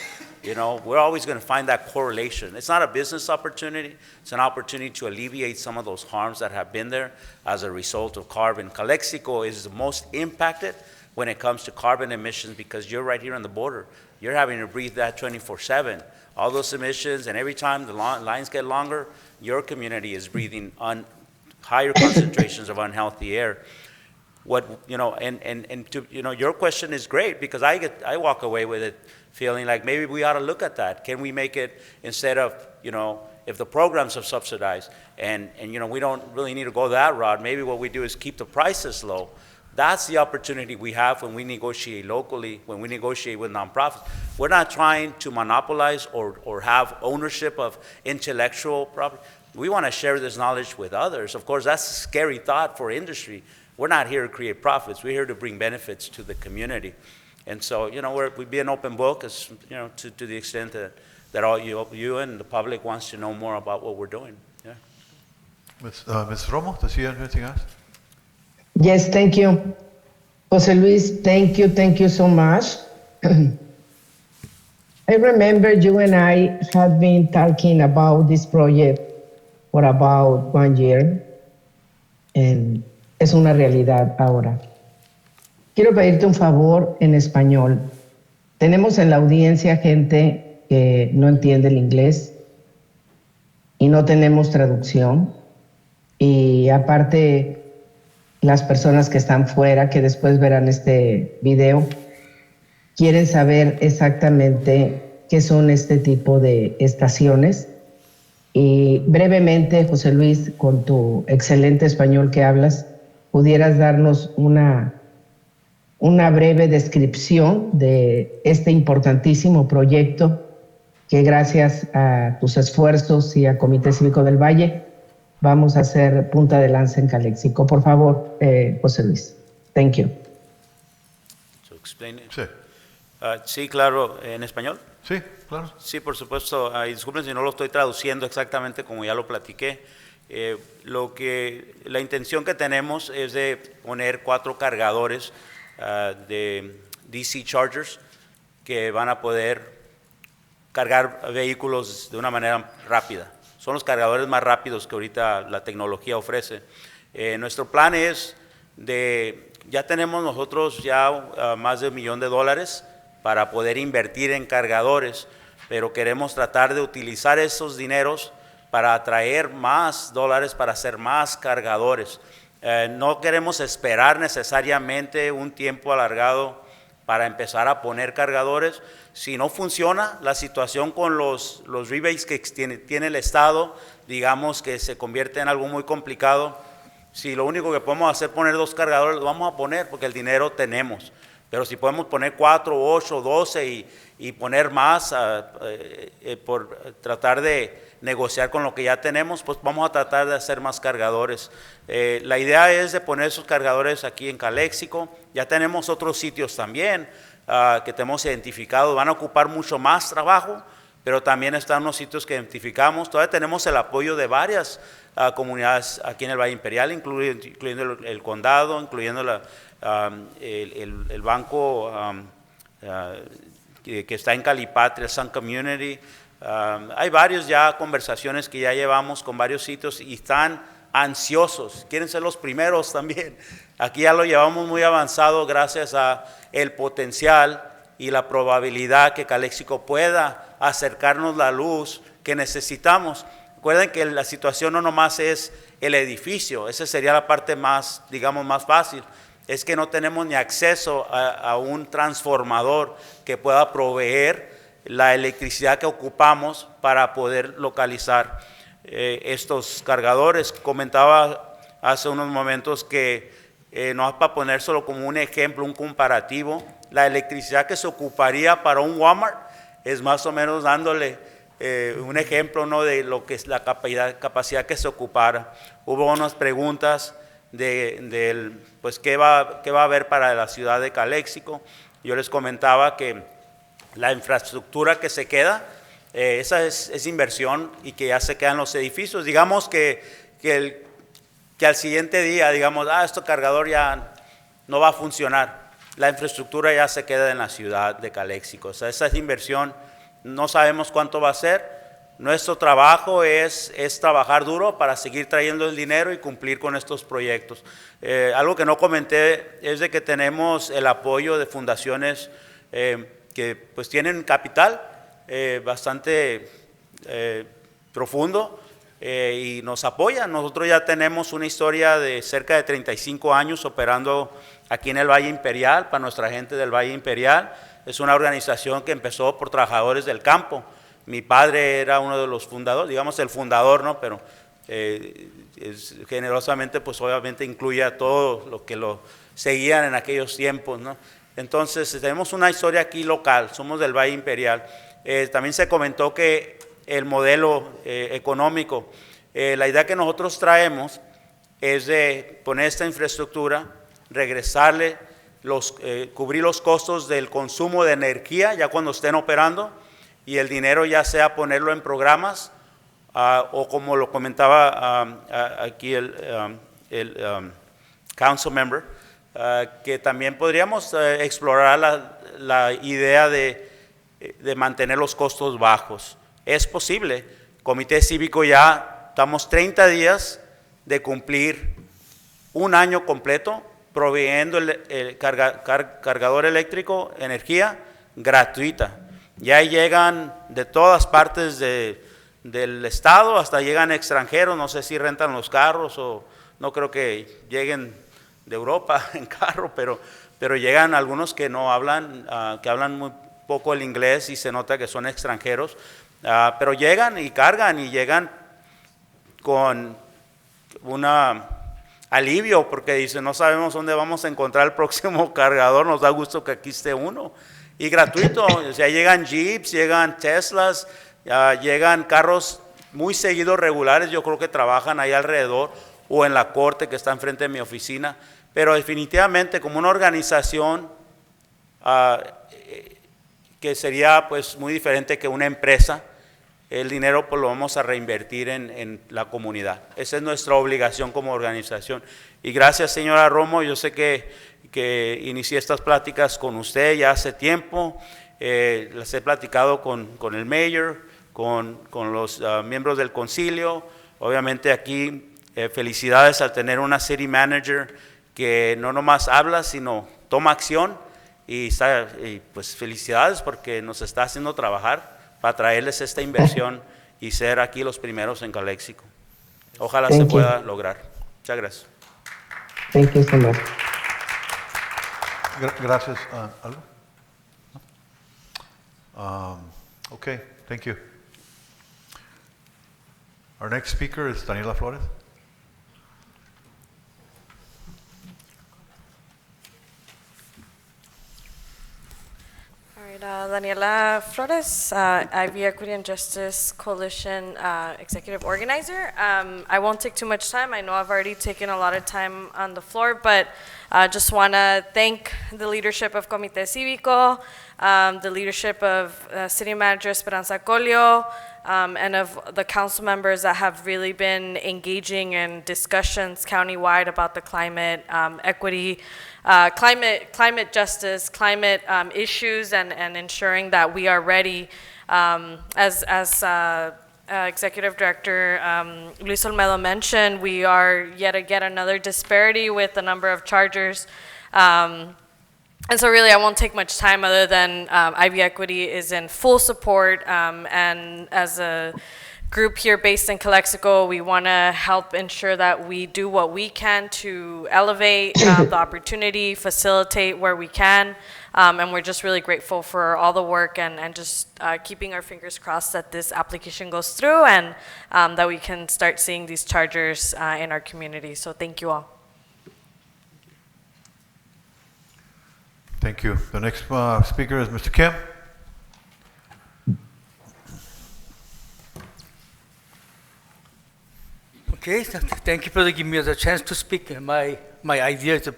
We're always going to find that correlation. It's not a business opportunity. It's an opportunity to alleviate some of those harms that have been there as a result of carbon. Calexico is the most impacted when it comes to carbon emissions because you're right here on the border. You're having to breathe that 24/7. All those emissions, and every time the lines get longer, your community is breathing higher concentrations of unhealthy air. Your question is great because I walk away with it feeling like maybe we ought to look at that. Can we make it instead of, if the programs are subsidized and we don't really need to go that route, maybe what we do is keep the prices low. That's the opportunity we have when we negotiate locally, when we negotiate with nonprofits. We're not trying to monopolize or have ownership of intellectual property. We want to share this knowledge with others. Of course, that's a scary thought for industry. We're not here to create profits. We're here to bring benefits to the community. And so, we'd be an open book to the extent that all you and the public wants to know more about what we're doing. Yeah. Ms. Romo, does she have anything else? Yes, thank you. Jose Luis, thank you so much. I remember you and I had been talking about this project for about 1 year, and es una realidad ahora. Quiero pedirte un favor en español. Tenemos en la audiencia gente que no entiende el inglés y no tenemos traducción. Y aparte, las personas que están fuera, que después verán este video, quieren saber exactamente qué son este tipo de estaciones. Y brevemente, José Luis, con tu excelente español que hablas, pudieras darnos una breve descripción de este importantísimo proyecto que gracias a tus esfuerzos y a Comité Cívico del Valle vamos a hacer punta de lanza en Calexico. Por favor, José Luis. Thank you. So explain it. Sí. Sí, claro, ¿en español? Sí, claro. Sí, por supuesto. Disculpen si no lo estoy traduciendo exactamente como ya lo platiqué. La intención que tenemos es de poner 4 cargadores de DC chargers que van a poder cargar vehículos de una manera rápida. Son los cargadores más rápidos que ahorita la tecnología ofrece. Nuestro plan es ya tenemos nosotros más de $1 millón para poder invertir en cargadores, pero queremos tratar de utilizar esos dineros para atraer más dólares para hacer más cargadores. No queremos esperar necesariamente un tiempo alargado para empezar a poner cargadores. Si no funciona la situación con los rebates que tiene el Estado, digamos que se convierte en algo muy complicado. Si lo único que podemos hacer es poner 2 cargadores, lo vamos a poner porque el dinero tenemos. Pero si podemos poner 4, 8, 12 y poner más por tratar de negociar con lo que ya tenemos, pues vamos a tratar de hacer más cargadores. La idea es de poner esos cargadores aquí en Calexico. Ya tenemos otros sitios también que tenemos identificados. Van a ocupar mucho más trabajo, pero también están unos sitios que identificamos. Todavía tenemos el apoyo de varias comunidades aquí en el Valle Imperial, incluyendo el condado, incluyendo el banco que está en Calipatria, Sun Community. Hay varias conversaciones que ya llevamos con varios sitios y están ansiosos, quieren ser los primeros también. Aquí ya lo llevamos muy avanzado gracias a el potencial y la probabilidad que Calexico pueda acercarnos la luz que necesitamos. Recuerden que la situación no nomás es el edificio, esa sería la parte más, digamos, más fácil. es que no tenemos ni acceso a un transformador que pueda proveer la electricidad que ocupamos para poder localizar estos cargadores. Comentaba hace unos momentos que, no para poner solo como un ejemplo, un comparativo, la electricidad que se ocuparía para un Walmart es más o menos dándole un ejemplo, ¿no?, de lo que es la capacidad que se ocupara. Hubo unas preguntas pues qué va a haber para la ciudad de Calexico. Yo les comentaba que la infraestructura que se queda, esa es inversión y que ya se quedan los edificios. Digamos que al siguiente día, digamos, este cargador ya no va a funcionar. La infraestructura ya se queda en la ciudad de Calexico. O sea, esa es inversión, no sabemos cuánto va a ser. Nuestro trabajo es trabajar duro para seguir trayendo el dinero y cumplir con estos proyectos. Algo que no comenté es de que tenemos el apoyo de fundaciones que pues tienen capital bastante profundo y nos apoyan. Nosotros ya tenemos una historia de cerca de 35 años operando aquí en el Valle Imperial, para nuestra gente del Valle Imperial. Es una organización que empezó por trabajadores del campo. Mi padre era uno de los fundadores, digamos el fundador, ¿no? Pero generosamente, pues obviamente incluye a todos los que lo seguían en aquellos tiempos, ¿no? Entonces, tenemos una historia aquí local, somos del Valle Imperial. También se comentó que el modelo económico, la idea que nosotros traemos es de poner esta infraestructura, regresarle, cubrir los costos del consumo de energía ya cuando estén operando, y el dinero ya sea ponerlo en programas o como lo comentaba aquí el council member, que también podríamos explorar la idea de mantener los costos bajos. Es posible. Comité Cívico ya estamos 30 días de cumplir un año completo proveyendo el cargador eléctrico, energía gratuita. Ya llegan de todas partes del estado, hasta llegan extranjeros, no sé si rentan los carros o no creo que lleguen de Europa en carro, pero llegan algunos que no hablan, que hablan muy poco el inglés y se nota que son extranjeros, pero llegan y cargan y llegan con un alivio porque dicen, no sabemos dónde vamos a encontrar el próximo cargador, nos da gusto que aquí esté uno. Y gratuito, o sea, llegan Jeeps, llegan Teslas, llegan carros muy seguidos regulares, yo creo que trabajan ahí alrededor o en la corte que está enfrente de mi oficina, pero definitivamente como una organización que sería pues muy diferente que una empresa, el dinero pues lo vamos a reinvertir en la comunidad. Esa es nuestra obligación como organización. Y gracias, señora Romo, yo sé que inicié estas pláticas con usted ya hace tiempo, las he platicado con el mayor, con los miembros del concilio. Obviamente aquí felicidades al tener una city manager que no nomás habla, sino toma acción y pues felicidades porque nos está haciendo trabajar para traerles esta inversión y ser aquí los primeros en Calexico. Ojalá se pueda lograr. Muchas gracias. Thank you so much. Gracias. ¿Algo? Okay, thank you. Our next speaker is Daniela Flores. All right, Daniela Flores, Ivy Equity and Justice Coalition Executive Organizer. I won't take too much time. I know I've already taken a lot of time on the floor, but just want to thank the leadership of Comité Cívico, the leadership of City Manager Esperanza Colio, and of the council members that have really been engaging in discussions countywide about the climate equity, climate justice, climate issues, and ensuring that we are ready. As Executive Director Luis Olmedo mentioned, we are yet again another disparity with the number of chargers. And so really I won't take much time other than Ivy Equity is in full support and as a group here based in Calexico, we want to help ensure that we do what we can to elevate the opportunity, facilitate where we can, and we're just really grateful for all the work and just keeping our fingers crossed that this application goes through and that we can start seeing these chargers in our community. So thank you all. Thank you. The next speaker is Mr. Kim. Okay, thank you for giving me the chance to speak. My ideas.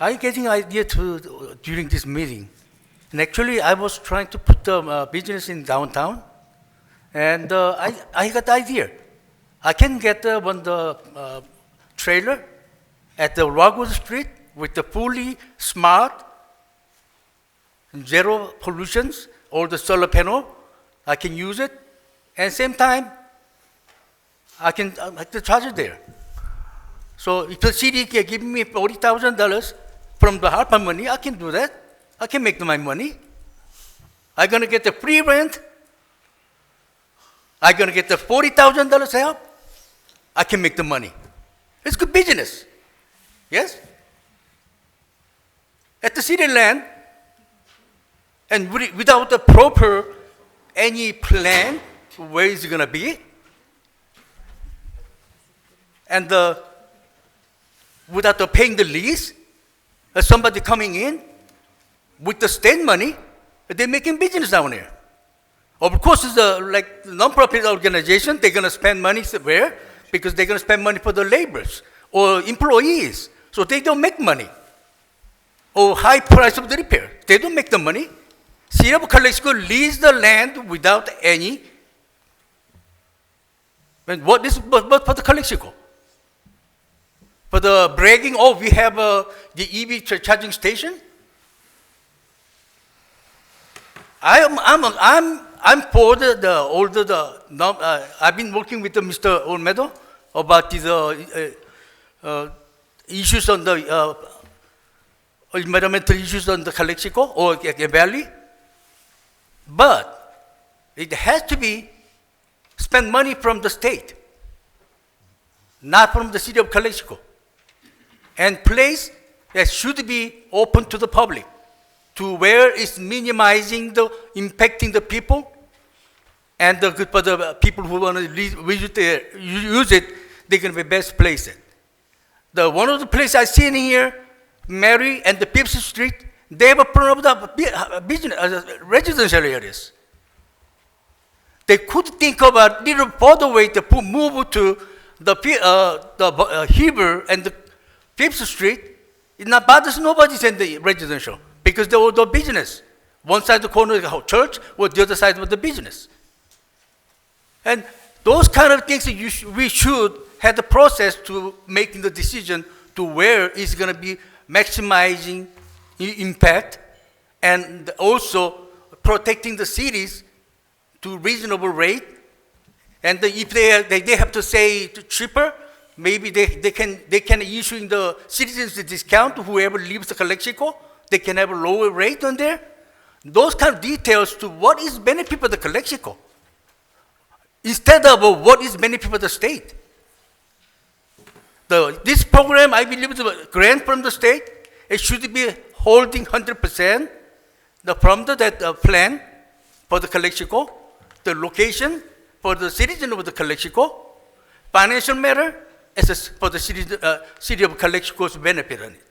I'm getting idea during this meeting, and actually I was trying to put the business in downtown, and I got the idea. I can get the trailer at the Rockwood Street with the fully smart, zero pollutions, or the solar panel. I can use it, and same time I can charge it there. So if the city can give me $40,000 from the ARPA money, I can do that. I can make my money. I'm gonna get the free rent. I'm gonna get the $40,000 help. I can make the money. It's good business. Yes? At the city land, and without the proper any plan, where is it gonna be? And without paying the lease, somebody coming in with the state money, they're making business down there. Of course, it's like non-profit organization, they're going to spend money where? Because they're going to spend money for the laborers or employees, so they don't make money. Or high price of the repair, they don't make the money. City of Calexico lease the land without any. And what for the Calexico? For the bragging, oh, we have the EV charging station. I'm for I've been working with Mr. Olmedo about these issues on the environmental issues on the Calexico or Valley. But it has to be spend money from the state, not from the city of Calexico. And place that should be open to the public, to where it's minimizing the impacting the people, and for the people who want to use it, they're going to be best placed. One of the places I see in here, Mary and the Pepsi Street, they have a problem of the business, residential areas. They could think about little further way to move to the Heber and the Pepsi Street. It not bothers nobody in the residential because they're all the business. One side of the corner is the church, or the other side of the business. And those kind of things we should have the process to making the decision to where it's going to be maximizing impact and also protecting the cities to reasonable rate. And if they have to say cheaper, maybe they can issue the citizens a discount to whoever leaves the Calexico. They can have a lower rate on there. Those kind of details to what is benefit for the Calexico, instead of what is benefit for the state. This program, I believe, is a grant from the state. It should be holding 100% from that plan for the Calexico, the location for the citizen of the Calexico, financial matter as for the city of Calexico's benefit on it.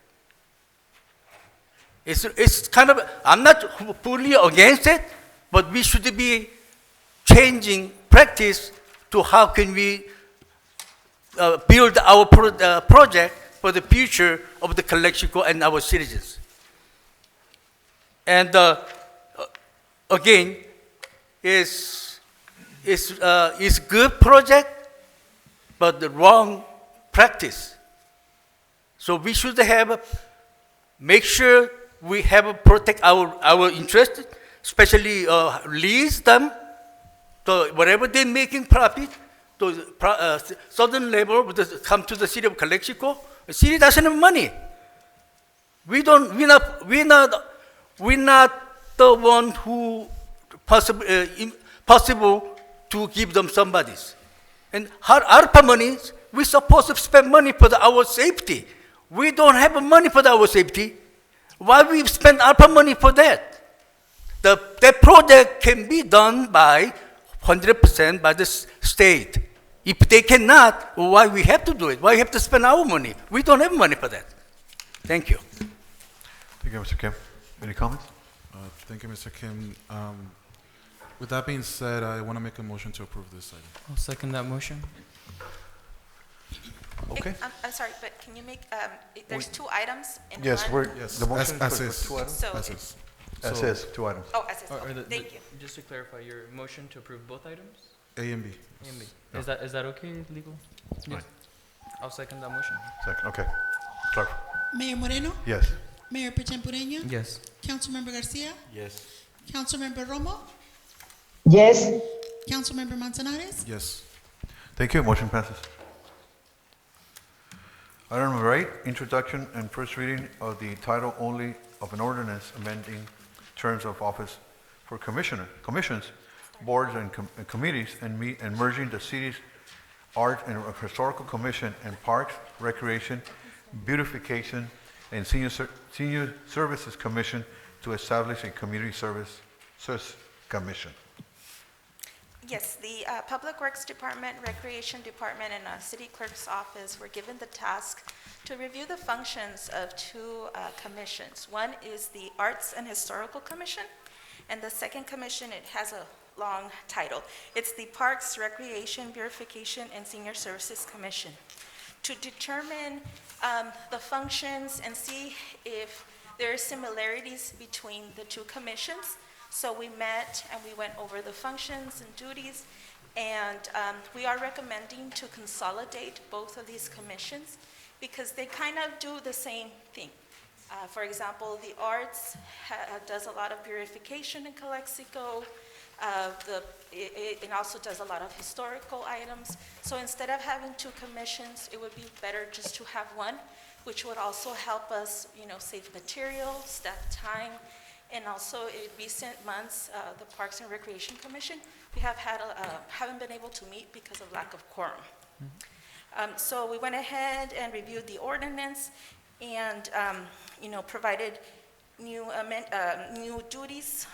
It's kind of, I'm not fully against it, but we should be changing practice to how can we build our project for the future of the Calexico and our citizens. And again, it's good project, but the wrong practice. So we should make sure we protect our interest, especially lease them to whatever they're making profit to southern labor would come to the city of Calexico. The city doesn't have money. We're not the one who possible to give them somebody's. And our ARPA monies, we're supposed to spend money for our safety. We don't have money for our safety. Why we spend ARPA money for that? That project can be done by 100% by the state. If they cannot, why we have to do it? Why we have to spend our money? We don't have money for that. Thank you. Thank you, Mr. Kim. Any comments? Thank you, Mr. Kim. With that being said, I want to make a motion to approve this item. I'll second that motion. Okay. I'm sorry, but can you make, there's two items in Yes, one? we're, Yes, the motion as for is. 2 items? So As it- is. As So, is, 2 items. Oh, as is, Or okay, thank you. Just to clarify, your motion to approve both items? A and B. A and B. Yeah. Is that okay, legal? Fine. I'll second that motion. Second, okay. Clerk? Mayor Moreno, Yes. Mayor Potempureño, Yes. Councilmember Garcia, Yes. Councilmember Romo, Yes. Councilmember Manzanares. Yes. Thank you. Motion passes. Item number 8, introduction and first reading of the title only of an ordinance amending terms of office for commissions, boards, and committees, and merging the city's Art and Historical Commission and Parks, Recreation, Beautification, and Senior Services Commission to establish a Community Services Commission. Yes, the Public Works Department, Recreation Department, and City Clerk's Office were given the task to review the functions of two commissions. One is the Arts and Historical Commission, and the second commission, it has a long title. It's the Parks, Recreation, Beautification, and Senior Services Commission. To determine the functions and see if there are similarities between the two commissions, so we met and we went over the functions and duties, and we are recommending to consolidate both of these commissions because they kind of do the same thing. For example, the arts does a lot of beautification in Calexico. It also does a lot of historical items. So instead of having two commissions, it would be better just to have one, which would also help us, save material, staff time. And also, in recent months, the Parks and Recreation Commission, we haven't been able to meet because of lack of quorum. So we went ahead and reviewed the ordinance and, provided new duties.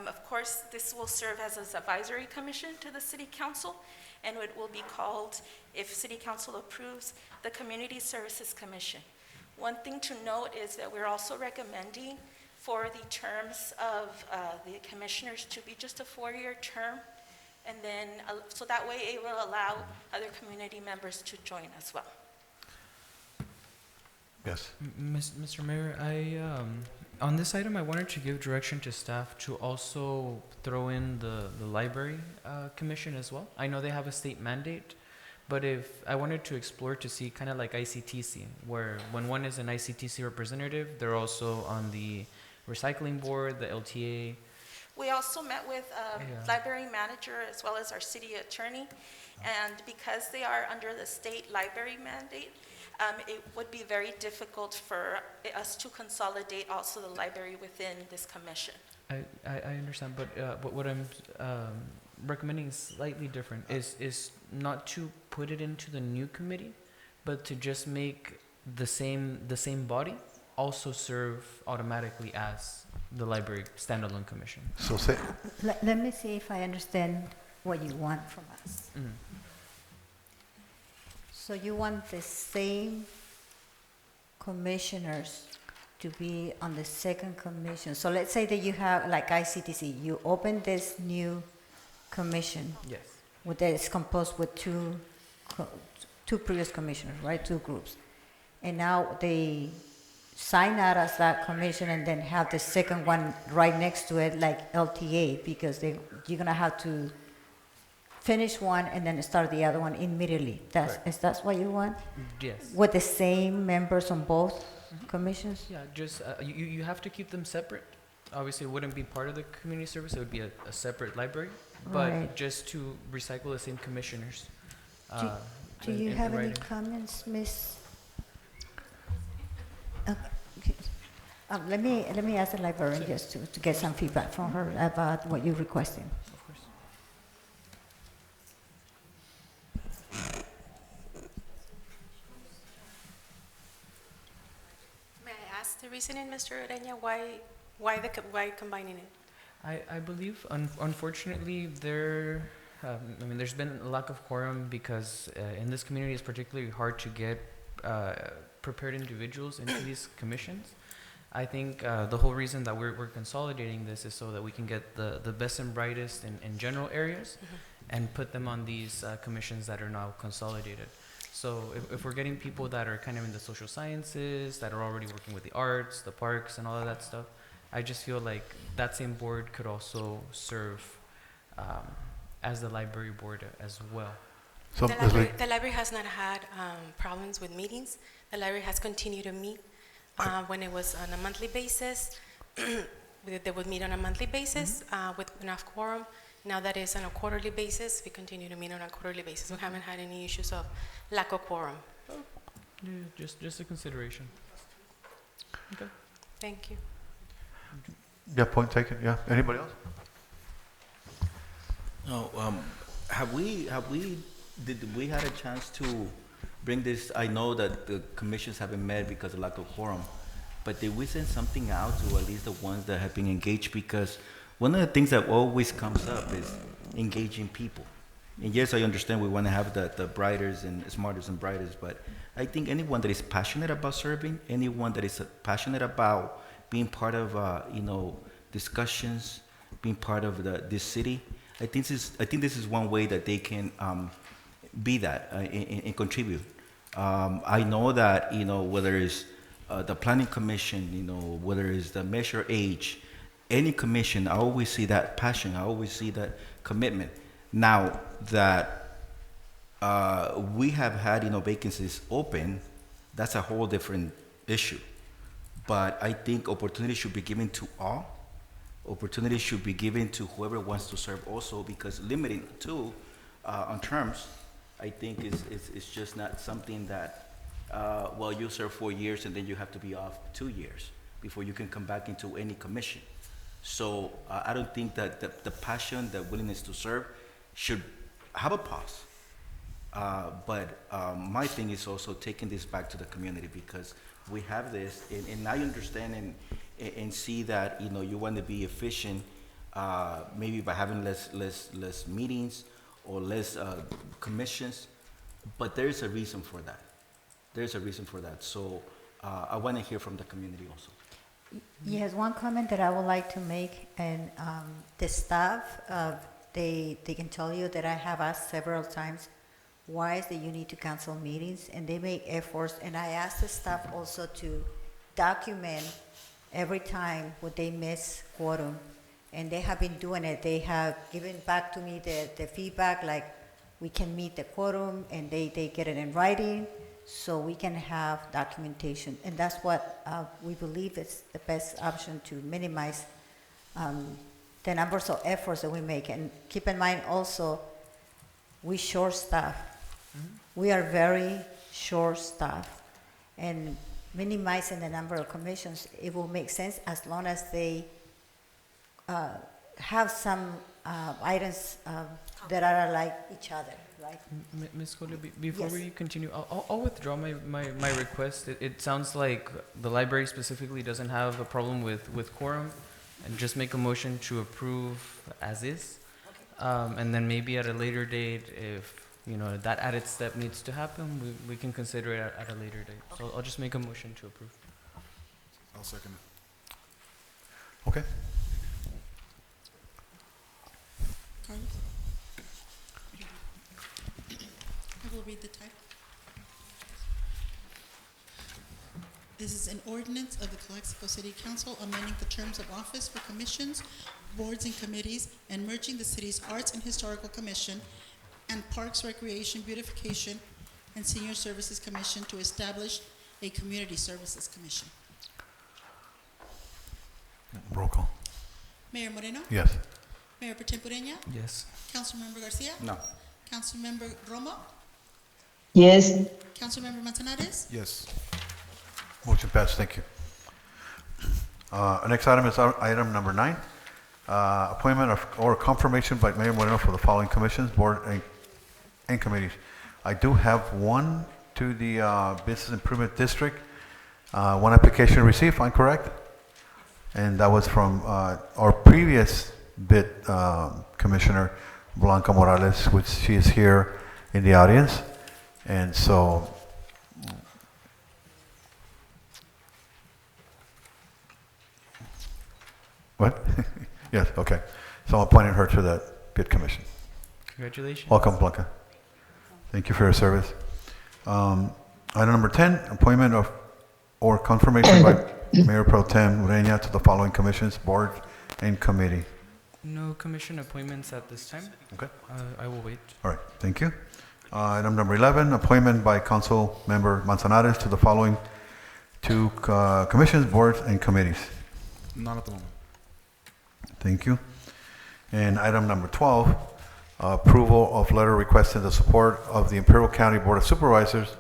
Of course, this will serve as an advisory commission to the City Council, and it will be called, if City Council approves, the Community Services Commission. One thing to note is that we're also recommending for the terms of the commissioners to be just a 4-year term, and then, so that way it will allow other community members to join as well. Yes. Mr. Mayor, on this item, I wanted to give direction to staff to also throw in the library commission as well. I know they have a state mandate, but if I wanted to explore to see kind of like ICTC, where when one is an ICTC representative, they're also on the recycling board, the LTA. We also met with library manager as well as our city attorney, and because they are under the state library mandate, it would be very difficult for us to consolidate also the library within this commission. I understand, but what I'm recommending is slightly different. Is not to put it into the new committee, but to just make the same body also serve automatically as the library standalone commission. So say. Let me see if I understand what you want from us. Mm. So you want the same commissioners to be on the second commission. So let's say that you have, like ICTC, you open this new commission. Yes. That is composed with two previous commissioners, right? 2 groups. And now they sign out as that commission and then have the second one right next to it, like LTA, because you're going to have to finish one and then start the other one immediately. Is that what you want? Yes. With the same members on both commissions? Yeah, just you have to keep them separate. Obviously, it wouldn't be part of the community service. It would be a separate library, but Right. just to recycle the same commissioners. Do you in have any writing. comments, Ms.? Okay. Let me ask the librarian just to get some feedback from her about what you're requesting. Of course. the reasoning, Mr. Ureña, why combining it? I believe, unfortunately, there's been a lack of quorum because in this community it's particularly hard to get prepared individuals into these commissions. I think the whole reason that we're consolidating this is so that we can get the best and brightest in general areas and put them on these commissions that are now consolidated. So if we're getting people that are kind of in the social sciences, that are already working with the arts, the parks, and all of that stuff, I just feel like that same board could also serve as the library board as well. So, The library has not had problems with meetings. The library has continued to meet. When it was on a monthly basis, they would meet on a monthly basis with enough quorum. Now that it's on a quarterly basis, we continue to meet on a quarterly basis. We haven't had any issues of lack of quorum. Yeah, just a consideration. Okay. Thank you. Yeah, point taken. Yeah. Anybody else? No. Did we had a chance to bring this? I know that the commissions haven't met because of lack of quorum, but did we send something out to at least the ones that have been engaged? Because one of the things that always comes up is engaging people. And yes, I understand we want to have the brightest and smartest and brightest, but I think anyone that is passionate about serving, anyone that is passionate about being part of discussions, being part of this city, I think this is one way that they can be that and contribute. I know that whether it's the planning commission, whether it's the measure age, any commission, I always see that passion. I always see that commitment. Now that we have had vacancies open, that's a whole different issue. But I think opportunity should be given to all. Opportunity should be given to whoever wants to serve also, because limiting to on terms, I think is just not something that you serve 4 years and then you have to be off 2 years before you can come back into any commission. So I don't think that the passion, the willingness to serve should have a pause. But my thing is also taking this back to the community, because we have this, and I understand and see that you want to be efficient, maybe by having less meetings or less commissions, but there is a reason for that. There's a reason for that. So I want to hear from the community also. Yes, one comment that I would like to make, and the staff, they can tell you that I have asked several times, why is that you need to cancel meetings, and they make efforts, and I asked the staff also to document every time what they miss quorum, and they have been doing it. They have given back to me the feedback, like we can meet the quorum, and they get it in writing, so we can have documentation. And that's what we believe is the best option to minimize the numbers of efforts that we make. And keep in mind also, we short staff. We are very short staff. And minimizing the number of commissions, it will make sense as long as they have some items that are like each other. Right. Ms. Cole, before we continue, I'll withdraw my request. It sounds like the library specifically doesn't have a problem with quorum, and just make a motion to approve as is. Okay. And then maybe at a later date, if that added step needs to happen, we can consider it at a later date. So I'll just make a motion to approve. I'll second it. Okay. Carlos? I will read the title. This is an ordinance of the Calexico City Council amending the terms of office for commissions, boards, and committees, and merging the city's Arts and Historical Commission and Parks, Recreation, Beautification, and Senior Services Commission to establish a Community Services Commission. Roll call. Mayor Moreno? Yes. Mayor Pro Tem Ureña? Yes. Councilmember Garcia? No. Councilmember Romo? Yes. Councilmember Manzanares? Yes. Motion passed. Thank you. Next item is item number 9. Appointment or confirmation by Mayor Moreno for the following commissions, board, and committees. I do have one to the Business Improvement District. One application received, I'm correct? And that was from our previous bid commissioner, Blanca Morales, which she is here in the audience. And so, what? Yes, okay. So I'm appointing her to that bid commission. Congratulations. Welcome, Blanca. Thank you for your service. Item number 10, appointment of or confirmation by Mayor Pro Tem Ureña to the following commissions, board, and committee. No commission appointments at this time. Okay. I will wait. All right, thank you. Item number 11, appointment by Council Member Manzanares to the following two commissions, boards, and committees. None at the moment. Thank you. And item number 12, approval of letter requesting the support of the Imperial County Board of Supervisors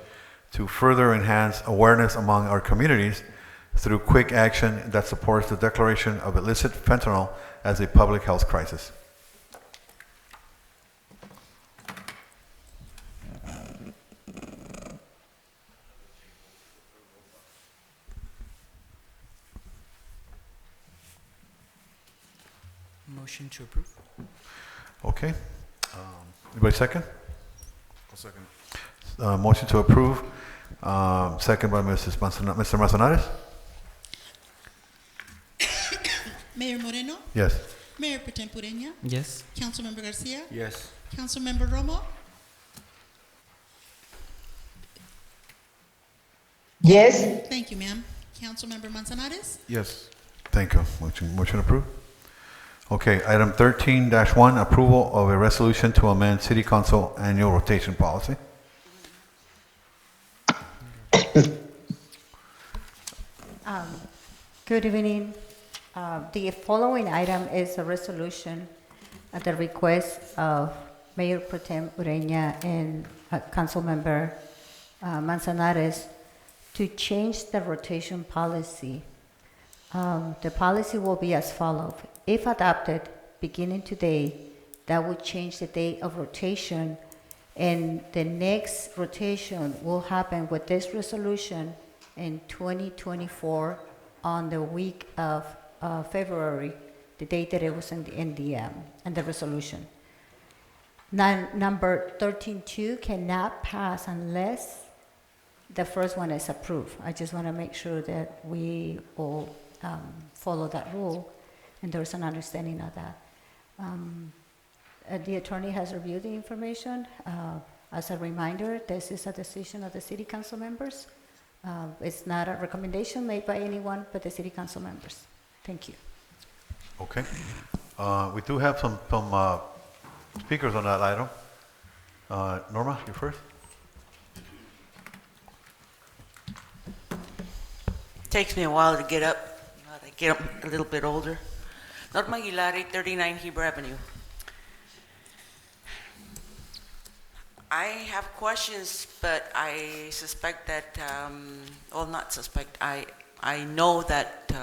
to further enhance awareness among our communities through quick action that supports the declaration of illicit fentanyl as a public health crisis. Motion to approve. Okay. Anybody second? I'll second. Motion to approve, second by Mr. Manzanares? Mayor Moreno, Yes. Mayor Pro Tem Ureña, Yes. Councilmember Garcia, Yes. Councilmember Romo, Yes. thank you, ma'am. Councilmember Manzanares, Yes. Thank you. Motion approved. Okay, item 13-1, approval of a resolution to amend City Council annual rotation policy. Good evening. The following item is a resolution at the request of Mayor Pro Tem Ureña and Councilmember Manzanares to change the rotation policy. The policy will be as follows. If adopted, beginning today, that would change the date of rotation, and the next rotation will happen with this resolution in 2024 on the week of February, the date that it was in the resolution. Number 13.2 cannot pass unless the first one is approved. I just want to make sure that we all follow that rule, and there's an understanding of that. The attorney has reviewed the information. As a reminder, this is a decision of the city council members. It's not a recommendation made by anyone but the city council members. Thank you. Okay. We do have some speakers on that item. Norma, you first. Takes me a while to get up. I get up a little bit older. Norma Aguilar, 839 Heber Avenue. I have questions, but I suspect that, well, not suspect, I know that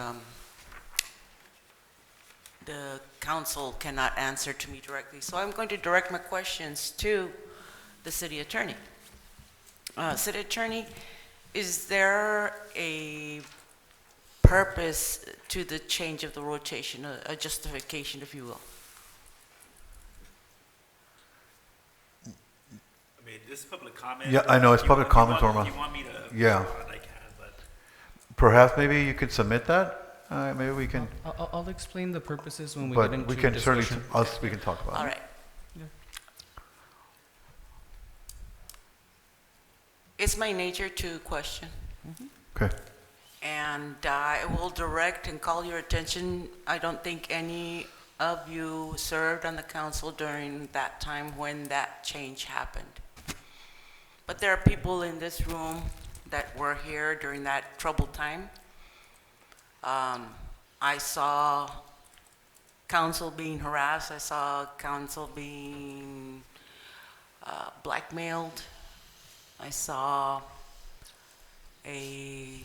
the council cannot answer to me directly. So I'm going to direct my questions to the city attorney. City attorney, is there a purpose to the change of the rotation, a justification, if you will? I mean, this is public comment. Yeah, I know, it's public comment, Norma. You want me to? Yeah. I can, but. Perhaps maybe you could submit that? Maybe we can, I'll explain the purposes when we but get into we can certainly, discussion. we can talk about it. All right. Yeah. It's my nature to question. Okay. And I will direct and call your attention, I don't think any of you served on the council during that time when that change happened. But there are people in this room that were here during that troubled time. I saw council being harassed. I saw council being blackmailed. I saw a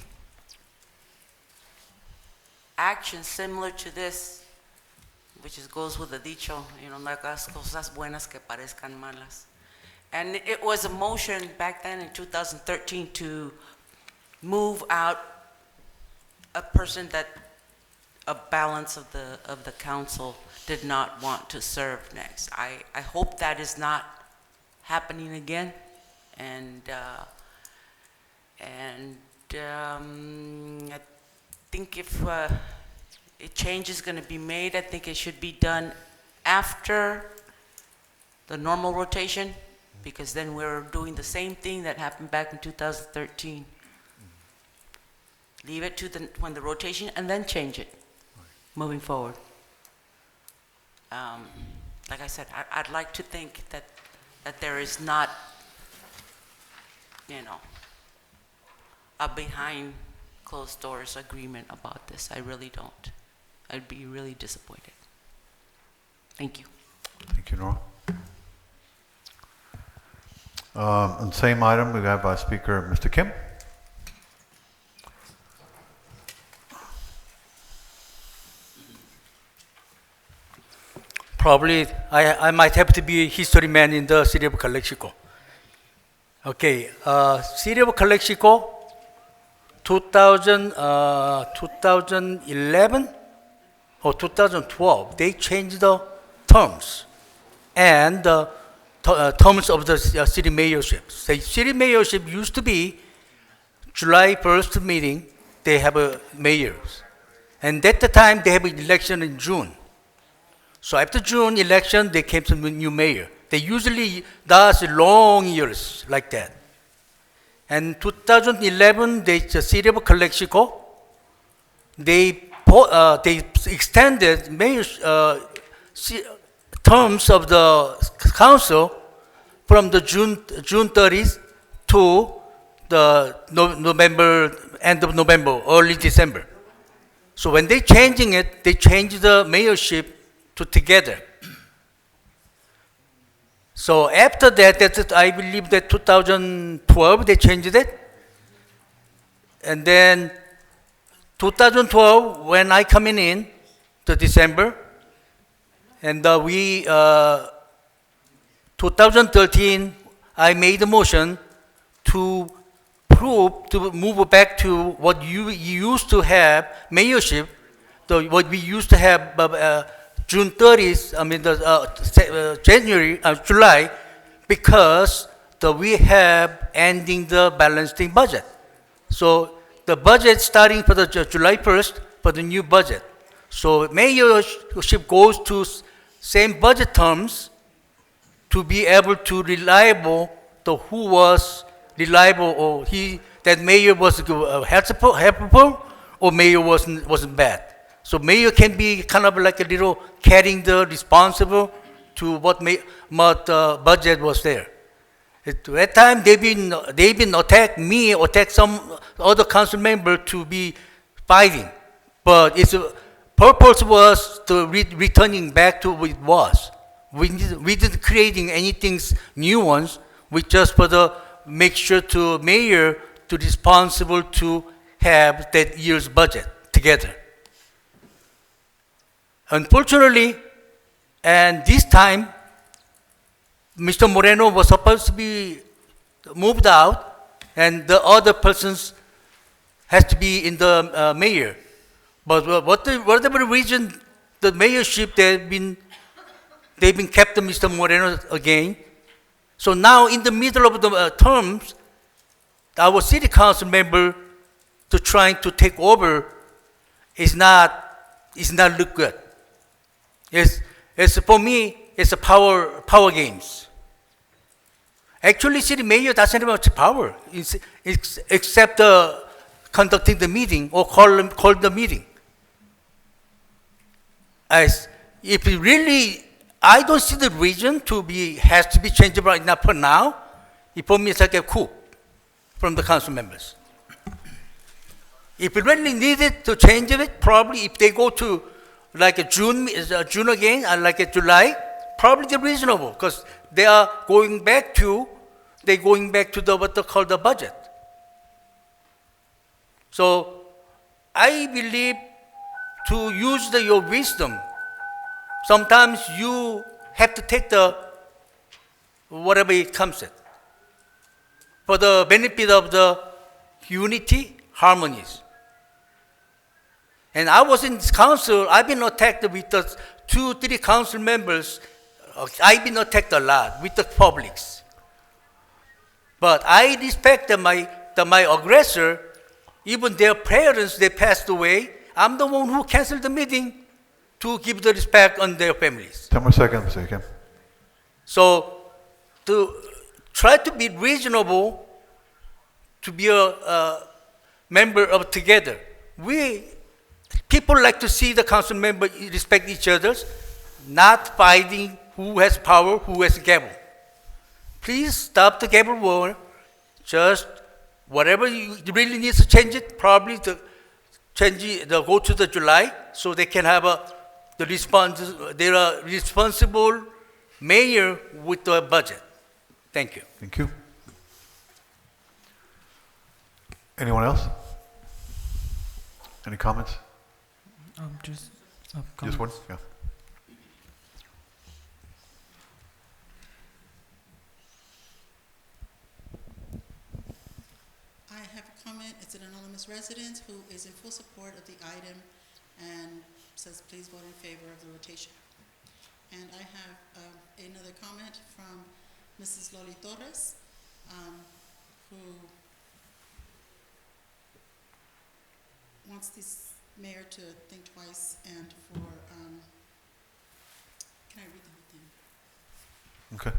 action similar to this, which goes with the dicho, you know, no hagas cosas buenas que parezcan malas. And it was a motion back then in 2013 to move out a person that a balance of the council did not want to serve next. I hope that is not happening again, and I think if a change is going to be made, I think it should be done after the normal rotation, because then we're doing the same thing that happened back in 2013. Leave it to when the rotation, and then change it moving forward. Like I said, I'd like to think that there is not, a behind closed doors agreement about this. I really don't. I'd be really disappointed. Thank you. Thank you, Nora. On the same item, we have Speaker Mr. Kim. Probably I might have to be a history man in the city of Calexico. Okay, city of Calexico, 2011 or 2012, they changed the terms and the terms of the city mayorship. The city mayorship used to be July 1st meeting, they have a mayors. And at the time, they have an election in June. So after June election, they came to the new mayor. They usually does long years like that. And 2011, the city of Calexico, they extended mayor's terms of the council from the June 30th to the end of November, early December. So when they changing it, they changed the mayorship to together. So after that, I believe that 2012 they changed it, and then 2012 when I coming in to December, and 2013 I made a motion to move back to what you used to have mayorship, what we used to have. June 30th, July, because we have ending the balancing budget. So the budget starting for the July 1st for the new budget. So mayorship goes to same budget terms to be able to reliable who was reliable, or that mayor was helpful or mayor wasn't bad. So mayor can be kind of like a little carrying the responsible to what budget was there. At that time, they've been attack me, attack some other council member to be fighting, but its purpose was to returning back to what it was. We didn't creating anything new ones. We just make sure to mayor to responsible to have that year's budget together. Unfortunately, and this time, Mr. Moreno was supposed to be moved out, and the other persons has to be in the mayor. But whatever reason, the mayorship they've been kept Mr. Moreno again. So now, in the middle of the terms, our city council member to trying to take over is not look good. It's for me, it's a power games. Actually, city mayor doesn't have much power, except conducting the meeting or call the meeting. If really, I don't see the reason has to be changed right now. For now, for me, it's like a coup from the council members. If we really needed to change it, probably if they go to like a June again, and like a July, probably they're reasonable because they are going back to what they call the budget. So I believe to use your wisdom. Sometimes you have to take whatever it comes at for the benefit of the unity, harmonies. And I was in this council, I've been attacked with the 2-3 council members. I've been attacked a lot with the publics. But I respect my aggressor, even their parents, they passed away. I'm the one who canceled the meeting to give the respect on their families. 10 more seconds, Mr. Kim. So to try to be reasonable, to be a member of together. People like to see the council members respect each other, not fighting who has power, who has gavel. Please stop the gavel war. Just whatever you really needs to change it, probably to change it, go to the July, so they can have they're a responsible mayor with the budget. Thank you. Thank you. Anyone else? Any comments? Just Just one? Yeah. I have a comment. It's an anonymous resident who is in full support of the item and says, please vote in favor of the rotation. And I have another comment from Mrs. Loli Torres, who wants this mayor to think twice and for, can I read the whole thing? Okay.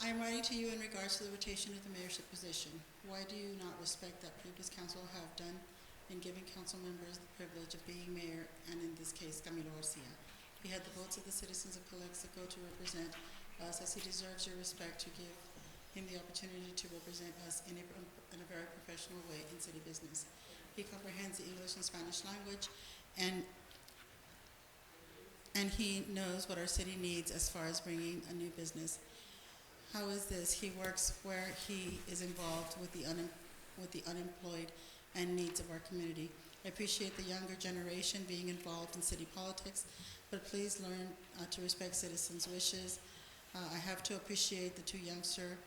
I am writing to you in regards to the rotation of the mayorship position. Why do you not respect that previous council have done in giving council members the privilege of being mayor, and in this case, Camilo Garcia? He had the votes of the citizens of Calexico to represent us, as he deserves your respect to give him the opportunity to represent us in a very professional way in city business. He comprehends the English and Spanish language, and he knows what our city needs as far as bringing a new business. How is this? He works where he is involved with the unemployed and needs of our community. I appreciate the younger generation being involved in city politics, but please learn to respect citizens' wishes. I have to appreciate the two youngsters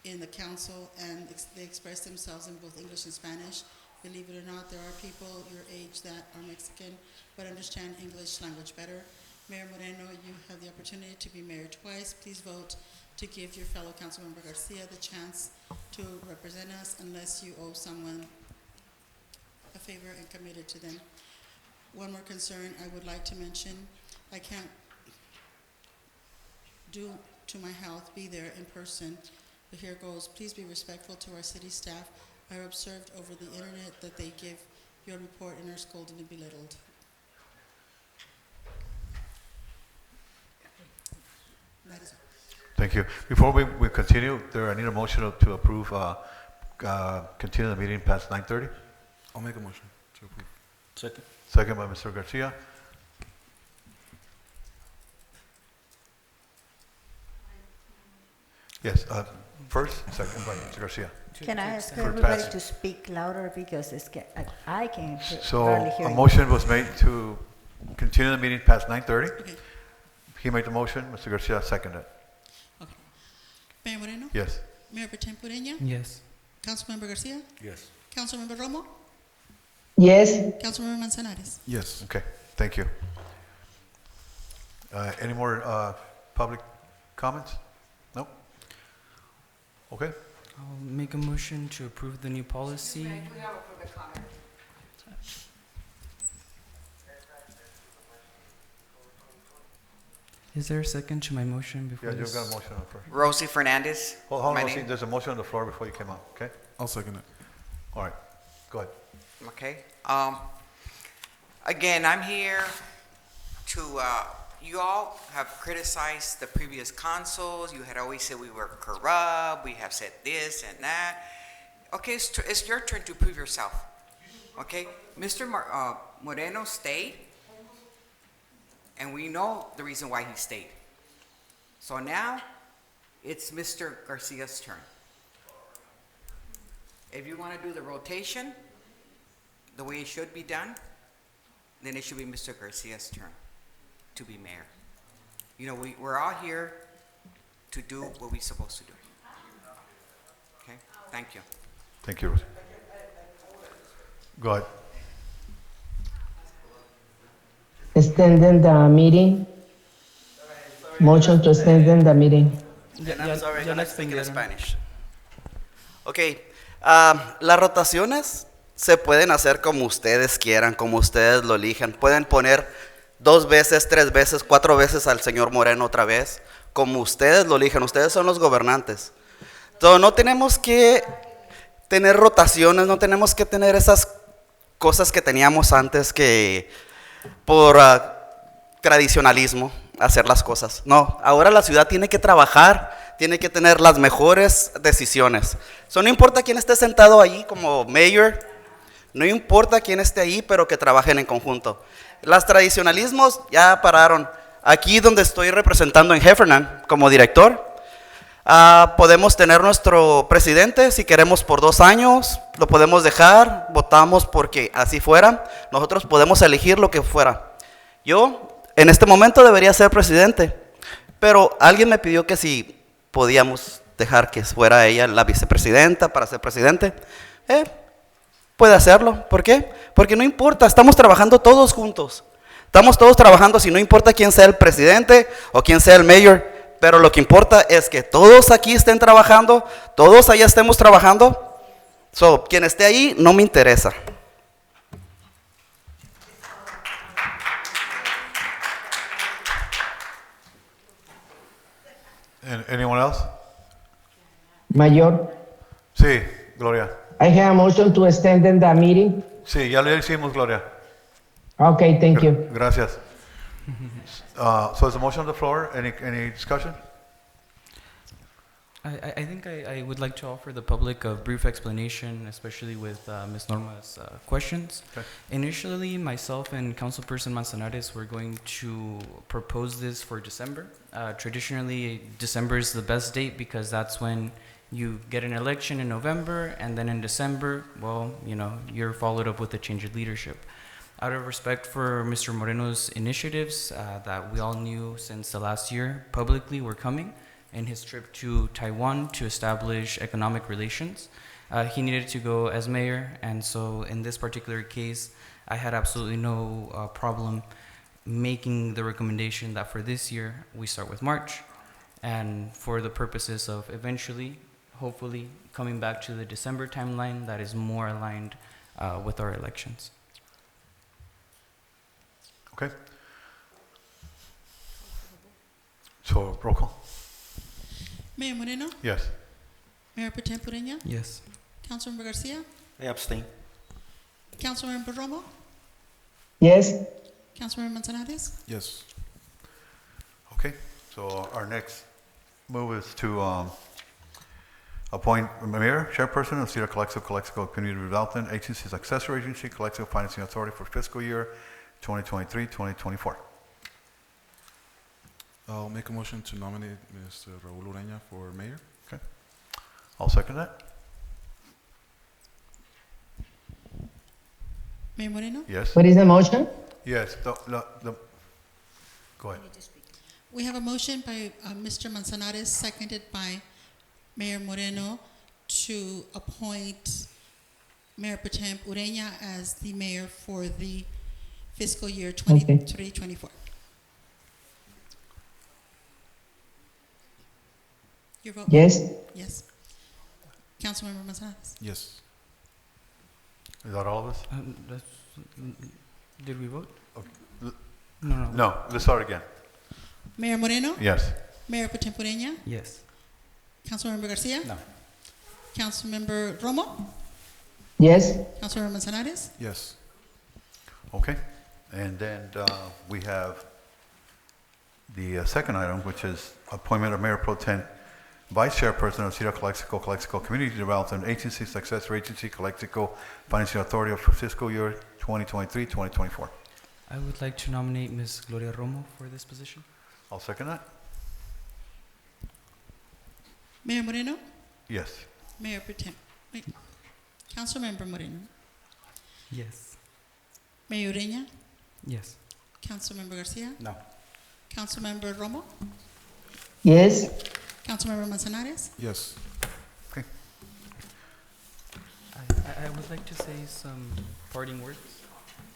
in the council, and they express themselves in both English and Spanish. Believe it or not, there are people your age that are Mexican but understand English language better. Mayor Moreno, you have the opportunity to be mayor twice. Please vote to give your fellow Councilmember Garcia the chance to represent us, unless you owe someone a favor and committed to them. One more concern I would like to mention. I can't, due to my health, be there in person, but here goes. Please be respectful to our city staff. I observed over the internet that they give your report and are scolded and belittled. That is all. Thank you. Before we continue, I need a motion to approve, continue the meeting past 9:30. I'll make a motion to approve. Second. Second by Mr. Garcia. Yes, first, second by Mr. Garcia. Can I ask For everybody passage. to speak louder, because I can So barely hear a you. motion was made to continue the meeting past 9:30. Okay. He made the motion, Mr. Garcia seconded. Okay. Mayor Moreno? Yes. Mayor Pretend Pureña? Yes. Councilmember Garcia? Yes. Councilmember Romo? Yes. Councilmember Manzanares? Yes. Okay, thank you. Any more public comments? No? Okay. I'll make a motion to approve the new policy. Is there a second to my motion before Yeah, you've this? got a motion on the floor. Rosie Fernandez. Hold on, my Rosie, name. there's a motion on the floor before you came out, okay? I'll second it. All right, go ahead. Okay. Again, I'm here to, you all have criticized the previous consuls. You had always said we were corrupt. We have said this and that. Okay, it's your turn to prove yourself. Okay? Mr. Moreno stayed, and we know the reason why he stayed. So now, it's Mr. Garcia's turn. If you want to do the rotation, the way it should be done, then it should be Mr. Garcia's turn to be mayor. You know, we're all here to do what we're supposed to do. Okay? Thank you. Thank you, Rosie. Go ahead. extending the meeting. Motion to extend the meeting. And I'm sorry, I'm gonna speak in extendieron. Spanish. Ok, las rotaciones se pueden hacer como ustedes quieran, como ustedes lo elijan. Pueden poner 2 veces, 3 veces, 4 veces al señor Moreno otra vez, como ustedes lo elijan. Ustedes son los gobernantes. Entonces, no tenemos que tener rotaciones, no tenemos que tener esas cosas que teníamos antes que por tradicionalismo hacer las cosas. No, ahora la ciudad tiene que trabajar, tiene que tener las mejores decisiones. So, no importa quién esté sentado ahí como mayor, no importa quién esté ahí, pero que trabajen en conjunto. Los tradicionalismos ya pararon. Aquí donde estoy representando en Heffernan como director, podemos tener nuestro presidente, si queremos por 2 años, lo podemos dejar, votamos porque así fuera. Nosotros podemos elegir lo que fuera. Yo en este momento debería ser presidente, pero alguien me pidió que si podíamos dejar que fuera ella la vicepresidenta para ser presidente. Puede hacerlo. ¿Por qué? Porque no importa, estamos trabajando todos juntos. Estamos todos trabajando, si no importa quién sea el presidente o quién sea el mayor, pero lo que importa es que todos aquí estén trabajando, todos allá estemos trabajando. So, quien esté ahí no me interesa. Anyone else? Mayor, Sí, Gloria. I have a motion to extend the meeting. Sí, ya le hicimos, Gloria. Okay, thank you. Gracias. So is the motion on the floor? Any discussion? I think I would like to offer the public a brief explanation, especially with Ms. Norma's questions. Okay. Initially, myself and Councilperson Manzanares were going to propose this for December. Traditionally, December is the best date because that's when you get an election in November, and then in December, well, you know, you're followed up with a change of leadership. Out of respect for Mr. Moreno's initiatives that we all knew since the last year publicly were coming, in his trip to Taiwan to establish economic relations, he needed to go as mayor, and so in this particular case, I had absolutely no problem making the recommendation that for this year, we start with March, and for the purposes of eventually, hopefully, coming back to the December timeline that is more aligned with our elections. Okay. So, roll call. Mayor Moreno? Yes. Mayor Potem Ureña? Yes. Councilmember Garcia? I abstain. Councilmember Romo? Yes, Councilmember Manzanares? Yes. Okay, so our next move is to appoint mayor, chairperson of Cedar Calexico Community Development Agency, successor agency, Calexico Financing Authority for fiscal year 2023-2024. I'll make a motion to nominate Mr. Raul Ureña for mayor. Okay, I'll second that. Mayor Moreno? Yes. what is the motion? Yes. Go ahead. We have a motion by Mr. Manzanares, seconded by Mayor Moreno, to appoint Mayor Potem Ureña as the mayor for the fiscal year 23-24. Your vote? Yes, Yes. Councilmember Manzanares? Yes. Is that all of us? Did we vote? Okay. No. No, let's start again. Mayor Moreno? Yes. Mayor Potem Ureña? Yes. Councilmember Garcia? No. Councilmember Romo? yes, Councilmember Manzanares? Yes. Okay, and then we have the second item, which is appointment of Mayor Pro Tem, Vice Chairperson of Cedar Calexico Community Development Agency, successor agency, Calexico Financing Authority for fiscal year 2023-2024. I would like to nominate Ms. Gloria Romo for this position. I'll second that. Mayor Moreno? Yes. Mayor Potem. Councilmember Moreno? Yes. Mayor Ureña? Yes. Councilmember Garcia? No. Councilmember Romo? yes. Councilmember Manzanares? Yes. Okay. I would like to say some parting words.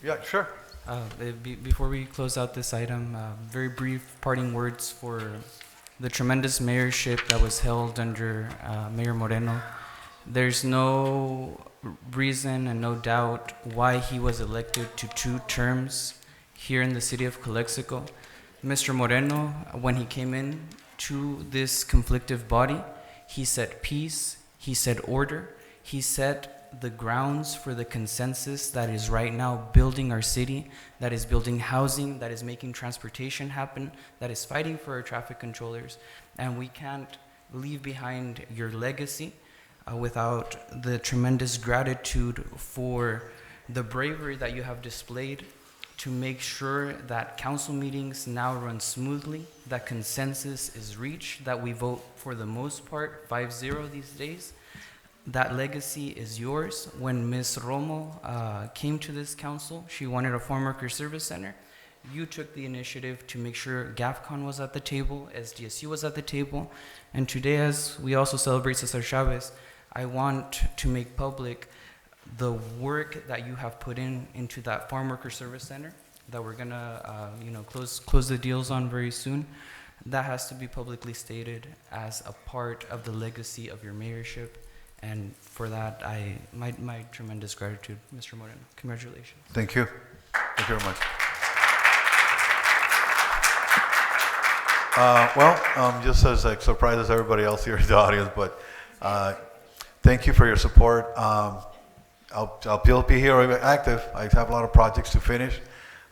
Yeah, sure. Before we close out this item, very brief parting words for the tremendous mayorship that was held under Mayor Moreno. There's no reason and no doubt why he was elected to 2 terms here in the city of Calexico. Mr. Moreno, when he came in to this conflictive body, he set peace, he set order, he set the grounds for the consensus that is right now building our city, that is building housing, that is making transportation happen, that is fighting for our traffic controllers. And we can't leave behind your legacy without the tremendous gratitude for the bravery that you have displayed to make sure that council meetings now run smoothly, that consensus is reached, that we vote for the most part 5-0 these days. That legacy is yours. When Ms. Romo came to this council, she wanted a farm worker service center. You took the initiative to make sure GAFCON was at the table, SDSU was at the table, and today, as we also celebrate Cesar Chavez, I want to make public the work that you have put into that farm worker service center that we're gonna close the deals on very soon. That has to be publicly stated as a part of the legacy of your mayorship. And for that, my tremendous gratitude, Mr. Moreno. Congratulations. Thank you. Thank you very much. Just as surprised as everybody else here in the audience, but thank you for your support. I'll be here active. I have a lot of projects to finish.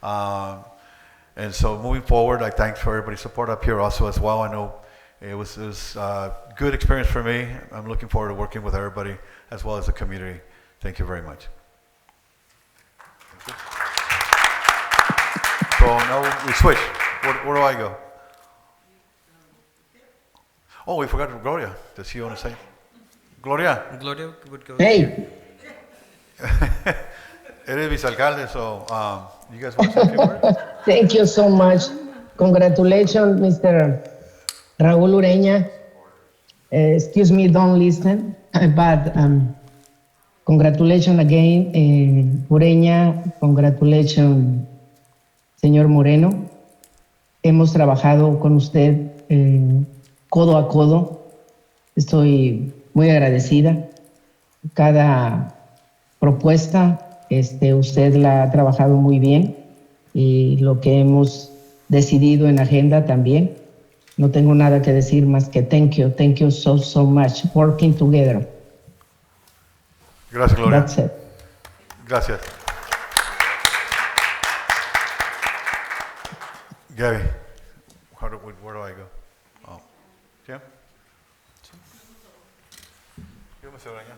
And so moving forward, I thank for everybody's support up here also as well. I know it was a good experience for me. I'm looking forward to working with everybody as well as the community. Thank you very much. So now we switch. Where do I go? Oh, we forgot Gloria. Does she want to say? Gloria. Gloria would go. Hey. Eres vicealcalde, so you guys want to say a few words? Thank you so much. Congratulations, Mr. Raul Ureña. Excuse me, don't listen, but congratulations again, Ureña. Congratulations, señor Moreno. Hemos trabajado con usted codo a codo. Estoy muy agradecida. Cada propuesta, usted la ha trabajado muy bien y lo que hemos decidido en agenda también. No tengo nada que decir más que thank you so much, working together. Gracias, Gloria. That's it. Gracias. Gabby, where do I go? Oh, Jim? Yo me Ureña.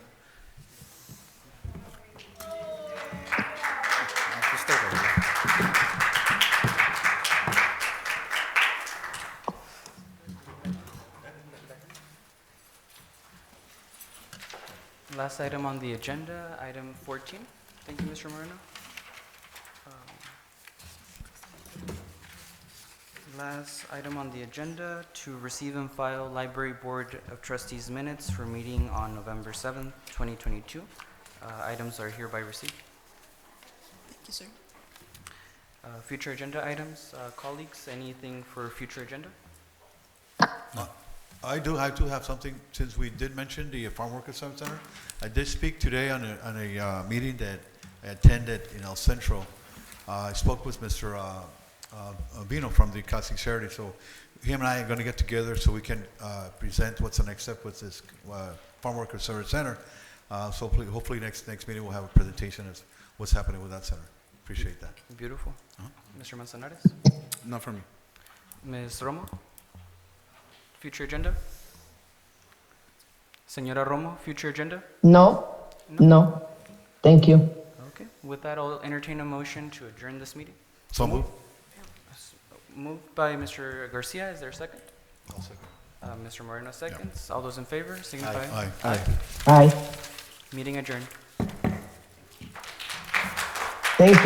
Last item on the agenda, item 14. Thank you, Mr. Moreno. Last item on the agenda, to receive and file Library Board of Trustees minutes for meeting on November 7th, 2022. Items are hereby received. Thank you, sir. Future agenda items, colleagues, anything for future agenda? I do have something, since we did mention the Farm Worker Service Center. I did speak today on a meeting that I attended in El Centro. I spoke with Mr. Vino from the Calexico Charity, so him and I are going to get together so we can present what's the next step with this Farm Worker Service Center. So hopefully next meeting we'll have a presentation of what's happening with that center. Appreciate that. Beautiful. Mr. Manzanares? Not for me. Ms. Romo? Future agenda? Señora Romo, future agenda? No. Thank you. Okay. With that, I'll entertain a motion to adjourn this meeting. So moved. Moved by Mr. Garcia. Is there a second? I'll second. Mr. Moreno seconds. All those in favor, signify. Aye. Aye. Meeting adjourned. Thank you.